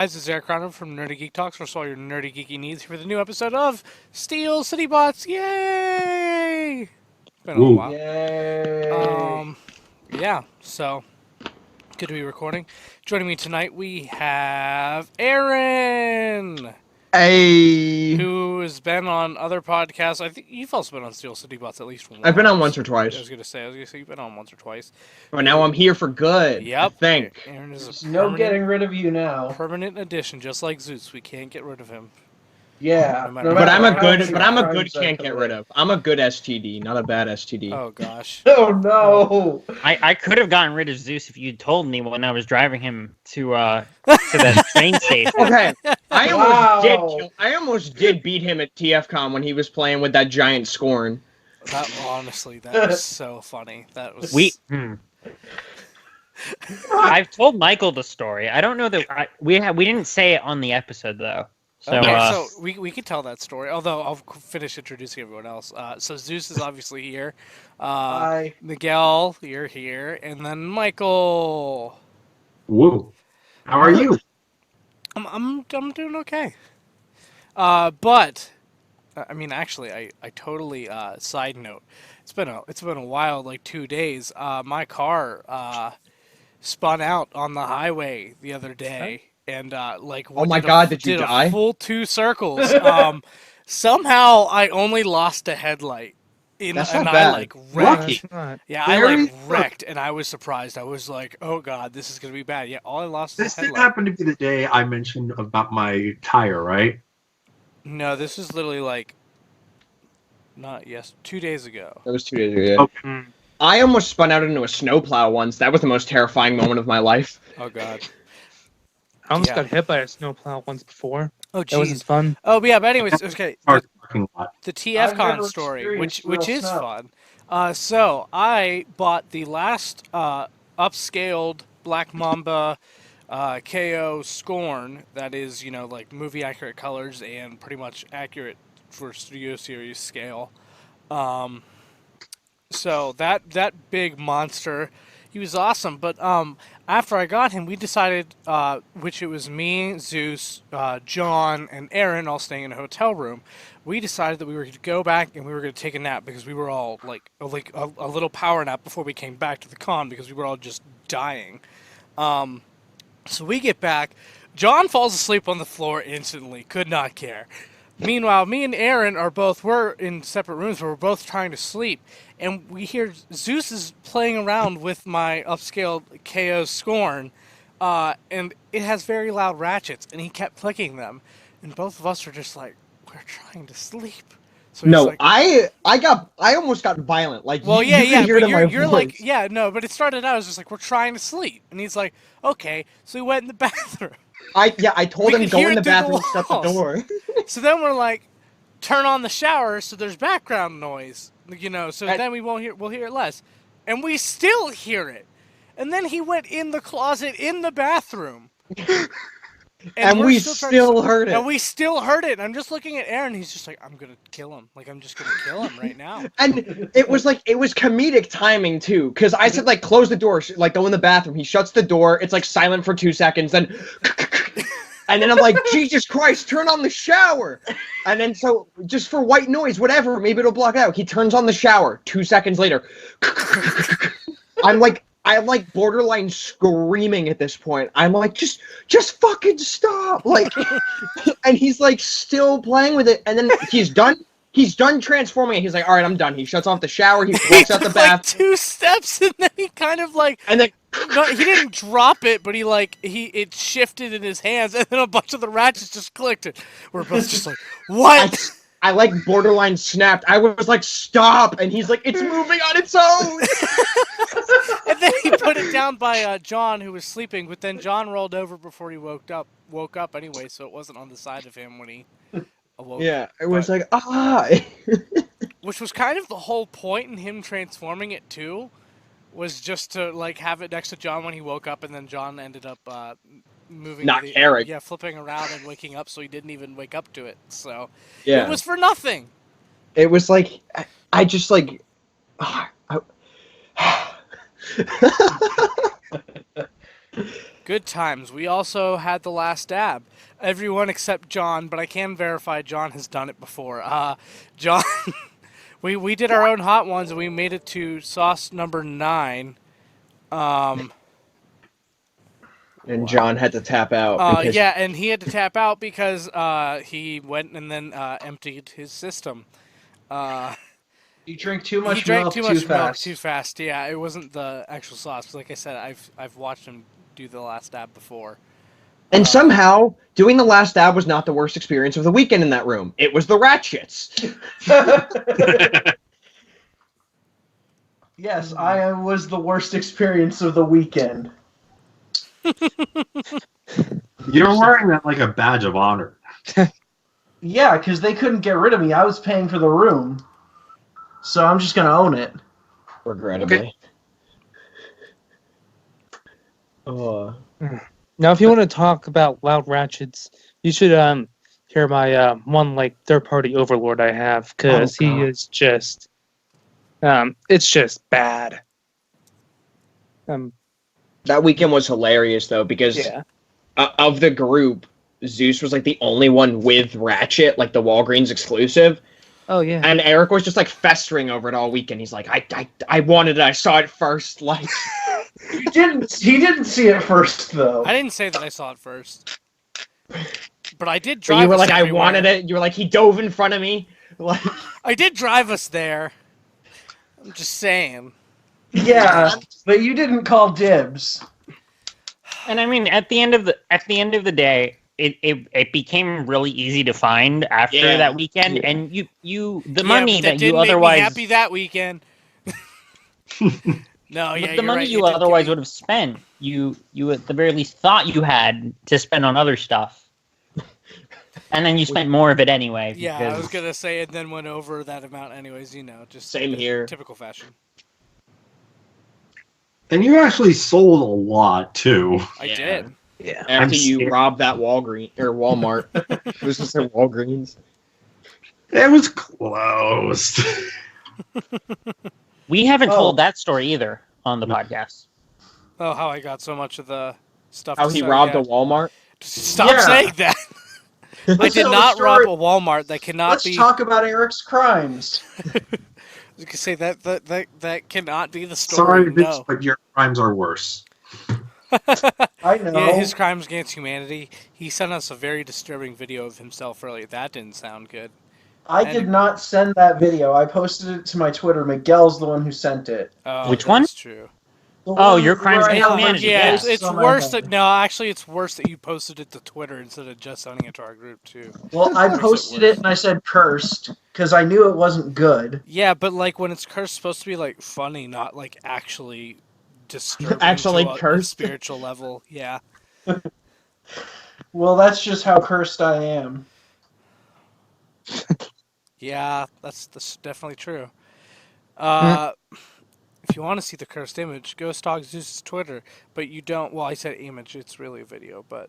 Guys, it's Eric Cronin from Nerdy Geek Talks for all your nerdy geeky needs for the new episode of Steel City Bots. Yay! Been a little Woo. while. Yay! Yeah, so good to be recording. Joining me tonight, we have Aaron, Hey! who has been on other podcasts. I think you've also been on Steel City Bots at least once. I've been on once or I twice, was gonna say you've been on once or twice. but now I'm here for good. I Yep. think. Aaron is There's a no getting rid of you now. permanent addition, just like Zeus. We can't get rid of him. Yeah. No matter no what. But I'm a how good. many But I'm a crimes good. I Can't get rid commit. of. I'm a good STD, not a bad STD. Oh gosh. Oh no! I could have gotten rid of Zeus if you'd told me when I was driving him to that train station. Okay, I Wow. almost did beat him at TFCon when he was playing with that giant Scorn. That honestly, that was so funny. That was I've told Michael the story. I don't know that we didn't say it on the episode though. So Okay, so we could tell that story. Although I'll finish introducing everyone else. So Zeus is obviously here. Hi. Miguel, you're here, and then Michael. Woo. How are you? I'm doing okay. But I mean, actually, I totally side note. It's been a while, like 2 days. My car spun out on the highway the other day, and like Oh my God, did you did die? a full 2 circles. Somehow I only lost a headlight. That's And not I bad. like wrecked. Lucky. Yeah, Very I like lucky. wrecked, and I was surprised. I was like, "Oh God, this is gonna be bad." Yeah, all I lost is This a did headlight. happen to be the day I mentioned about my tire, right? No, this is literally like, not 2 days ago. That was 2 days ago. Yeah. Okay. I almost spun out into a snowplow once. That was the most terrifying moment of my life. Oh God. I almost Yeah. got hit by a snowplow once before. Oh That wasn't jeez. fun. Oh, but yeah. But anyways, okay. Park parking lot. The I've TFCon never story, which experienced real is snow. fun. So I bought the last upscaled Black Mamba KO Scorn. That is, like movie accurate colors and pretty much accurate for Studio Series scale. So that big monster, he was awesome. But after I got him, we decided, which it was me, Zeus, John, and Aaron all staying in a hotel room. We decided that we were going to go back and we were going to take a nap because we were all like a little power nap before we came back to the con because we were all just dying. So we get back. John falls asleep on the floor instantly. Could not care. Meanwhile, me and Aaron we're in separate rooms, but we're both trying to sleep. And we hear Zeus is playing around with my upscaled KO Scorn, and it has very loud ratchets, and he kept clicking them. And both of us were just like, we're trying to sleep. So he's No, like, I almost got violent. Like, well, you yeah, could yeah, hear it but in my you're voice. like, yeah, no, but it started out as just like, we're trying to sleep. And he's like, okay. So we went in the bathroom. I told We him could go hear in the it through the bathroom, shut the walls. door. So then we're like, turn on the shower so there's background noise, so And- then we'll hear it less. And we still hear it. And then he went in the closet in the bathroom. And we're we trying to still heard it. And we still heard it. And I'm just looking at Aaron. He's just like, I'm going to kill him. Like, I'm just going to kill him right now. And it was comedic timing too, because I said like close the door, like go in the bathroom. He shuts the door. It's like silent for 2 seconds, then, and then I'm like, Jesus Christ, turn on the shower. And then so just for white noise, whatever, maybe it'll block it out. He turns on the shower. 2 seconds later, I'm like borderline screaming at this point. I'm like, just fucking stop, like, and he's like still playing with it, and then he's done. He's done transforming it. He's like, all right, I'm done. He shuts off the shower. He walks out the Like bath, 2 steps, and then he kind of like, and then no, he didn't drop it, but it shifted in his hands, and then a bunch of the ratchets just clicked. And we're both just like, what? I like borderline snapped. I was like, stop, and he's like, it's moving on its own. And then he put it down by John, who was sleeping. But then John rolled over before he woke up anyway, so it wasn't on the side of him when he awoke. Yeah, it was But- like, ah. Which was kind of the whole point in him transforming it too, was just to like have it next to John when he woke up, and then John ended up moving, Not caring. yeah, flipping around and waking up, so he didn't even wake up to it. So Yeah, it was for nothing. it was like, I just like, I, Good Good times. We also had the last dab. Everyone except John, but I can verify John has done it before. John, we did our own hot ones and we made it to sauce number 9. And John had to tap out. Because Yeah, and he had to tap out because he went and then emptied his system. You drink too much He drank milk too much milk fast. too fast. Yeah, it wasn't the actual sauce. 'Cause like I said, I've watched him do the last dab before. And somehow, doing the last dab was not the worst experience of the weekend in that room. It was the ratchets. Yes, I was the worst experience of the weekend. You're wearing that like a badge of honor. Yeah, because they couldn't get rid of me. I was paying for the room. So I'm just going to own it. Regrettably. Oh. Now, if you want to talk about loud ratchets, you should hear my one like third-party overlord I have, because Oh, he God. is just it's just bad. That weekend was hilarious, though, because Yeah. of the group, Zeus was like the only one with Ratchet, like the Walgreens exclusive. Oh yeah. And Eric was just like festering over it all weekend. He's like, I wanted it. I saw it first. Like, He didn't see it first, though. I didn't say that I saw it first, but I did but drive. you were us like, I everywhere. wanted it. You were like, he dove in front of me. Like, I did drive us there. I'm just saying. Yeah, but you didn't call dibs. And I mean, at the end of the day, it became really easy to find after Yeah. that weekend, Yeah. and the Yeah, money but that didn't you make otherwise me happy that weekend. No, but yeah, the you're money right, you it did otherwise give would have spent, you at the very least thought you had to spend on other stuff, and then you spent more of it anyway. me- Yeah, I was because- gonna say it, then went over that amount anyways. You know, just Same here. Typical fashion. And you actually sold a lot too. I Yeah. did. Yeah. after I'm you scared. robbed that Walgreens or Walmart. It was just at Walgreens. It was close. We haven't Oh. told that story either on the podcast. Oh, how I got so much of the stuff. How to he sell, yeah. yeah. a Walmart. Stop Yeah. saying that. I Let's did tell the not rob a story. Walmart. That cannot Let's be. talk about Eric's crimes. I was gonna say that cannot be the Sorry, story. bitch, No. but your crimes are worse. I know. Yeah, his crimes against humanity. He sent us a very disturbing video of himself earlier. That didn't sound good. I did not send that video. I posted it to my Twitter. Miguel's the one who sent it. Oh, Which one? That's true. The Oh, one your crimes where I against have humanity, Yeah, yes. it's on my worse head. that no. Actually, it's worse that you posted it to Twitter instead of just sending it to our group too. Well, I Worse it posted worse. it and I said cursed because I knew it wasn't good. Yeah, but like when it's cursed, it's supposed to be like funny, not like actually disturbing. Actually to a cursed? spiritual level. Yeah. Well, that's just how cursed I am. Yeah, that's definitely true. Hmm. If you want to see the cursed image, go stalk Zeus's Twitter. But you don't. Well, I said image. It's really a video, but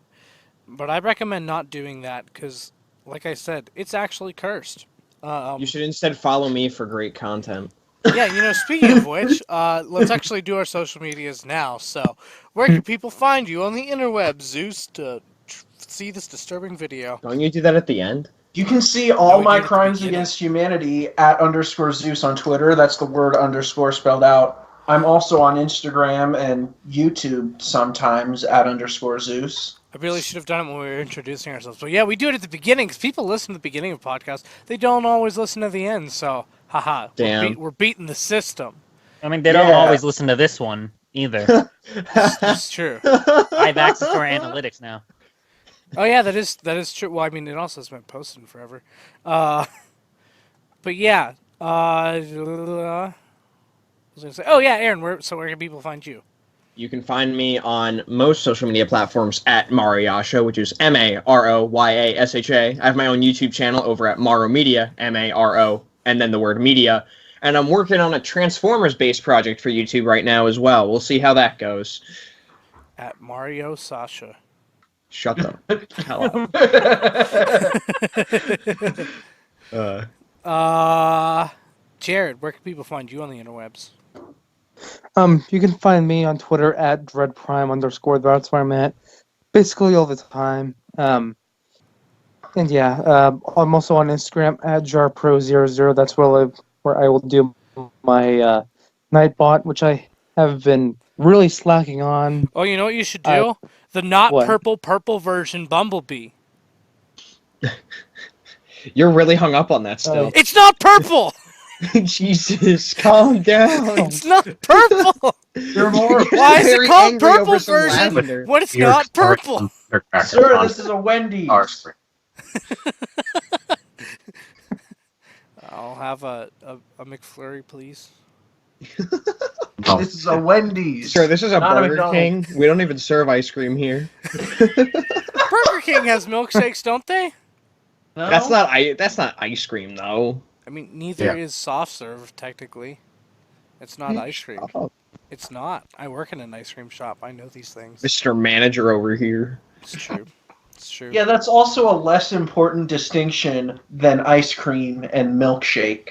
I recommend not doing that because, like I said, it's actually cursed. You should instead follow me for great content. Yeah, you know. Speaking of which, let's actually do our social medias now. So, where can people find you on the interwebs, Zeus, to see this disturbing video? Don't you do that at the end? You can see No, all we my did at the crimes beginning. against humanity at _Zeus on Twitter. That's the word underscore spelled out. I'm also on Instagram and YouTube sometimes at _Zeus. I really should have done it when we were introducing ourselves. But yeah, we do it at the beginning because people listen to the beginning of podcasts. They don't always listen to the end. So, haha, Damn. we're beating the system. I mean, they don't Yeah. always listen to this one either. It's true. I have access to our analytics now. Oh yeah, that is true. Well, I mean, it also has been posted forever. But yeah, I was gonna say. Oh yeah, Aaron. Where can people find you? You can find me on most social media platforms at Mariasha, which is MaroYasha. I have my own YouTube channel over at Maro Media, MARO, and then the word media. And I'm working on a Transformers-based project for YouTube right now as well. We'll see how that goes. At Mario Sasha. Shut the hell up. Jared, where can people find you on the interwebs? You can find me on Twitter at dreadprime_. That's where I'm at, basically all the time. And yeah, I'm also on Instagram at jarpro00. That's where I will do my Nightbot, which I have been really slacking on. Oh, you know what you should do? The not what? purple version Bumblebee. You're really hung up on that still. It's not purple. Jesus, calm down. It's not purple. You're more. Why is it Very called angry purple over some version lavender. when it's You're not sorry, purple? Sir, this is a Wendy's. I'll have a McFlurry, please. No. This is a Wendy's. Sir, this is a Not a Burger McDonald's. King. We don't even serve ice cream here. Burger King has milkshakes, don't they? No? That's not ice cream though. I mean, neither Yeah. is soft serve, technically. It's not ice cream. Oh, It's not. I work in an ice cream shop. I know these things. Mr. Manager over here. It's true. It's true. Yeah, that's also a less important distinction than ice cream and milkshake.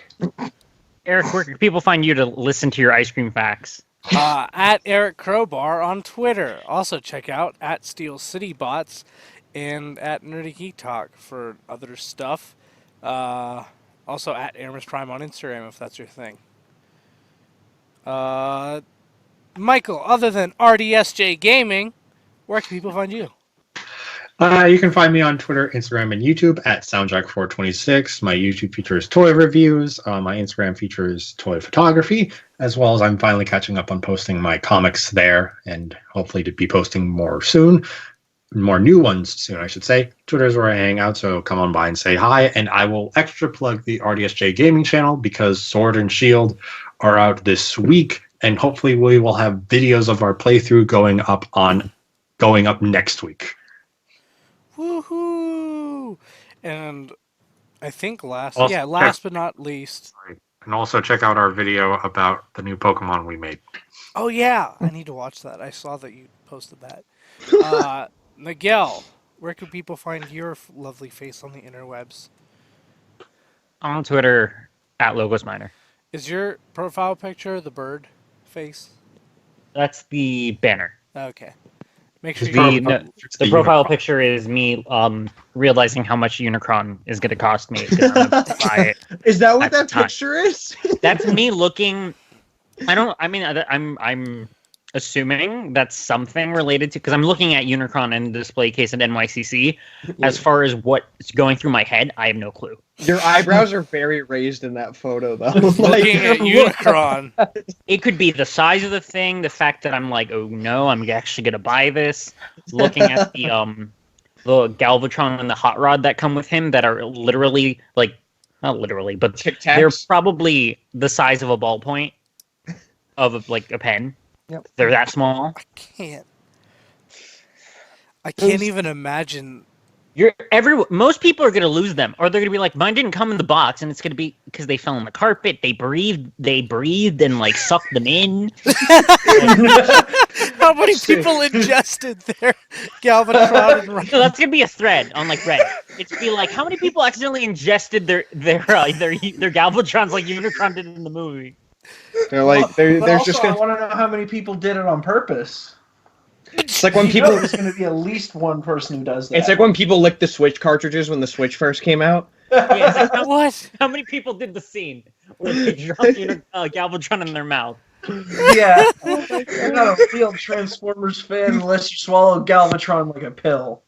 Eric, where can people find you to listen to your ice cream facts? At Eric Crowbar on Twitter. Also check out at Steel City Bots and at Nerdy Geek Talk for other stuff. Also at Aramis Prime on Instagram if that's your thing. Michael, other than RDSJ Gaming, where can people find you? You can find me on Twitter, Instagram, and YouTube at Soundjack426. My YouTube features toy reviews. My Instagram features toy photography, as well as I'm finally catching up on posting my comics there, and hopefully to be posting more soon. More new ones soon, I should say. Twitter is where I hang out, so come on by and say hi. And I will extra plug the RDSJ Gaming channel because Sword and Shield are out this week, and hopefully we will have videos of our playthrough going up next week. Woohoo! And I think last Also, but not least. And also check out our video about the new Pokemon we made. Oh yeah, I need to watch that. I saw that you posted that. Miguel, where can people find your lovely face on the interwebs? On Twitter at Logos Miner. Is your profile picture the bird face? That's the banner. Okay. Make sure The, you. no, the profile picture is me realizing how much Unicron is going to cost me because I'm going to buy it. Is that what At the that time. picture is? That's me looking. I'm assuming that's something related to because I'm looking at Unicron and the display case at NYCC. As far as what's going through my head, I have no clue. Your eyebrows are very raised in that photo, though. Looking at Unicron. It could be the size of the thing, the fact that I'm like, oh no, I'm actually gonna buy this. Looking at the Galvatron and the Hot Rod that come with him that are literally like, not literally, but Tic they're Tacs. probably the size of a ballpoint of like a pen. Yep. They're that small. I can't even imagine. Most people are gonna lose them, or they're gonna be like, mine didn't come in the box, and it's gonna be because they fell on the carpet. They breathed and like sucked them in. How many people ingested their Galvatron and So that's gonna be a thread on like Reddit. It's be like, how many people accidentally ingested their Galvatrons like Unicron did in the movie? They're like, But there's also, just I gonna. want to know how many people did it on purpose. It's like when You know people. there's going to be at least one person who does that. It's like when people licked the Switch cartridges when the Switch first came out. Yeah, it's like, What? how many people did the scene where they dropped Galvatron in their mouth? Yeah, you're not a real Transformers fan unless you swallow Galvatron like a pill.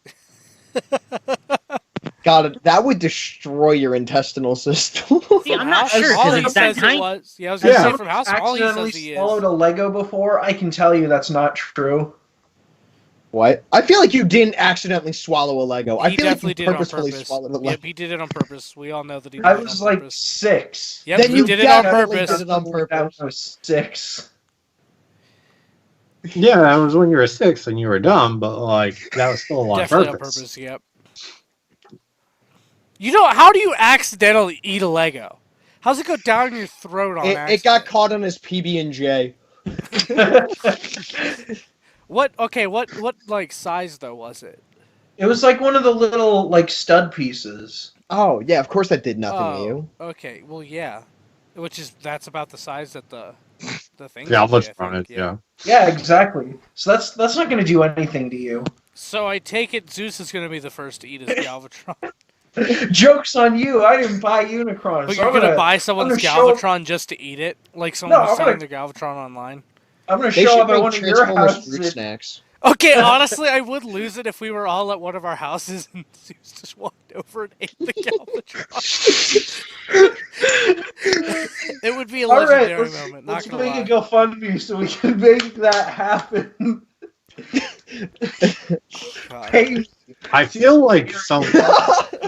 God, that would destroy your intestinal system. See, I'm not House, sure all because he it's that says it tiny. was. Yeah, I was gonna Yeah. say from House. All he Accidentally says he swallowed is. a Lego before. I can tell you that's not true. What? I feel like you didn't accidentally swallow a Lego. I He feel like definitely you did it on purposefully purpose. swallowed a Lego. Yep, he did it on purpose. We all know that he did I it was on like purpose. 6. Yep, Then he you did it on definitely purpose. did it on purpose. I was 6. Yeah, that was when you were 6 and you were dumb, but like that was still on Definitely purpose. on purpose. Yep. You know, how do you accidentally eat a Lego? How's it go down your throat on It accident? got caught on his PB&J. What? Okay, what like size though was it? It was like one of the little like stud pieces. Oh, yeah, of course that did nothing to Oh, you. okay. Well, yeah. That's about the size that the the thing. Galvatron, yeah. Yeah, exactly. So that's not going to do anything to you. So I take it Zeus is going to be the first to eat his Galvatron. Joke's on you. I didn't buy Unicron. But so you're I'm going to gonna buy someone's show- Galvatron just to eat it? Like someone No, who's I'm selling gonna- their Galvatron online? I'm going to They show should up at make one of your Transformers houses. fruit snacks. Okay, honestly, I would lose it if we were all at one of our houses and Zeus just walked over and ate the Galvatron. It would be a All right, legendary moment, not let's gonna make lie. a GoFundMe so we can make that happen. God. Pay- I feel like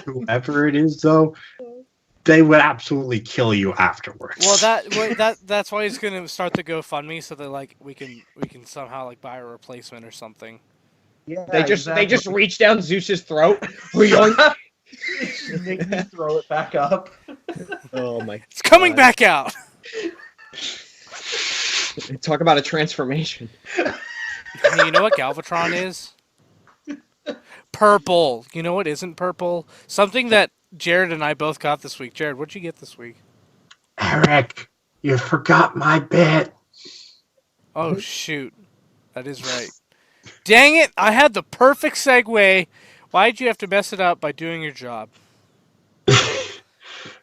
whoever it is, though, they would absolutely kill you afterwards. Well, that's why he's gonna start the GoFundMe so that like we can somehow like buy a replacement or something. Yeah, They just reach down Zeus's throat. Yoink. make me throw it back up. Oh my! It's coming God. back out. Talk about a transformation. Hey, you know what Galvatron is? Purple. You know what isn't purple? Something that Jared and I both got this week. Jared, what'd you get this week? Eric, you forgot my bit. Oh shoot, that is right. Dang it! I had the perfect segue. Why'd you have to mess it up by doing your job?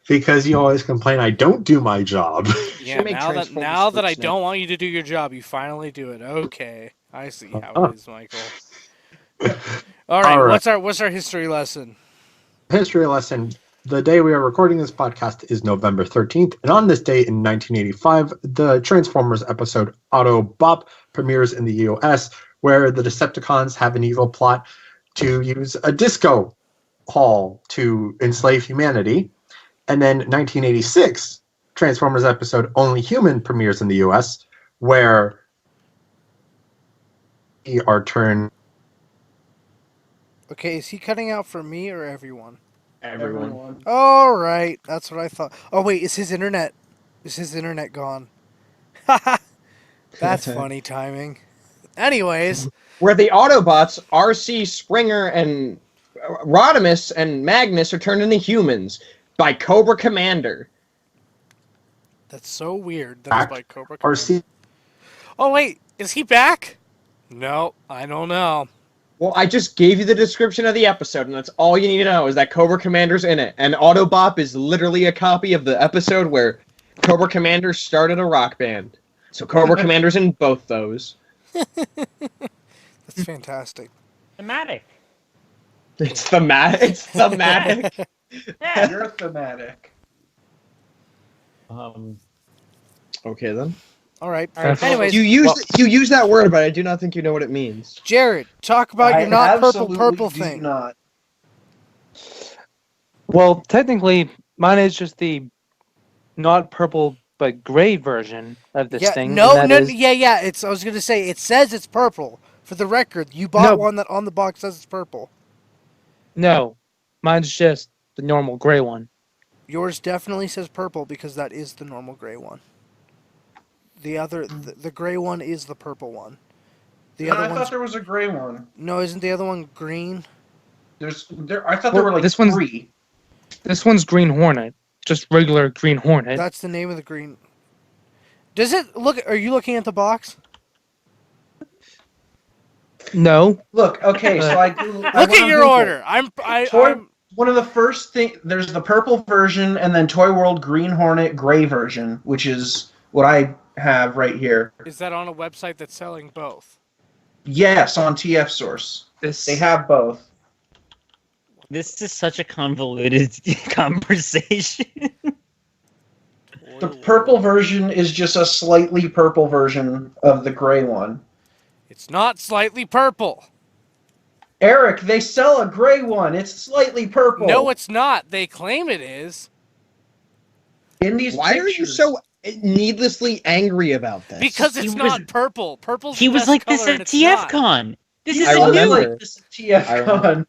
Because you always complain I don't do my job. Yeah, Should make now that Transformers I fruit don't want you to do your job, you finally do it. Okay, I see how it is, Michael. All right, All right. what's our history lesson? History lesson. The day we are recording this podcast is November 13th, and on this day in 1985, the Transformers episode Autobop premieres in the US, where the Decepticons have an evil plot to use a disco hall to enslave humanity. And then 1986, Transformers episode Only Human premieres in the US, where we are turned. Okay, is he cutting out for me or everyone? Everyone. All right, that's what I thought. Oh wait, is his internet gone? That's funny timing. Anyways, Where the Autobots, RC, Springer, and Rodimus and Magnus are turned into humans by Cobra Commander. that's so weird. That was by Cobra Commander. RC. Oh wait, is he back? No, I don't know. Well, I just gave you the description of the episode, and that's all you need to know is that Cobra Commander's in it. And Autobop is literally a copy of the episode where Cobra Commander started a rock band. So Cobra Commander's in both those. That's fantastic. Thematic. It's thematic. It's thematic. Yeah. You're thematic. Okay then. All right. Alright. Anyways, You use that word, but I do not think you know what it means. Jared, talk about your I not absolutely purple do thing. Not. Well, technically, mine is just the not purple but gray version of this Yeah, thing. no, and no, that is- yeah. I was gonna say it says it's purple. For the record, you bought No. one that on the box says it's purple. No, mine's just the normal gray one. Yours definitely says purple because that is the normal gray one. The other, the gray one is the purple one. The I other thought one's there was a gray one. no, isn't the other one green? I thought there Well, were like this one's- three. This one's Green Hornet, just regular Green Hornet. That's the name of the green. Does it look? Are you looking at the box? No, Look, okay, so I do. Look at your order. I'm. One of the first thing. There's the purple version, and then Toy World Green Hornet gray version, which is what I have right here. Is that on a website that's selling both? Yes, on TF Source, this they have both. This is such a convoluted conversation. The purple version is just a slightly purple version of the gray one. It's not slightly purple. Eric, they sell a gray one. It's slightly purple. No, it's not. They claim it is. in these. Why are you pictures. so needlessly angry about this? Because it's He was- not purple. Purple's He the was best like this color at and it's not. TFCon. This You is I sound new. remember. like this is TFCon.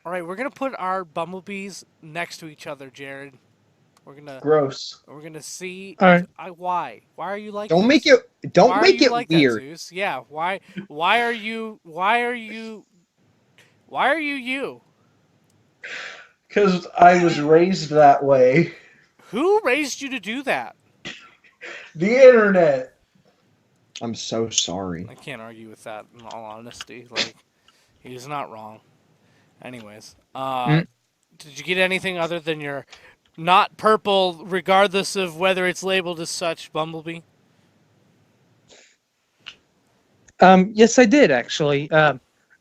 All right, we're gonna put our bumblebees next to each other, Jared. We're gonna see. All right. Why? Why are you like? Don't this? make it. Don't Why are make you it like weird. That, Zeus? Yeah. Why? Why are you? Why are you? Why are you you? Because I was raised that way. Who raised you to do that? The internet. I'm so sorry. I can't argue with that in all honesty. Like, he's not wrong. Anyways, did you get anything other than your not purple, regardless of whether it's labeled as such, Bumblebee? Yes, I did actually.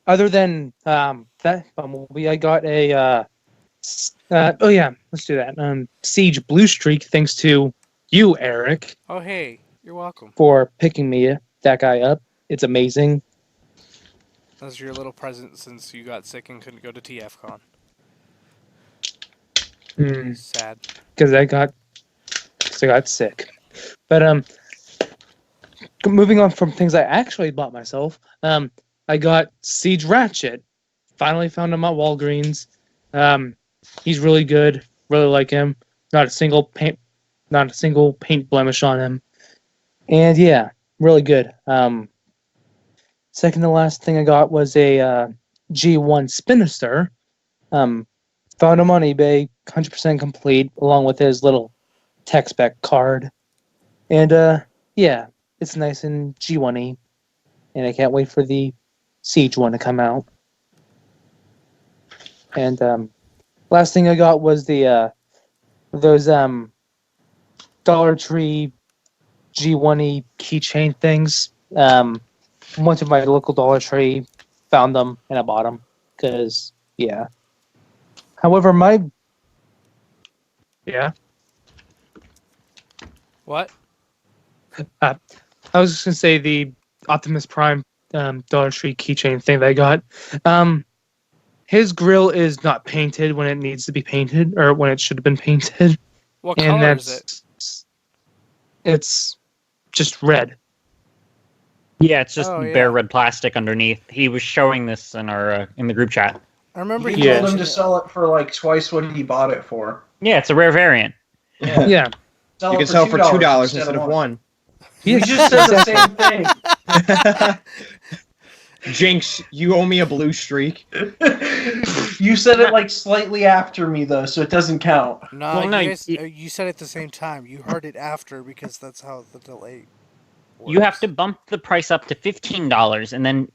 Other than that Bumblebee, I got a oh yeah, let's do that. Siege Blue Streak, thanks to you, Eric, Oh, hey, you're welcome. for picking that guy up. It's amazing. That's your little present since you got sick and couldn't go to TFCon. Sad. Because I got sick. But moving on from things I actually bought myself, I got Siege Ratchet. Finally found him at Walgreens. He's really good. Really like him. Not a single paint blemish on him. And yeah, really good. Second to last thing I got was a G1 Spinister. Found him on eBay, 100% complete, along with his little tech spec card. And yeah, it's nice and G1y. And I can't wait for the Siege one to come out. And last thing I got was the those Dollar Tree G1y keychain things. Went to my local Dollar Tree, found them, and I bought them. Because, yeah. However, yeah. What? I was just gonna say the Optimus Prime Dollar Tree keychain thing that I got. His grill is not painted when it needs to be painted, or when it should have been painted. What And color is it? it's just red. Yeah, it's just Oh, yeah. bare red plastic underneath. He was showing this in our in the group chat. I remember He he told him mentioned to it. sell it for like twice what he bought it for. Yeah, it's a rare variant. Yeah. You can sell it for $2 instead of $1. You just said the same thing. Jinx, you owe me a blue streak. You said it like slightly after me though, so it doesn't count. No, Well, no, you, guys, y- you said it at the same time. You heard it after because that's how the delay works. You have to bump the price up to $15 and then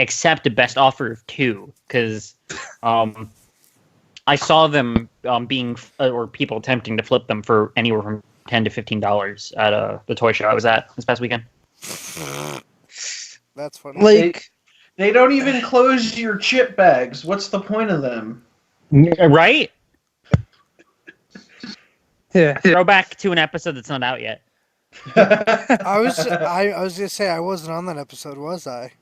accept a best offer of 2 because I saw them being or people attempting to flip them for anywhere from $10 to $15 at the toy show I was at this past weekend. That's funny. Like, They don't even close your chip bags. What's the point of them? Right? yeah. Throwback to an episode that's not out yet. I was gonna say I wasn't on that episode, was I?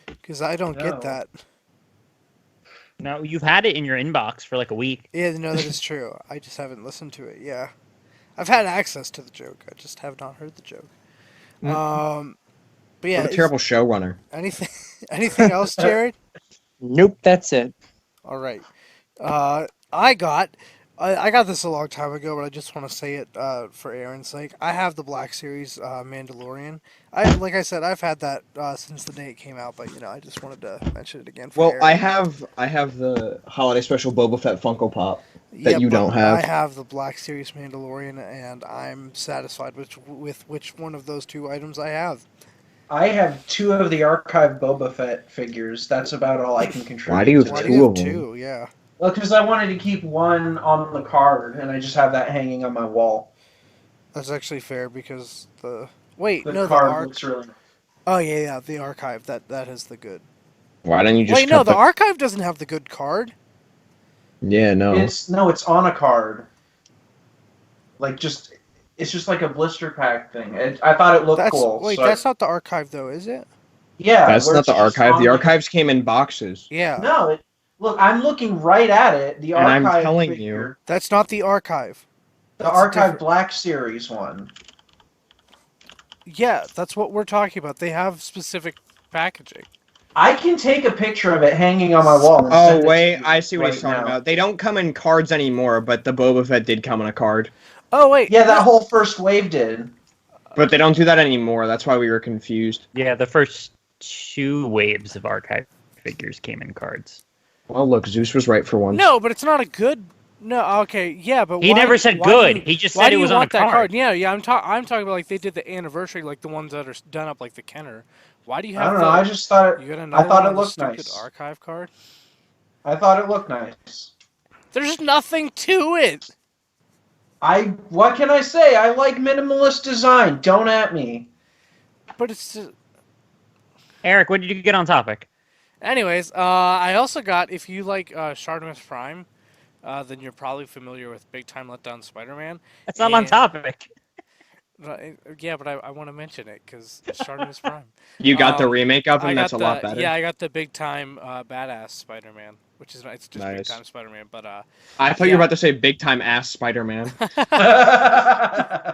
Because I don't No. get that. No, you've had it in your inbox for like a week. Yeah, no, that is true. I just haven't listened to it. Yeah, I've had access to the joke. I just have not heard the joke. But yeah, What a terrible showrunner. anything else, Jared? Nope, that's it. All right. I got this a long time ago, but I just want to say it for Aaron's sake. I have the Black Series Mandalorian. Like I said, I've had that since the day it came out, but I just wanted to mention it again. For Well, Aaron. I have the holiday special Boba Fett Funko Pop that Yeah, you but don't have. I have the Black Series Mandalorian, and I'm satisfied with which one of those two items I have. I have 2 of the archive Boba Fett figures. That's about all I can contribute. Why do you have to Why it. do you have of them. 2? Yeah. Well, because I wanted to keep one on the card, and I just have that hanging on my wall. That's actually fair because the The card arc. looks really. Oh yeah, the archive that has the good. Why don't you just Wait, no, cut the archive doesn't have the good card. Yeah, no. It's on a card. It's just like a blister pack thing. I thought it looked cool. Wait, so that's not the archive though, is it? yeah. That's where not it's the just archive. on The archives came in boxes. Yeah, No, look, I'm looking right at it. The And I'm archive telling figure, that's not the archive. the That's archive different. Black Series one. Yeah, that's what we're talking about. They have specific packaging. I can take a picture of it hanging on my wall. And Oh send it to wait, you I see what right he's talking now. about. They don't come in cards anymore, but the Boba Fett did come in a card. Oh wait, Yeah, that whole first wave did. But they don't do that anymore. That's why we were confused. Yeah, the first 2 waves of archive figures came in cards. Well, look, Zeus was right for once. No, but it's not a good No, okay, yeah, but He why, never said why do good. you- He just why said do it you was on a want that card. card? Yeah, yeah, I'm talking about like they did the anniversary, like the ones that are done up like the Kenner. Why do you I have don't know. the? I just thought You got I another thought one it of the looked stupid nice. archive card? I thought it looked nice. There's nothing to it. What can I say? I like minimalist design. Don't at me. But it's Eric, what did you get on topic? anyways. I also got if you like Shardimus Prime, then you're probably familiar with Big Time Letdown Spider-Man. That's not on And- topic. Yeah, but I want to mention it because Shardimus Prime. You got the Um, remake of him. I That's got a lot the better. yeah, I got the Big Time Badass Spider-Man, which is it's just Big Nice. Time Spider-Man, but I thought you were about to say big time ass Spider-Man.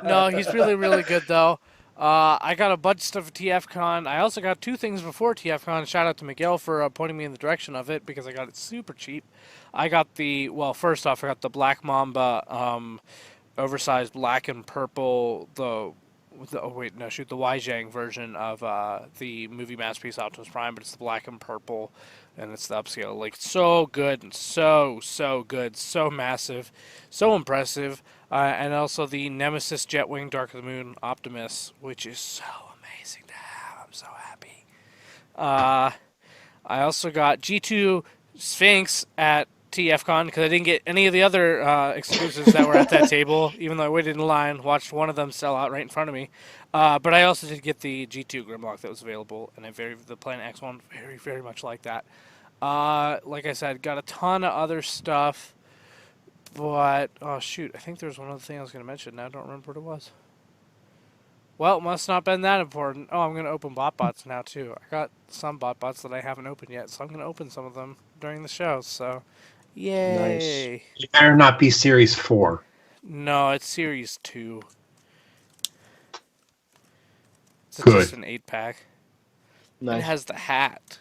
no, he's really, really good though. I got a bunch of stuff at TFCon. I also got two things before TFCon. Shout out to Miguel for pointing me in the direction of it because I got it super cheap. I got first off, I got the Black Mamba, oversized black and purple. The Weijang version of the movie masterpiece Optimus Prime, but it's the black and purple, and it's the upscale. Like so good and so good, so massive, so impressive. And also the Nemesis Jetwing Dark of the Moon Optimus, which is so amazing to have. I'm so happy. I also got G2 Sphinx at TFCon because I didn't get any of the other exclusives that were at that table, even though I waited in line, watched one of them sell out right in front of me. But I also did get the G2 Grimlock that was available, and the Planet X one, very, very much like that. Like I said, got a ton of other stuff. But, oh shoot, I think there was one other thing I was going to mention. Now I don't remember what it was. Well, it must not have been that important. Oh, I'm going to open BotBots now, too. I got some BotBots that I haven't opened yet, so I'm going to open some of them during the show, so yay. It better not be Series 4. No, it's Series 2. It's Good. just an 8-pack. It Nice. has the hat.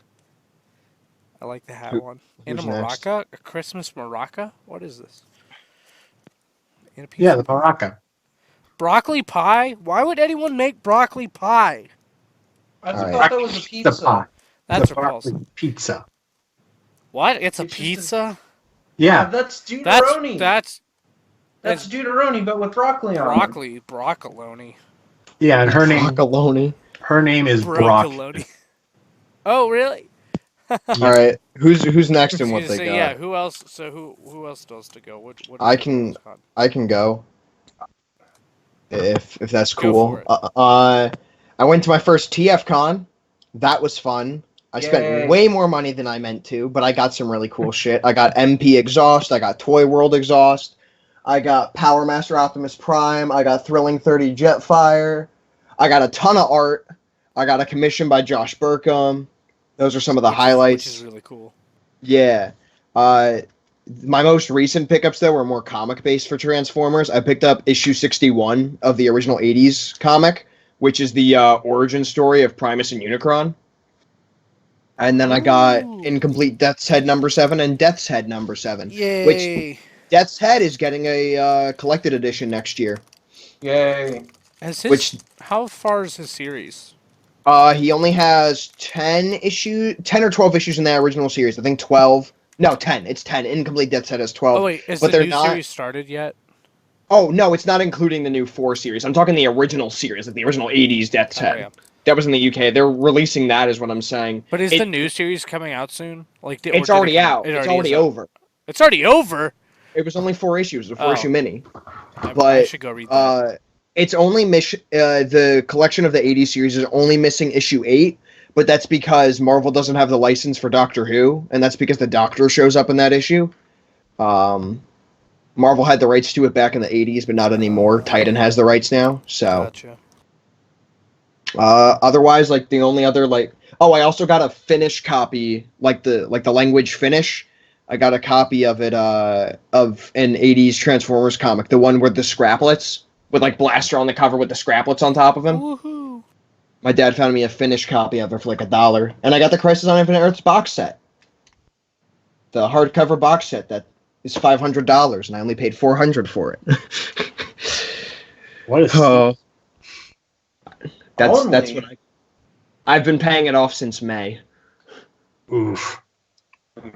I like the hat Who- one. And a who's next? maraca? A Christmas maraca? What is this? And a piece Yeah, of the Baraka. broccoli pie? Why would anyone make broccoli pie? I Alright. thought that was a The pizza. pie. That's the repulsive. broccoli pizza. What? It's a It's just a- pizza? Yeah. That's That's Deuteroni. that's That's Deuteroni, but with broccoli on it. broccoloni. Yeah, and her name is Brock. Broccoloni. Oh, really? All right, who's next and what Excuse they me, got? yeah, who else? So who else does to go? What I is can- it called? I can go if that's Go cool. for it. I went to my first TFCon. That was fun. I Yay. spent way more money than I meant to, but I got some really cool shit. I got MP exhaust. I got Toy World exhaust. I got Power Master Optimus Prime. I got Thrilling 30 Jetfire. I got a ton of art. I got a commission by Josh Burkham. Those are some of the highlights. Which is really cool. Yeah. My most recent pickups, though, were more comic-based for Transformers. I picked up issue 61 of the original 80s comic, which is the origin story of Primus and Unicron. And then I got Ooh. Incomplete Death's Head number 7 and Death's Head number 7. Yay! Which Death's Head is getting a collected edition next year. Yay. Has his, which- how far is his series? He only has 10 or 12 issues in that original series. I think 12. No, 10. It's 10. Incomplete Death's Head has 12. Oh wait, is but the they're new not- series started yet? Oh, no, it's not including the new 4 series. I'm talking the original series, like the original 80s Death's Oh, Head. yeah. That was in the UK. They're releasing that, is what I'm saying. But is It- the new series coming out soon? Like, or It's did it already come out. It It's already already is out. over. It's already over. It was only 4 issues, a Oh. 4-issue mini. I But, should go read that. It's only the collection of the 80s series is only missing issue 8, but that's because Marvel doesn't have the license for Doctor Who, and that's because the Doctor shows up in that issue. Marvel had the rights to it back in the 80s, but not anymore. Titan has the rights now, so. Gotcha. Otherwise, like the only other I also got a Finnish copy, like the language Finnish. I got a copy of it of an 80s Transformers comic, the one with the scraplets, with like Blaster on the cover with the scraplets on top of him. Woohoo! My dad found me a Finnish copy of it for like $1, and I got the Crisis on Infinite Earths box set, the hardcover box set that is $500, and I only paid $400 for it. What is Oh. That's Only. what I've been paying it off since May. Oof.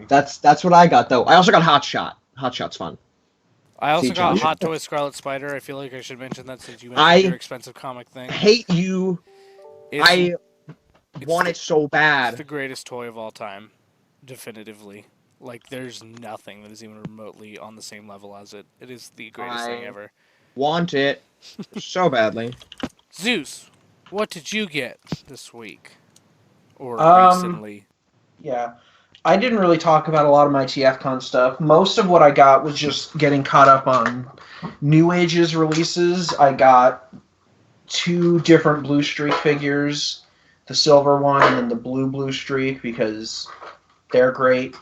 That's what I got though. I also got Hot Shot. Hot Shot's fun. I also See, got Josh? Hot Toy Scarlet Spider. I feel like I should mention that since you I- mentioned your expensive comic thing. Hate you. It's, I it's want the- it so it's bad. the greatest toy of all time, definitively. Like, there's nothing that is even remotely on the same level as it. It is the greatest thing I- ever. Want it so badly. Zeus, what did you get this week? Or Um, recently? Yeah. I didn't really talk about a lot of my TFCon stuff. Most of what I got was just getting caught up on New Age's releases. I got 2 different Blue Streak figures, the silver one and then the blue Streak, because they're great.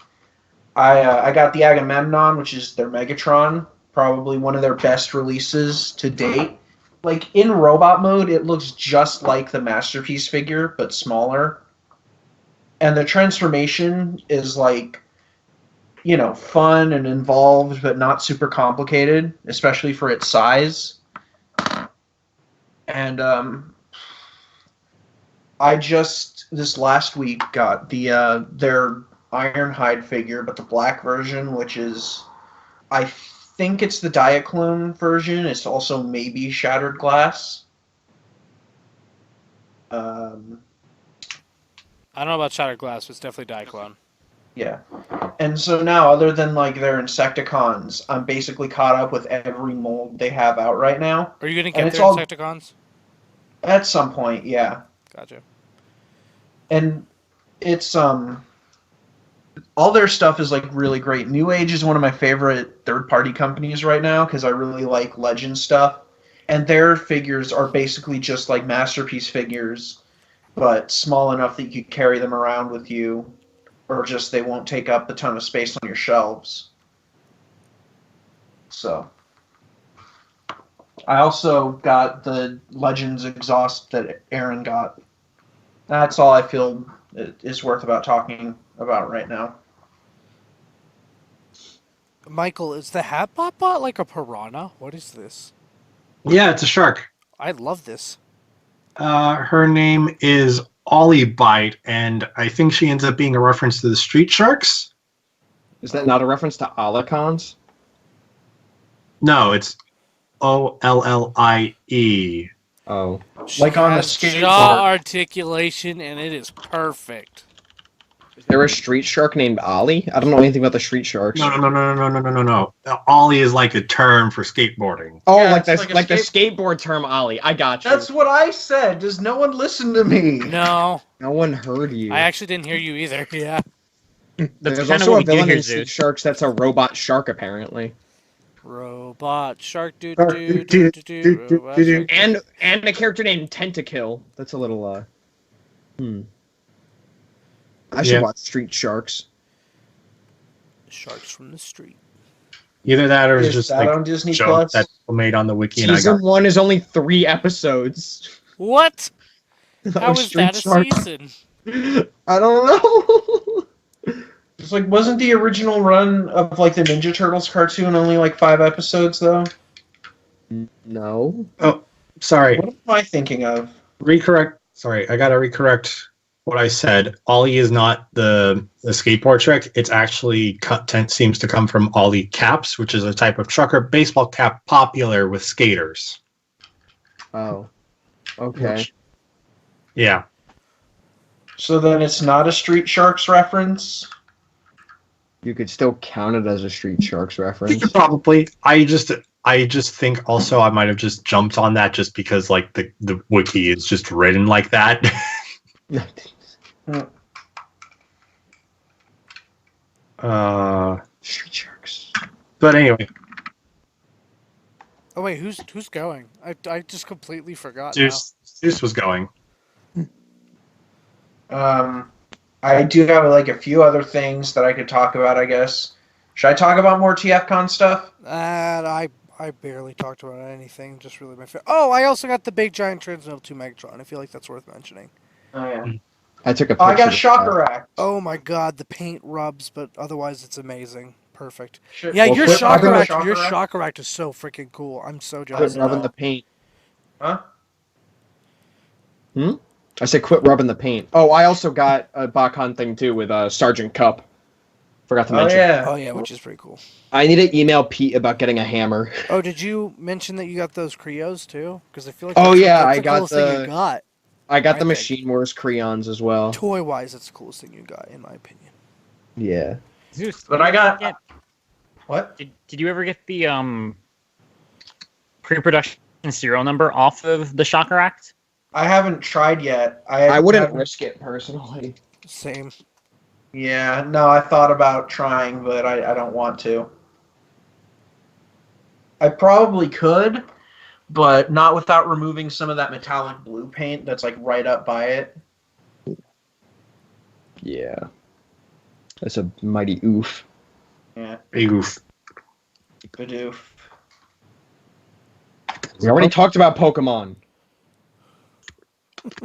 I got the Agamemnon, which is their Megatron, probably one of their best releases to date. Like, in robot mode, it looks just like the Masterpiece figure, but smaller. And the transformation is, like, you know, fun and involved, but not super complicated, especially for its size. And I just this last week got the their Ironhide figure, but the black version, which is, I think it's the Diaclone version. It's also maybe Shattered Glass. I don't know about Shattered Glass, but it's definitely Diaclone. Yeah. And so now, other than like their Insecticons, I'm basically caught up with every mold they have out right now. Are you going to And get it's their all- Insecticons? At some point, yeah. Gotcha. And it's all their stuff is like really great. New Age is one of my favorite third-party companies right now because I really like Legend stuff. And their figures are basically just like Masterpiece figures, but small enough that you could carry them around with you, or just they won't take up a ton of space on your shelves. So I also got the Legends exhaust that Aaron got. That's all I feel is worth about talking about right now. Michael, is the Hatbot bot like a piranha? What is this? Yeah, it's a shark. I love this. Her name is Ollie Bite, and I think she ends up being a reference to the Street Sharks. Is that not a reference to Alicons? No, it's Ollie. Oh. Like on the Has skateboard. jaw articulation, and it is perfect. Is there a street shark named Ollie? I don't know anything about the street sharks. No. Ollie is like a term for skateboarding. Oh, Yeah, like it's the like a the skateboard term Ollie. I got you. That's what I said. Does no one listen to me? No, No one heard you. I actually didn't hear you either. Yeah. That's There's kind of also a what we do villain here, in Street Zeus. Sharks that's a robot shark, apparently. Robot shark doo Shark doo doo doo doo doo doo doo. doo Robot doo. shark. And a character named Tentakill. That's a little I should Yeah. watch Street Sharks. Sharks from the street. Either that or it's Is just that like on Disney joke Plus? that people made on the wiki, and I Season got 1 is only 3 episodes. What? How of is that a season? I don't know. It's like, wasn't the original run of like the Ninja Turtles cartoon only like 5 episodes though? No. sorry. What am I thinking of? Recorrect. Sorry, I gotta recorrect what I said. Ollie is not the skateboard trick. It's actually seems to come from Ollie caps, which is a type of trucker baseball cap popular with skaters. Oh. Okay. Yeah. So then it's not a Street Sharks reference? You could still count it as a Street Sharks reference. Probably. I just think also I might have just jumped on that just because like the wiki is just written like that. Street Sharks. But anyway, Oh wait, who's going? I just completely forgot now. Zeus was going. I do have like a few other things that I could talk about, I guess. Should I talk about more TFCon stuff? And I barely talked about anything. Just really my favorite. Oh, I also got the big giant Transmetal 2 Megatron. I feel like that's worth mentioning. Oh yeah. I took a picture. I got of Shocker Act. Oh my god, the paint rubs, but otherwise it's amazing. Perfect. Should- Yeah, Well, your quit Shocker rubbing Act, the your Shocker Act? Shocker Act is so freaking cool. I'm so that. jealous. Quit rubbing know. the paint. Huh? I said quit rubbing the paint. Oh, I also got a Bakan thing too with Sergeant Cup. Forgot to Oh mention. yeah. Oh yeah, which is pretty cool. I need to email Pete about getting a hammer. Oh, did you mention that you got those Creos too? Because I feel like Oh, that's, yeah, that's I the got coolest thing the- you got. I got I the think. Machine Wars crayons as well. Toy wise, that's the coolest thing you got, in my opinion. Yeah. Zeus, But did I you got ever what? did you ever get the pre-production serial number off of the Shocker Act? I haven't tried yet. I wouldn't haven't- risk it personally. Same. Yeah, no, I thought about trying, but I don't want to. I probably could, but not without removing some of that metallic blue paint that's like right up by it. Yeah. That's a mighty oof. Yeah, Big oof. Bidoof. We already talked about Pokemon.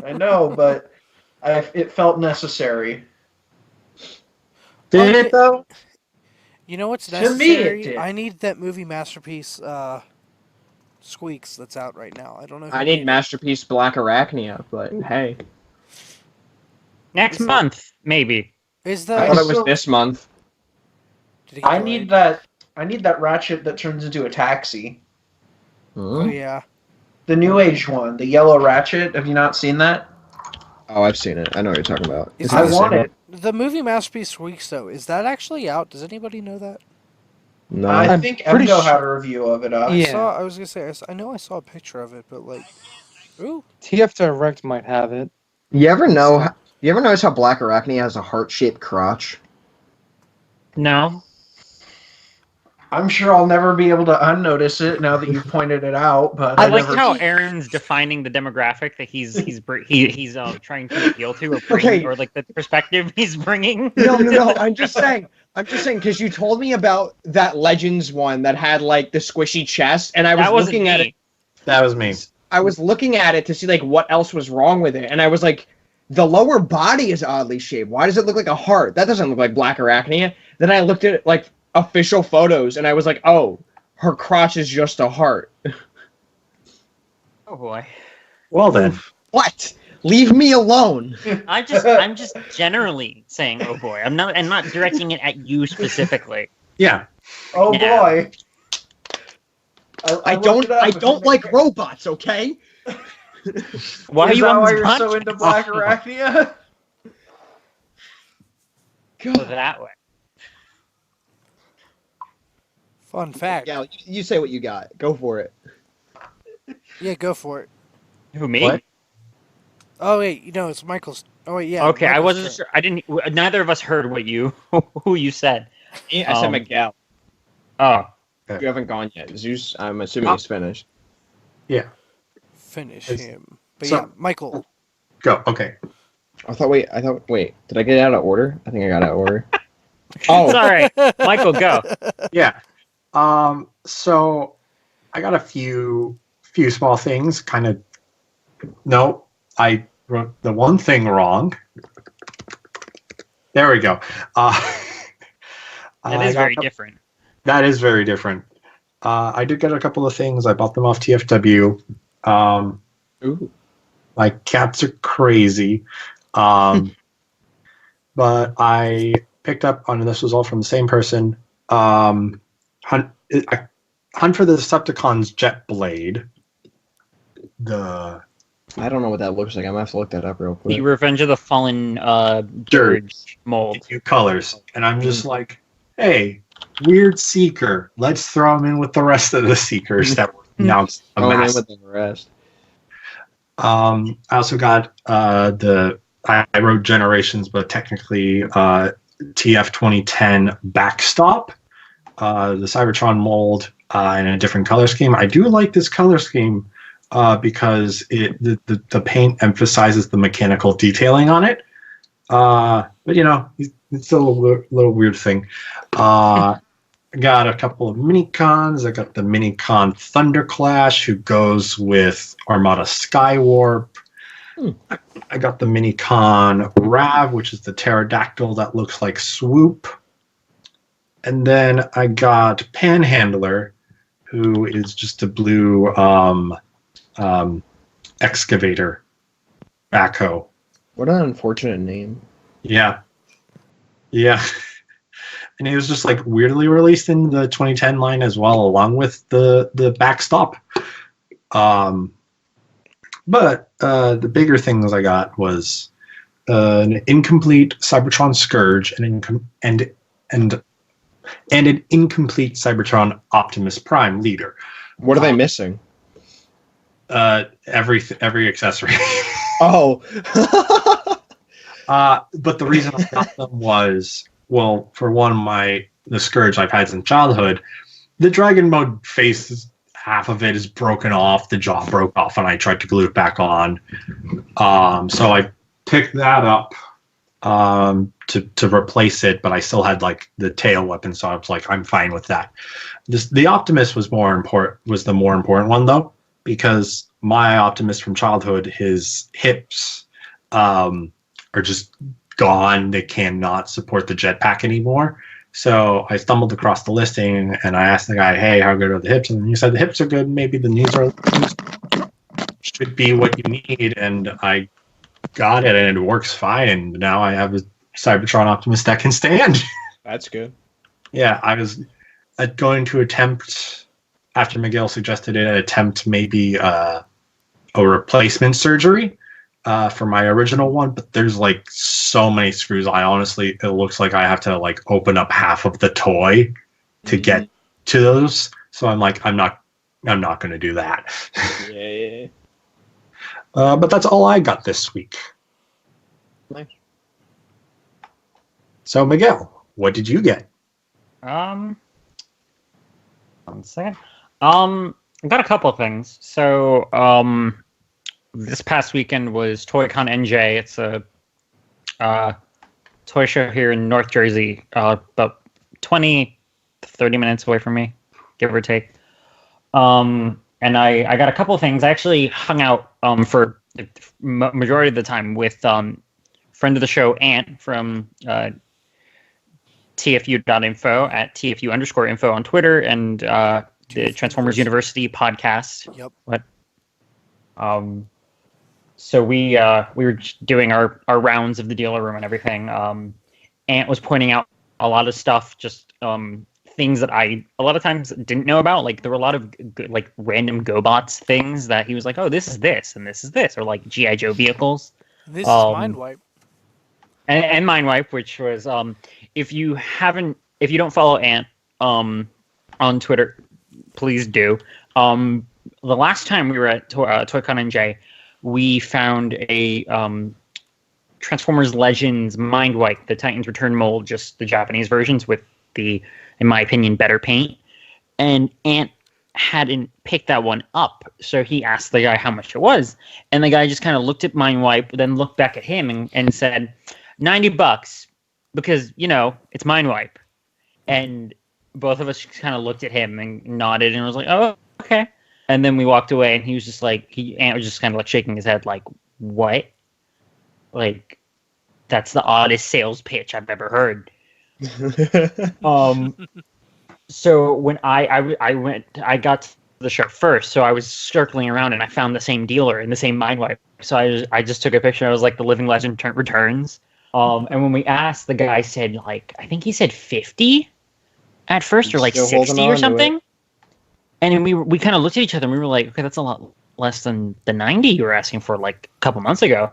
I know, but it felt necessary. Did it though? You know what's To me, it necessary? did. I need that movie masterpiece, Squeaks that's out right now. I don't know. If I you need Masterpiece Black Arachnia, but hey. Next Is it- month, maybe. Is I that? thought it was still- this month. Did he get I delayed? need that. I need that Ratchet that turns into a taxi. Oh yeah. The New Age one, the yellow Ratchet. Have you not seen that? Oh, I've seen it. I know what you're talking about. Is Is it I the want same it. The movie masterpiece Squeaks though, is that actually out? Does anybody know that? one? No. I I'm think pretty Emgo su- had a review of it up. Yeah. I was gonna say. I know I saw a picture of it, but like, ooh. TF Direct might have it. You ever notice how Black Arachnia has a heart-shaped crotch? No. I'm sure I'll never be able to unnotice it now that you've pointed it out. But I like never- how Aaron's defining the demographic that he's trying to appeal to, or bring, Okay. or like the perspective he's bringing. No. I'm just saying because you told me about that Legends one that had like the squishy chest, and I was That wasn't looking at me. it. That was me. I was looking at it to see like what else was wrong with it, and I was like, the lower body is oddly shaped. Why does it look like a heart? That doesn't look like Black Arachnia. Then I looked at like official photos, and I was like, oh, her crotch is just a heart. Oh boy. Well then. What? Leave me alone. I'm just generally saying, oh boy. I'm not directing it at you specifically. Yeah. Oh Yeah. boy. I looked it up. It don't didn't like make- robots, okay? Why are Is you that on why this you're so podcast? into Black Arachnia? Go that way. Fun fact. Yeah, you say what you got. Go for it. Yeah, go for it. Who, me? What? Oh wait, it's Michael's. Oh wait, yeah. Okay, I Michael's wasn't turn. sure. I didn't. Neither of us heard what who you said. I said Um, Miguel. Oh, You haven't gone yet. Zeus, I'm assuming he's finished. Finish It's- him. But so- yeah, Michael. Go. Okay. Wait, did I get it out of order? I think I got it out of order. Oh, sorry, Michael. Go. Yeah. So I got a few small things. Kind of. No, I wrote the one thing wrong. There we go. That I is got very a- different. That is very different. I did get a couple of things. I bought them off TFW. ooh. My cats are crazy. But I picked up on, and this was all from the same person, Hunt for the Decepticons Jet Blade. I don't know what that looks like. I'm gonna have to look that up real quick. The Revenge of the Fallen Dirge mold. New colors. And I'm just like, hey, weird Seeker. Let's throw them in with the rest of the Seekers that were announced. Oh, man, with the rest. I also got I wrote Generations, but technically TF 2010 Backstop, the Cybertron mold in a different color scheme. I do like this color scheme because the paint emphasizes the mechanical detailing on it. But it's still a little weird thing. I got a couple of Minicons. I got the Minicon Thunderclash, who goes with Armada Skywarp. I got the Minicon Rav, which is the pterodactyl that looks like Swoop. And then I got Panhandler, who is just a blue excavator backhoe. What an unfortunate name. Yeah. Yeah. and it was just like weirdly released in the 2010 line as well, along with the backstop. But the bigger things I got was an incomplete Cybertron Scourge and an incomplete Cybertron Optimus Prime leader. What are they missing? Every accessory. Oh. But the reason I got them was, well, for one, the Scourge I've had since childhood, the Dragon Mode face, half of it is broken off, the jaw broke off, and I tried to glue it back on. So I picked that up to replace it, but I still had like the tail weapon, so I was like, I'm fine with that. The Optimus was the more important one though, because my Optimus from childhood, his hips are just gone. They cannot support the jetpack anymore. So I stumbled across the listing and I asked the guy, "Hey, how good are the hips?" And he said the hips are good. Maybe the knees should be what you need. And I got it, and it works fine. And now I have a Cybertron Optimus that can stand. That's good. Yeah, I was going to attempt, after Miguel suggested it, maybe a replacement surgery for my original one, but there's like so many screws. It looks like I have to like open up half of the toy to get to those. So I'm like, I'm not going to do that. Yeah. But that's all I got this week. Nice. So Miguel, what did you get? 1 second. I got a couple of things. So, this past weekend was ToyCon NJ. It's a toy show here in North Jersey, about 20 to 30 minutes away from me, give or take. And I got a couple of things. I actually hung out for the majority of the time with friend of the show, Ant, from TFU.info at TFU_info on Twitter, and the Transformers University podcast. Yep. What? So we were doing our rounds of the dealer room and everything. Ant was pointing out a lot of stuff, just things that I a lot of times didn't know about. Like there were a lot of like random GoBots things that he was like, "Oh, this is this and this is this," or like GI Joe vehicles. This is Mindwipe. And Mindwipe, which was if you don't follow Ant on Twitter, please do. The last time we were at ToyCon NJ, we found a Transformers Legends Mindwipe, the Titans Return mold, just the Japanese versions with the, in my opinion, better paint. And Ant hadn't picked that one up, so he asked the guy how much it was. And the guy just kind of looked at Mindwipe, then looked back at him and said, $90, because, it's Mindwipe. And both of us kind of looked at him and nodded and was like, "Oh, okay." And then we walked away, and he was just like, Ant was just kind of like shaking his head, like, "What? Like, that's the oddest sales pitch I've ever heard." So when I got to the show first, so I was circling around, and I found the same dealer and the same Mindwipe. So I just took a picture. I was like, "The Living Legend returns." And when we asked, the guy said, like, I think he said 50 at first, or like 60 or something. And we kind of looked at each other and we were like, "Okay, that's a lot less than the 90 you were asking for like a couple months ago."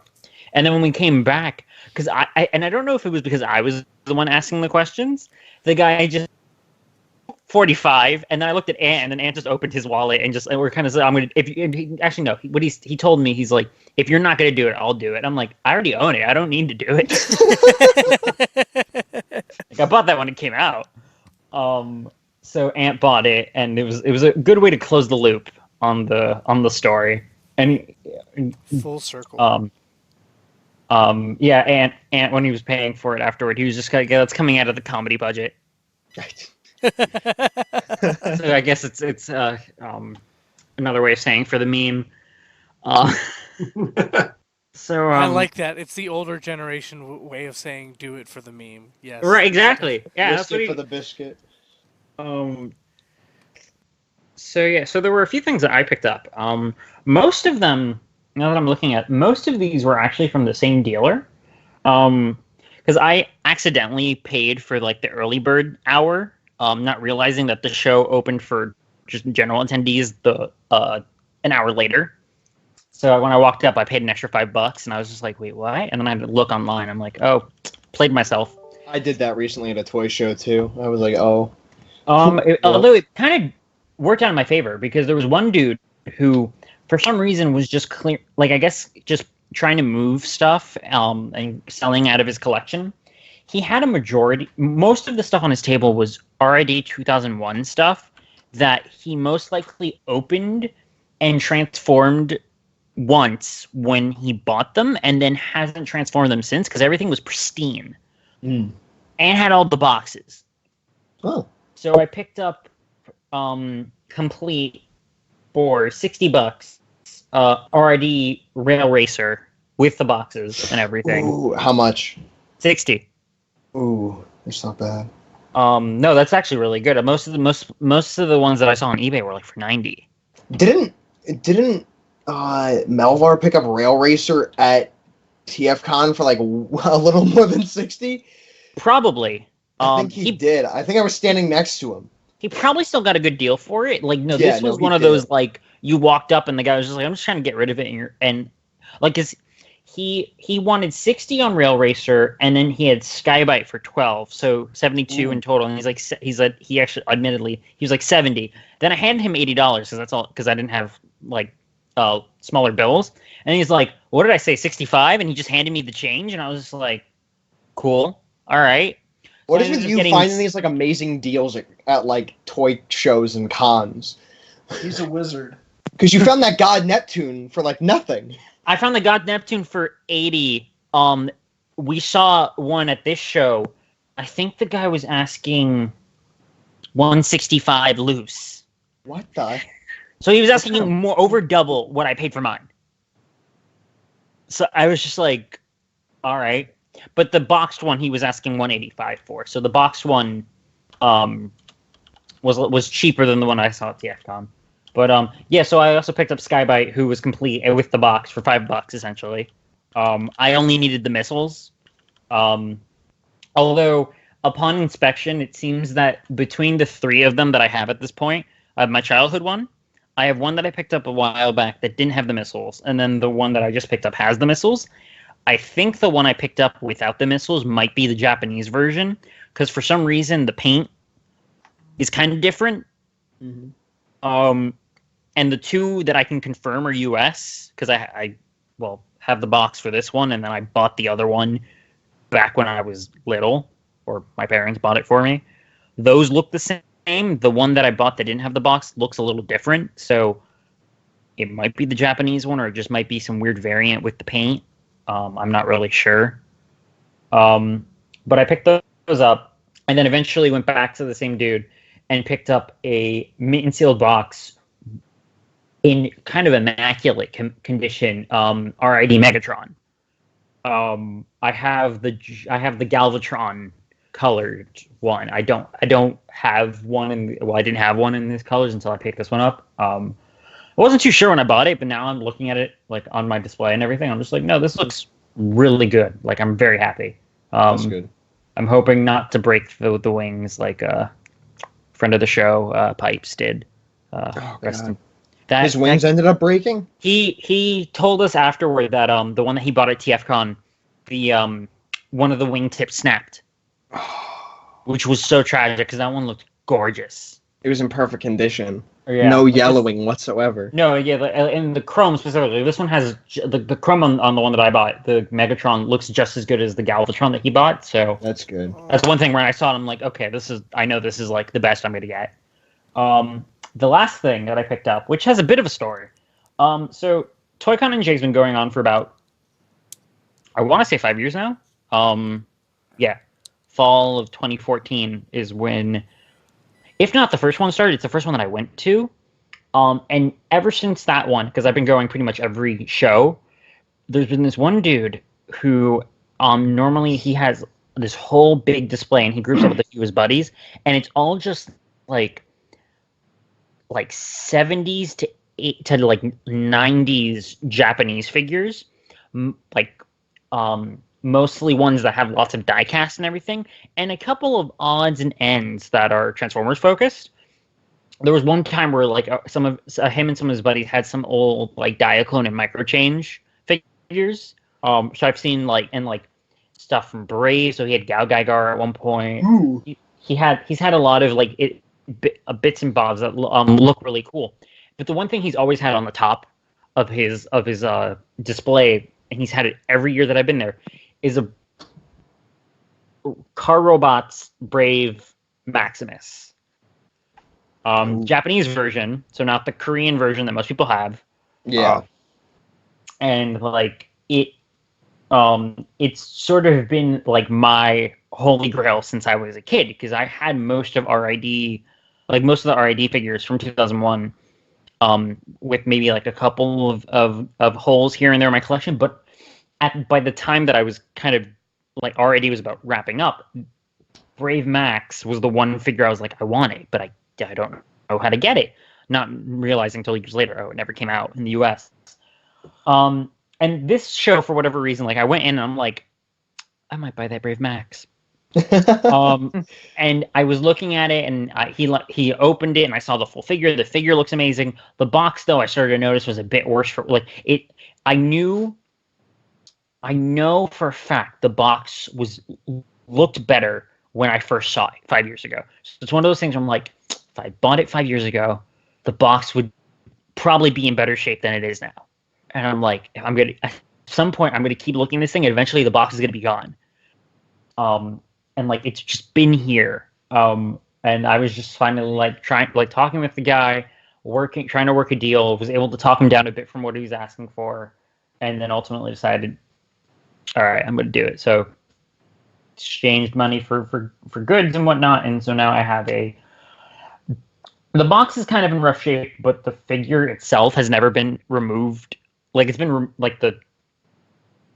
And then when we came back, because I don't know if it was because I was the one asking the questions, the guy just 45, and then I looked at Ant, and then Ant just opened his wallet and we're kind of saying, he told me, he's like, "If you're not gonna do it, I'll do it." I'm like, "I already own it. I don't need to do it." Like, I bought that when it came out. So Ant bought it, and it was a good way to close the loop on the story. And Full circle. Yeah, Ant when he was paying for it afterward, he was just like, "Yeah, that's coming out of the comedy budget." So I guess it's another way of saying for the meme. So I like that. It's the older generation way of saying "do it for the meme." Yes. Right, exactly. Yeah, that's what for the biscuit. So there were a few things that I picked up. Most of them, now that I'm looking at, most of these were actually from the same dealer. Because because I accidentally paid for like the early bird hour, not realizing that the show opened for just general attendees an hour later. So when I walked up, I paid an extra $5, and I was just like, "Wait, what?" And then I had to look online. I'm like, "Oh, played myself." I did that recently at a toy show too. I was like, oh. Although it kind of worked out in my favor because there was one dude who, for some reason, was just clear, like I guess just trying to move stuff and selling out of his collection. He had most of the stuff on his table was RID 2001 stuff that he most likely opened and transformed once when he bought them and then hasn't transformed them since because everything was pristine and had all the boxes. Oh. So I picked up complete for $60 RID Rail Racer with the boxes and everything. Ooh, how much? 60. Ooh, that's not bad. No, that's actually really good. Most of the ones that I saw on eBay were like for 90. Didn't Melvar pick up Rail Racer at TFCon for like a little more than 60? Probably. I think he did. I think I was standing next to him. He probably still got a good deal for it. Like, no, Yeah, this was no, he one of did. those, like, you walked up and the guy was just like, I'm just trying to get rid of it. And like, he wanted 60 on Rail Racer, and then he had Skybite for 12, so 72 in total. And he actually, admittedly, he was like 70. Then I handed him $80 because I didn't have, like, smaller bills. And he's like, what did I say, 65? And he just handed me the change, and I was just like, cool, all right. What So is I with was you getting- finding these like amazing deals at like toy shows and cons? He's a wizard. Because you found that God Neptune for like nothing. I found the God Neptune for 80. We saw one at this show. I think the guy was asking 165 loose. What the? So he was asking more over double what I paid for mine. So I was just like, all right. But the boxed one he was asking 185 for. So the boxed one was cheaper than the one I saw at TFCon. But yeah, so I also picked up Skybite, who was complete with the box for $5 essentially. I only needed the missiles. Although upon inspection, it seems that between the three of them that I have at this point, I have my childhood one. I have one that I picked up a while back that didn't have the missiles, and then the one that I just picked up has the missiles. I think the one I picked up without the missiles might be the Japanese version, because for some reason the paint is kind of different. And the two that I can confirm are US, because I have the box for this one, and then I bought the other one back when I was little, or my parents bought it for me. Those look the same. The one that I bought that didn't have the box looks a little different, so it might be the Japanese one, or it just might be some weird variant with the paint. I'm not really sure. But I picked those up, and then eventually went back to the same dude and picked up a mint and sealed box in kind of immaculate condition. RID Megatron. I have the Galvatron colored one. I don't have one I didn't have one in these colors until I picked this one up. I wasn't too sure when I bought it, but now I'm looking at it like on my display and everything. I'm just like, no, this looks really good. Like, I'm very happy. That's good. I'm hoping not to break the wings like a friend of the show, Pipes, did. God. His wings ended up breaking? He told us afterward that the one that he bought at TFCon, the one of the wingtips snapped, which was so tragic because that one looked gorgeous. It was in perfect condition. Yeah, No yellowing whatsoever. No, yeah, and the chrome specifically. This one has the chrome on the one that I bought. The Megatron looks just as good as the Galvatron that he bought. So That's good. that's one thing where I saw it, I'm like, okay, I know this is like the best I'm gonna get. The last thing that I picked up, which has a bit of a story. So Toy-Con NJ has been going on for about, I want to say 5 years now. Yeah, fall of 2014 is when, if not the first one started, it's the first one that I went to. And ever since that one, because I've been going pretty much every show, there's been this one dude who normally he has this whole big display and he groups up with a few of his buddies, and it's all just like 70s to like 90s Japanese figures, mostly ones that have lots of diecast and everything, and a couple of odds and ends that are Transformers focused. There was one time where like some of him and some of his buddies had some old like Diaclone and Microchange figures. So I've seen like stuff from Brave. So he had Gal Gaigar at one point. Ooh. He's had a lot of like bits and bobs that look really cool. But the one thing he's always had on the top of his display, and he's had it every year that I've been there, is a Car Robots Brave Maximus. Japanese version, so not the Korean version that most people have. Yeah. And like it's sort of been like my holy grail since I was a kid, because I had most of the RID figures from 2001, with maybe like a couple of holes here and there in my collection. But by the time that I was kind of like RID was about wrapping up, Brave Max was the one figure I was like, I want it, but I don't know how to get it. Not realizing until years later, it never came out in the US. And this show, for whatever reason, like I went in and I'm like, I might buy that Brave Max. And I was looking at it, and he opened it, and I saw the full figure. The figure looks amazing. The box, though, I started to notice was a bit worse for like it. I know for a fact the box looked better when I first saw it 5 years ago. So it's one of those things where I'm like, if I bought it 5 years ago, the box would probably be in better shape than it is now. And I'm like, at some point, I'm gonna keep looking at this thing, and eventually the box is gonna be gone. And like it's just been here. And I was just finally like talking with the guy, trying to work a deal. Was able to talk him down a bit from what he was asking for, and then ultimately decided, all right, I'm gonna do it. So exchanged money for goods and whatnot, and so now I have the box is kind of in rough shape, but the figure itself has never been removed. Like it's been like the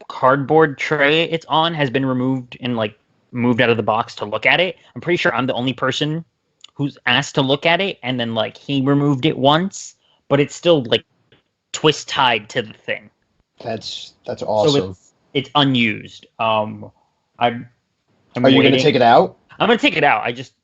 cardboard tray it's on has been removed and like moved out of the box to look at it. I'm pretty sure I'm the only person who's asked to look at it, and then like he removed it once, but it's still like twist tied to the thing. That's awesome. So it's unused. I'm Are you going to take it out? I'm going to take it out. I just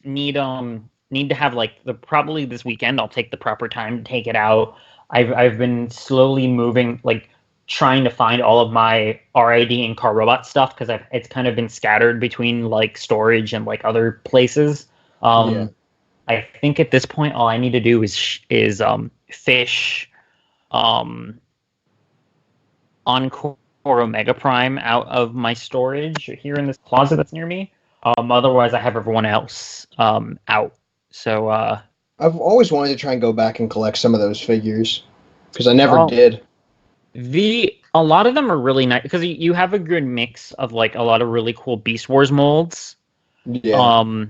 need to have like probably this weekend I'll take the proper time to take it out. I've been slowly moving, like trying to find all of my RID and Car Robot stuff, because it's kind of been scattered between like storage and like other places. I think at this point all I need to do is fish Encore Omega Prime out of my storage here in this closet that's near me. Otherwise I have everyone else out. So I've always wanted to try and go back and collect some of those figures, because I never did. A lot of them are really nice, because you have a good mix of like a lot of really cool Beast Wars molds. Yeah.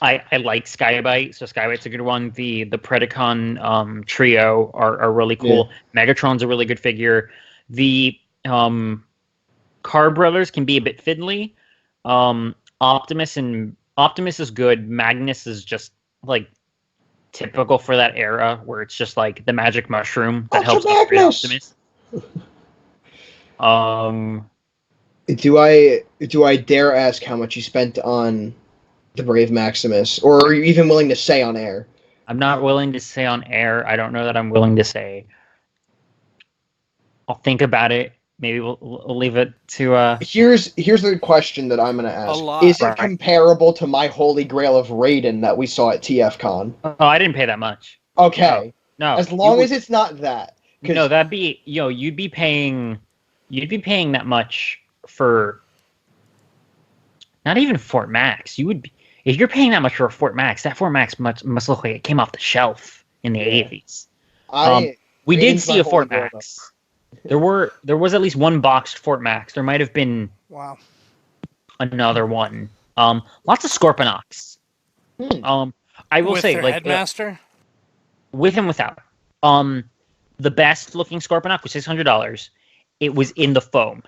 I like Skybite, so Skybite's a good one. The Predacon trio are really cool. Yeah. Megatron's a really good figure. The Car Brothers can be a bit fiddly. Optimus is good. Magnus is just like typical for that era, where it's just like the magic mushroom that helps upgrade Optimus. Do I dare ask how much you spent on the Brave Maximus, or are you even willing to say on air? I'm not willing to say on air. I don't know that I'm willing to say. I'll think about it. Maybe we'll leave it to. Here's the question that I'm going to ask: Is it comparable to my Holy Grail of Raiden that we saw at TFCon? Oh, I didn't pay that much. Okay, no. As long as it's not that. No, that'd be you'd be paying that much for. Not even Fort Max. You would be, if you're paying that much for a Fort Max. That Fort Max must look like it came off the shelf in the 80s. We did see a Fort Max. There was at least one boxed Fort Max. There might have been another one. Lots of Scorponok's. I will say, like Headmaster, with and without. The best looking Scorponok was $600. It was in the foam.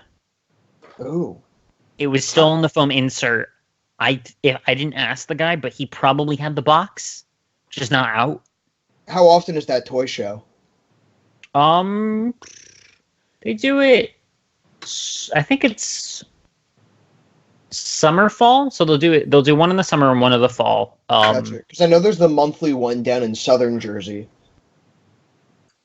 Ooh. It was still in the foam insert. I didn't ask the guy, but he probably had the box, just not out. How often is that toy show? They do it I think it's summer fall. So they'll do one in the summer and one in the fall. Gotcha. Because I know there's the monthly one down in southern Jersey.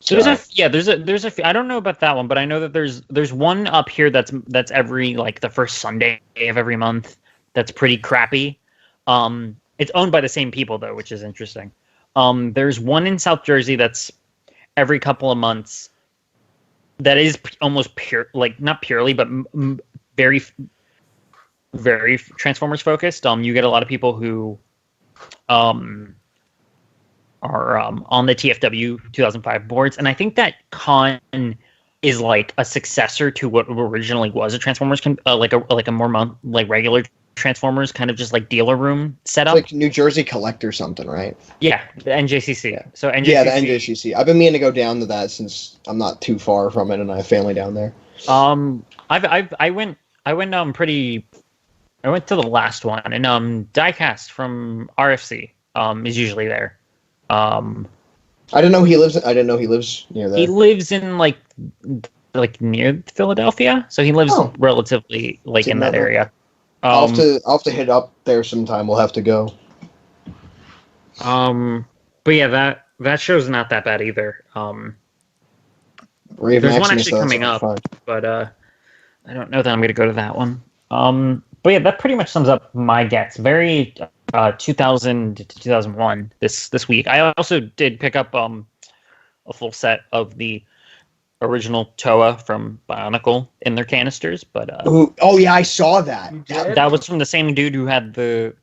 There's a few, I don't know about that one, but I know that there's one up here that's every like the first Sunday of every month. That's pretty crappy. It's owned by the same people though, which is interesting. There's one in South Jersey that's every couple of months. That is almost pure, like not purely, but very, very Transformers focused. You get a lot of people who, are on the TFW 2005 boards, and I think that con is like a successor to what originally was a Transformers, like a more regular Transformers kind of just like dealer room setup. It's like New Jersey Collect or something, right? Yeah, the NJCC. Yeah. So NJCC. Yeah, the NJCC. I've been meaning to go down to that since I'm not too far from it, and I have family down there. I went to the last one, and Diecast from RFC is usually there. I didn't know he lives near there. He lives in like near Philadelphia, so he lives relatively like in that area. I'll have to hit up there sometime. We'll have to go. But yeah, that show's not that bad either. Brave There's Maximus, one actually coming up, but I don't know that I'm going to go to that one. But yeah, that pretty much sums up my gets. Very 2000 to 2001 this week. I also did pick up a full set of the original Toa from Bionicle in their canisters, but oh yeah, I saw that. That was from the same dude who had the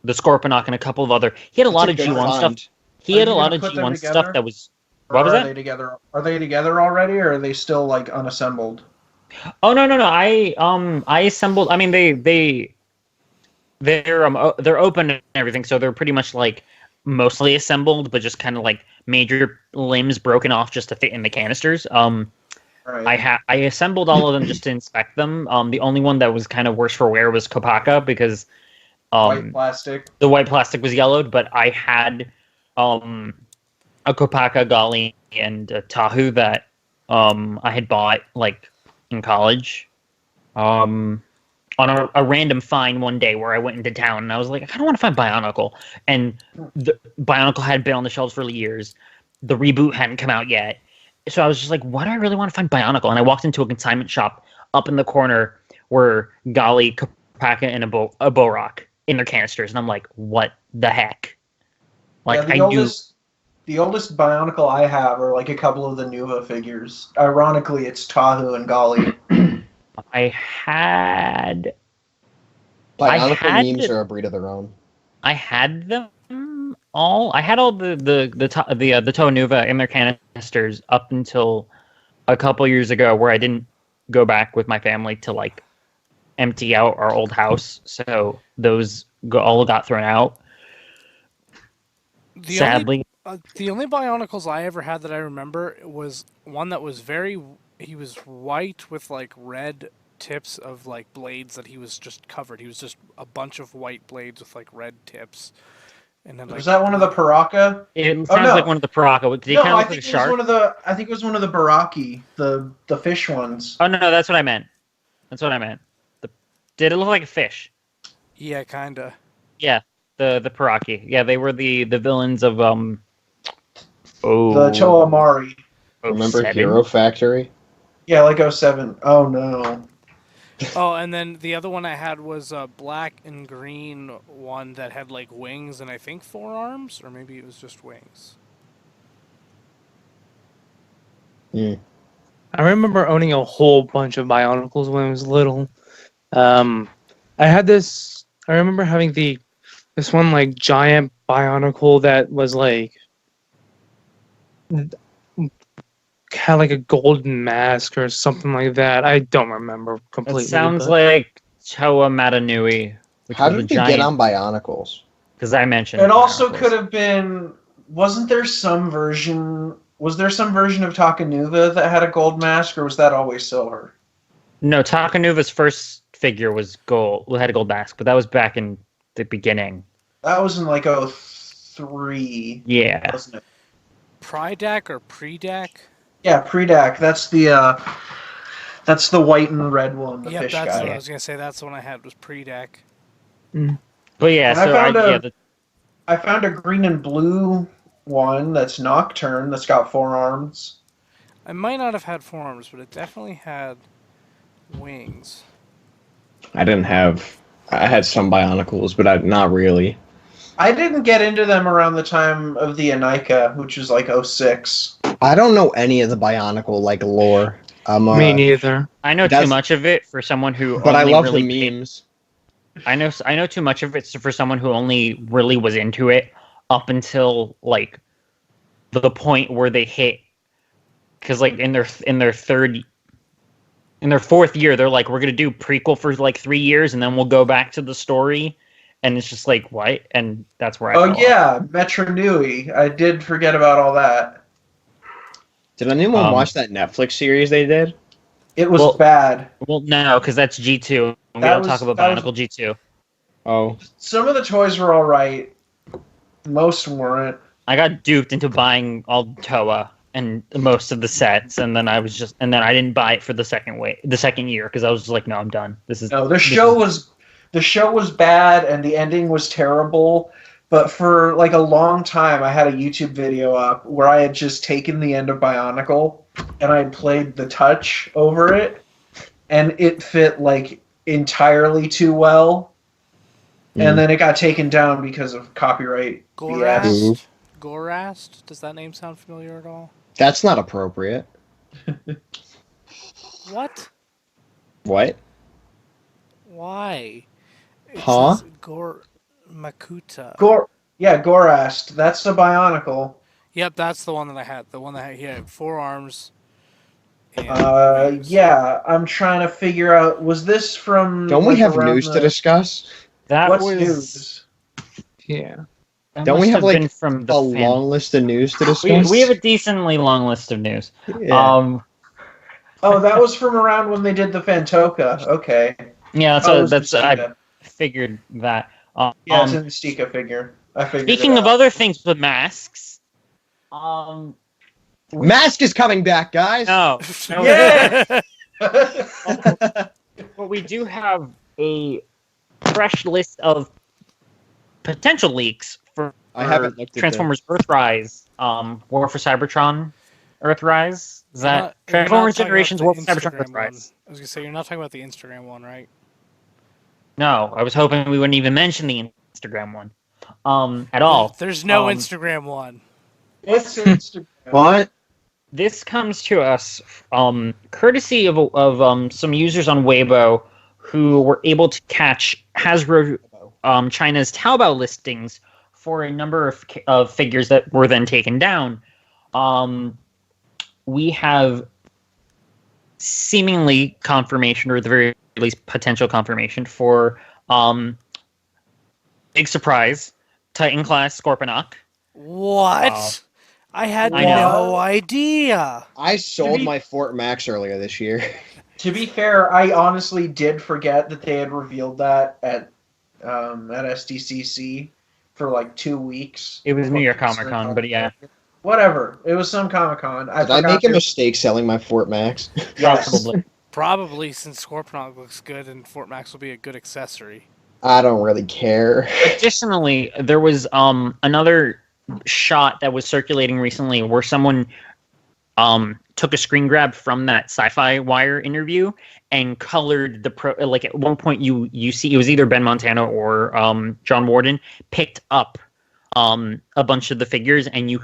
Scorponok and a couple of other. He had a lot of G1 stuff. He had a lot of G1 stuff that was. What was that? Are they together? Are they together already, or are they still like unassembled? Oh no! I assembled. I mean, they're open and everything, so they're pretty much like mostly assembled, but just kind of like major limbs broken off just to fit in the canisters. Right. I assembled all of them just to inspect them. The only one that was kind of worse for wear was Kopaka because White plastic. the white plastic was yellowed, but I had a Kopaka, Gali, and a Tahu that I had bought like in college. On a random find one day where I went into town and I was like, I kind of want to find Bionicle. And the Bionicle had been on the shelves for years. The reboot hadn't come out yet. So I was just like, why do I really want to find Bionicle? And I walked into a consignment shop up in the corner where Gali, Kopaka, and a Borok in their canisters. And I'm like, what the heck? Like, yeah, the oldest Bionicle I have are like a couple of the Nuva figures. Ironically, it's Tahu and Gali. I had Bionicle memes are a breed of their own. I had them all. I had all the Toa Nuva in their canisters up until a couple years ago, where I didn't go back with my family to like empty out our old house, so those all got thrown out. Sadly, the only Bionicles I ever had that I remember was one that was he was white with like red tips of like blades that he was just covered. He was just a bunch of white blades with like red tips. And then, like, was that one of the Paraka? it sounds like one of the Paraka. Did he kind of look like a shark? I think it was one of the Baraki, the fish ones. Oh no, that's what I meant. Did it look like a fish? Yeah, kinda. Yeah, the Paraki. Yeah, they were the villains of The Toa Mari. Remember 07? Hero Factory? Yeah, like 07. Oh no. Oh, and then the other one I had was a black and green one that had like wings and I think 4 arms, or maybe it was just wings. I remember owning a whole bunch of Bionicles when I was little. I had this. I remember having this one like giant Bionicle that was like had like a golden mask or something like that. I don't remember completely. It sounds but- like Toa Matanui. How did they get on Bionicles? Because I mentioned It also Bionicles. could have been. Wasn't there some version? Was there some version of Takanuva that had a gold mask, or was that always silver? No, Takanuva's first figure was gold. Had a gold mask, but that was back in the beginning. That was in like 03, Yeah. wasn't it? Pridak or Predak? Yeah, Predak. That's That's the white and red one, the Yep, fish that's what I guy. was gonna say. That's the one I had was pre-deck. But yeah, And I so found yeah, a- I found a green and blue one that's Nocturne that's got 4 arms. I might not have had forearms, but it definitely had wings. I didn't have. I had some Bionicles, but not really. I didn't get into them around the time of the Anika, which was like '06. I don't know any of the Bionicle like lore. Me neither. I know too That's- much of it for someone who. But I only love really the memes. I know too much of it for someone who only really was into it up until like the point where they hit, because like in their fourth year they're like, we're gonna do prequel for like 3 years and then we'll go back to the story, and it's just like what, and that's where I Oh fell off. yeah, Metro Nui. I did forget about all that. Did anyone watch that Netflix series they did? It was Well- bad. Well, no, because that's G2. We That don't was- talk about that was- Bionicle G2. Oh, Some of the toys were all right. Most weren't. I got duped into buying all Toa and most of the sets, and then I didn't buy it for the second year because I was just like, no, I'm done. No, the show was bad and the ending was terrible. But for like a long time, I had a YouTube video up where I had just taken the end of Bionicle and I had played the touch over it, and it fit like entirely too well. And then it got taken down because of copyright BS. Gorast? Gorast? Does that name sound familiar at all? that's not appropriate. What? What? Why? It Huh? says Makuta. Gorast. That's the Bionicle. Yep, that's the one that I had. The one that he had 4 arms. And wings. Yeah, I'm trying to figure out. Was this from? Don't we like, have around news the- to discuss? That What's was news? Yeah. that Don't we must have, like, been from the A long list of news to discuss. we have a decently long list of news. Yeah. Oh, that was from around when they did the Fantoka. Okay. Yeah, Oh, it was that's I Mystica. figured that. Yeah, it's in the Stika figure. I figured. Speaking it of out. other things with masks, Mask is coming back, guys. no, Yeah! but we do have a fresh list of potential leaks for I haven't looked at Transformers Earthrise, War for Cybertron, Earthrise. Is You're that not- you're Transformers not talking Generations about War the for Cybertron Instagram one. Earthrise? I was gonna say you're not talking about the Instagram one, right? No, I was hoping we wouldn't even mention the Instagram one at all. There's no Um, Instagram one. What's Instagram? What? This comes to us courtesy of some users on Weibo who were able to catch Hasbro China's Taobao listings for a number of figures that were then taken down. We have seemingly confirmation, or at the very least potential confirmation, for big surprise, Titan class Scorponok. What? I had I know. no idea. I sold be- my Fort Max earlier this year. To be fair, I honestly did forget that they had revealed that at SDCC for like 2 weeks. It was New York Comic Con, but yeah, Whatever. It was some Comic Con. Did I make a mistake selling my Fort Max? Yes. probably. Probably, since Scorponok looks good and Fort Max will be a good accessory. I don't really care. Additionally, there was another shot that was circulating recently where someone took a screen grab from that Sci-Fi Wire interview and colored the like at one point you see it was either Ben Montano or John Warden picked up a bunch of the figures, and you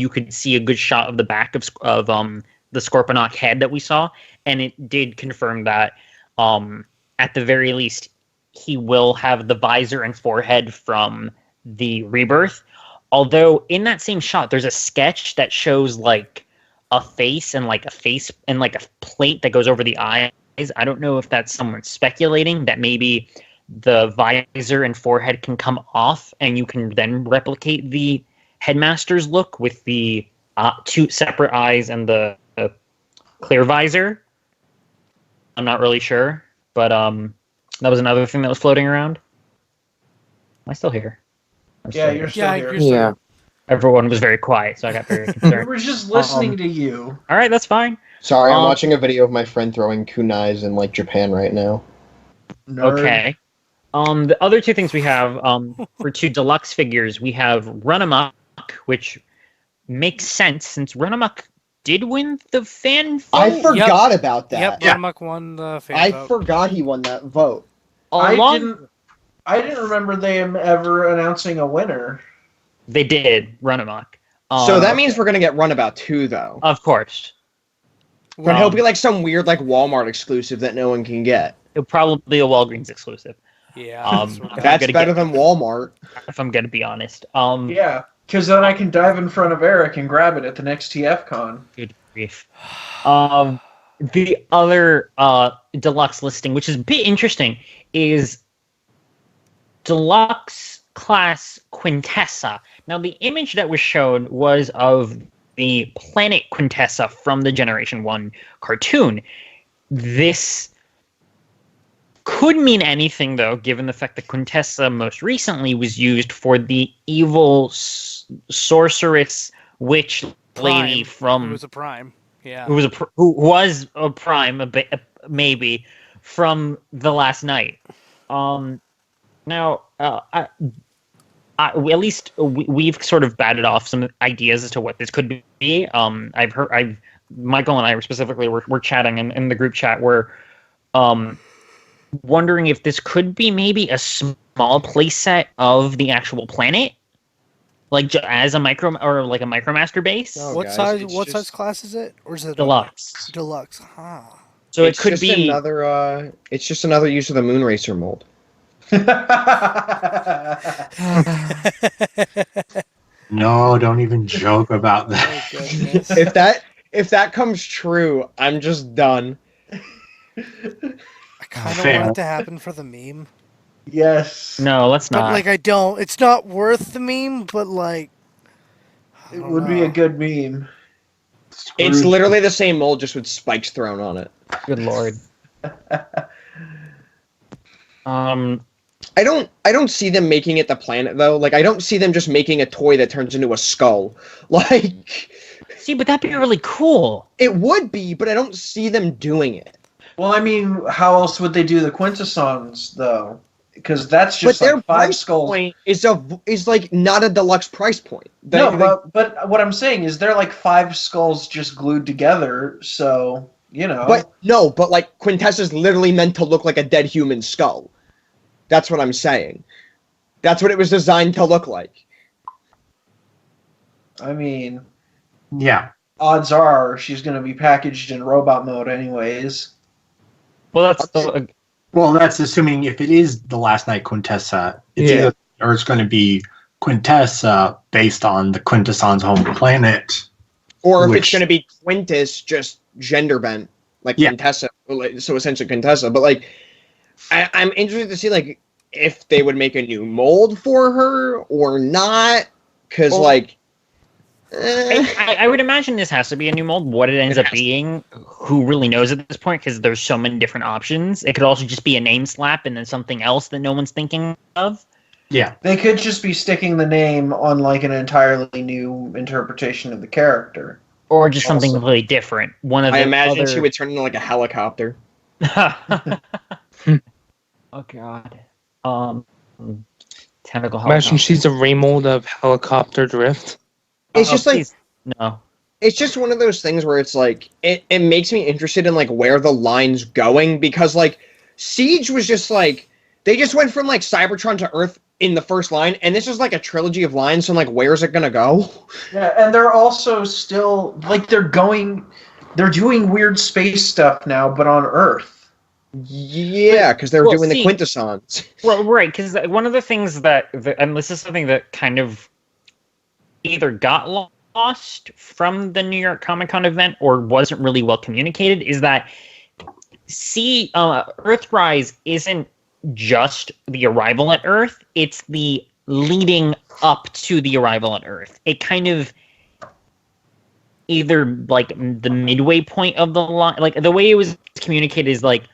could see a good shot of the back of the Scorponok head that we saw, and it did confirm that at the very least he will have the visor and forehead from the Rebirth. Although in that same shot, there's a sketch that shows like a face and like a plate that goes over the eyes. I don't know if that's someone speculating that maybe the visor and forehead can come off and you can then replicate the headmaster's look with the 2 separate eyes and the clear visor. I'm not really sure, but that was another thing that was floating around. Am I still here? I'm Yeah, still you're here. still Yeah, here. you're still- Yeah. Everyone was very quiet, so I got very We concerned. were just listening to you. All right, that's fine. Sorry, I'm Um, watching a video of my friend throwing kunais in like Japan right now. Nerd. Okay. The other two things we have for two deluxe figures, we have Run Amok, which makes sense since Run Amok did win the fan vote. I forgot about that. Yep, Yeah. Ronamuck won the fan I vote. forgot he won that vote. Along- I didn't remember them ever announcing a winner. They did Run Amok. So that means we're gonna get Runabout 2, though. Of course. But he'll be like some weird like Walmart exclusive that no one can get. It'll probably be a Walgreens exclusive. Yeah. Um, that's what- I'm That's gonna better get- than Walmart. If I'm gonna be honest. Yeah, because then I can dive in front of Eric and grab it at the next TFCon. Good grief. The other deluxe listing, which is a bit interesting, is Deluxe Class Quintessa. Now, the image that was shown was of the planet Quintessa from the Generation 1 cartoon. This could mean anything, though, given the fact that Quintessa most recently was used for the evil sorceress witch lady Prime. from It was a prime. Yeah. who was a prime maybe from the last night. Now, at least we've sort of batted off some ideas as to what this could be. Michael and I specifically were chatting in the group chat. We're wondering if this could be maybe a small playset of the actual planet, like as a micro or like a MicroMaster base. Oh, what guys, size? it's What just- size class is it? Or is it Deluxe. Deluxe. Huh. So It's it could just be another. It's just another use of the Moonracer mold. No, don't even joke about that. Oh, goodness. If that comes true, I'm just done. I kind of Fair. want it to happen for the meme. Yes. no. Let's But, not. like, I don't. It's not worth the meme, but, like... I It don't would be know. a good meme. It's Screw- literally the same mold, just with spikes thrown on it. Good lord. I don't see them making it the planet though. Like I don't see them just making a toy that turns into a skull. Like See, but that'd be really cool. it would be, but I don't see them doing it. Well, I mean, how else would they do the Quintessons, though? Because that's But just their like five price skulls. point is like not a deluxe price point. But what I'm saying is they're like five skulls just glued together, so, you know. but like Quintessa's literally meant to look like a dead human skull. That's what I'm saying. That's what it was designed to look like. I mean, Yeah. odds are she's going to be packaged in robot mode anyways. Well, that's Well, that's assuming if it is the Last Night Quintessa, it's Yeah. either, or it's going to be Quintessa based on the Quintesson's home planet. Or if it's Which- going to be Quintus, just gender bent, like Yeah. Quintessa. So essentially Quintessa. But like, I'm interested to see like if they would make a new mold for her or not, because Well, like, I would imagine this has to be a new mold. What it ends up being, who really knows at this point? Because there's so many different options. It could also just be a name slap and then something else that no one's thinking of. Yeah. They could just be sticking the name on like an entirely new interpretation of the character. Or just something Also- completely different. One of the I imagine other... she would turn into like a helicopter. Oh god. Tentacle Imagine helicopter. she's a remold of Helicopter Drift. It's Oh, just like please. No. it's just one of those things where it's like it makes me interested in like where the line's going, because like Siege was just like they just went from like Cybertron to Earth in the first line, and this is like a trilogy of lines, so I'm like, where's it gonna go? Yeah, and they're also still like they're doing weird space stuff now, but on Earth. Yeah, because they're Well, doing see- the Quintessons. Well, right, because one of the things that, and this is something that kind of either got lost from the New York Comic Con event or wasn't really well communicated, is that Earthrise isn't just the arrival at Earth; it's the leading up to the arrival at Earth. It kind of either like the midway point of the line, like the way it was communicated is like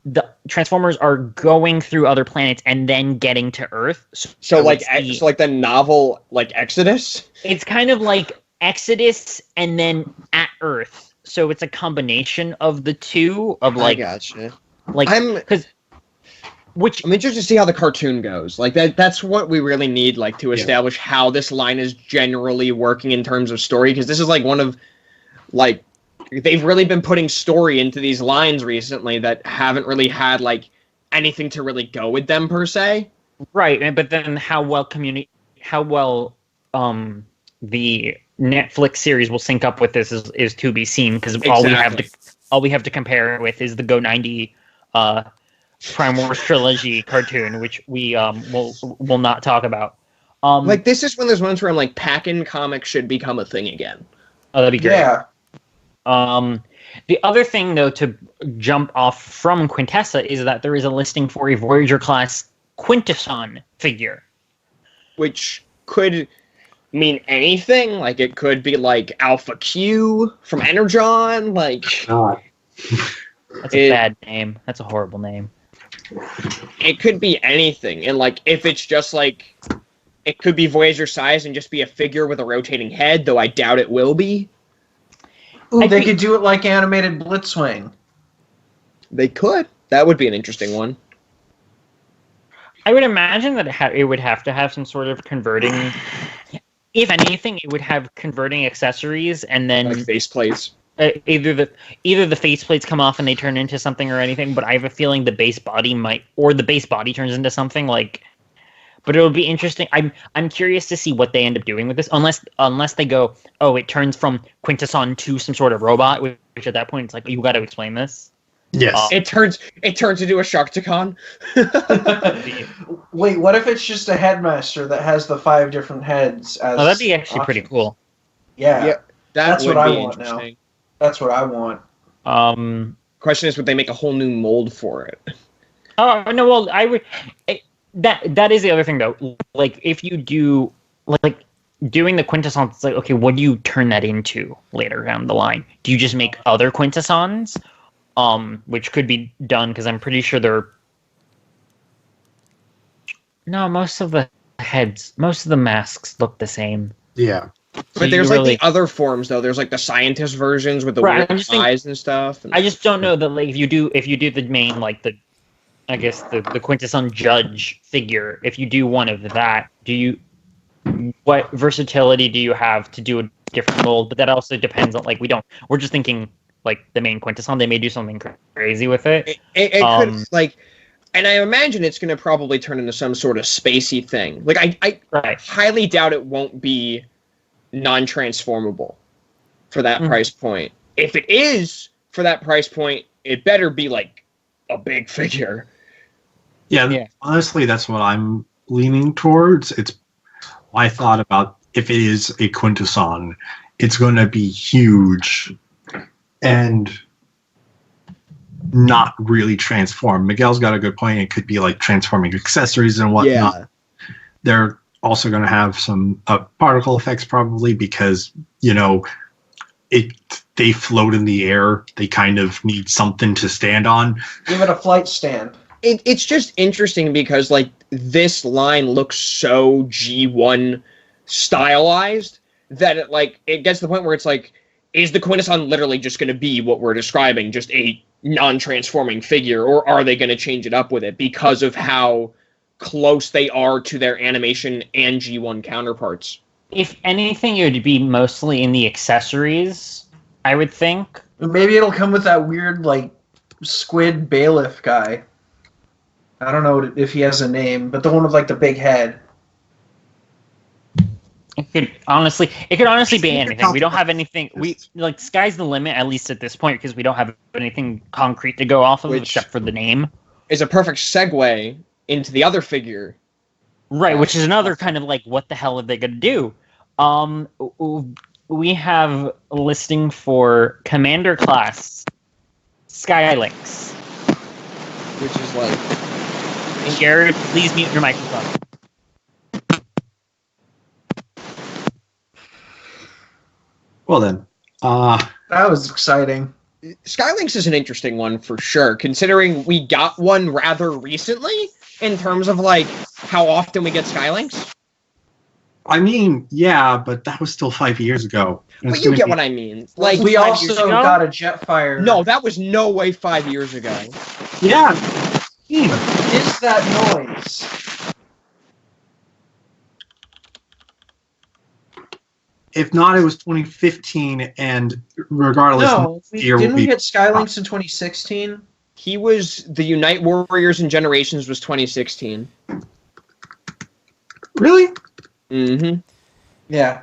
the Transformers are going through other planets and then getting to Earth. So like, it's so like the novel, like Exodus. it's kind of like Exodus and then at Earth. So it's a combination of the two of I gotcha. I'm because which I'm interested to see how the cartoon goes. Like that's what we really need, like, to establish how this line is generally working in terms of story. Because this is like one of, like, they've really been putting story into these lines recently that haven't really had like anything to really go with them per se. right, but then how well the Netflix series will sync up with this is to be seen, because all we have to compare it with is the Go 90 Prime Wars trilogy cartoon, which we will not talk about. Like, this is one of those ones where I'm like, Pack-In comics should become a thing again. Oh, that'd be great. Yeah. The other thing, though, to jump off from Quintessa is that there is a listing for a Voyager class Quintesson figure, Which could mean anything. Like, it could be like Alpha Q from Energon. Like, That's a bad name. That's a horrible name. it could be anything. And like, if it's just like, it could be Voyager size and just be a figure with a rotating head, though I doubt it will be. Ooh, they could do it like animated Blitzwing. They could. That would be an interesting one. I would imagine that it would have to have some sort of converting. If anything, it would have converting accessories, and then Like faceplates. either the faceplates come off and they turn into something or anything. But I have a feeling the base body turns into something like. But it'll be interesting. I'm curious to see what they end up doing with this, unless they go, oh, it turns from Quintesson to some sort of robot, which at that point it's like, you got to explain this. Yes. It turns into a Sharkticon. Wait, what if it's just a headmaster that has the 5 different heads? As Oh, that'd be actually pretty cool. Yeah, That's what I want now. That's what I want. Question is, would they make a whole new mold for it? Oh no, well I would. That is the other thing though. Like if you do like doing the Quintessons, it's like, okay, what do you turn that into later down the line? Do you just make other Quintessons? Which could be done, because I'm pretty sure most of the masks look the same. Yeah. But there's like the other forms though. There's like the scientist versions with the weird eyes and stuff. I just don't know that, like, if you do the main, like, the Quintesson judge figure, if you do one of that, what versatility do you have to do a different mold? But that also depends on, like, we're just thinking like the main Quintesson. They may do something crazy with it. It could, like, and I imagine it's going to probably turn into some sort of spacey thing. Like, I highly doubt it won't be non-transformable for that price point. If it is for that price point, it better be like a big figure. Yeah. Honestly, that's what I'm leaning towards. I thought about, if it is a Quintesson, it's going to be huge and not really transform. Miguel's got a good point. It could be like transforming accessories and whatnot. Yeah. They're also going to have some particle effects probably, because, they float in the air. They kind of need something to stand on. Give it a flight stand. It's just interesting because, like, this line looks so G1 stylized that it gets to the point where it's like, is the Quintesson literally just going to be what we're describing, just a non-transforming figure, or are they going to change it up with it because of how close they are to their animation and G1 counterparts? If anything, it would be mostly in the accessories, I would think. Maybe it'll come with that weird, like, squid bailiff guy. I don't know if he has a name, but the one with, like, the big head. It could honestly be anything. We don't have anything. Sky's the limit, at least at this point, because we don't have anything concrete to go off of except for the name. Is a perfect segue into the other figure. Right, which is another kind of like, what the hell are they going to do? We have a listing for Commander Class Skylynx. Which is like... Jared, please mute your microphone. Well then, that was exciting. Skylinks is an interesting one for sure, considering we got one rather recently in terms of like how often we get Skylinks. I mean, yeah, but that was still 5 years ago. And But it's you gonna get be- what I mean. Like we 5 also years ago? got a Jetfire. No, that was no way 5 years ago. Yeah. Is that noise? If not, it was 2015, and regardless, No, year didn't will we be- get Skylinks in 2016? He was the Unite Warriors and Generations was 2016. Really? Mm-hmm. Yeah.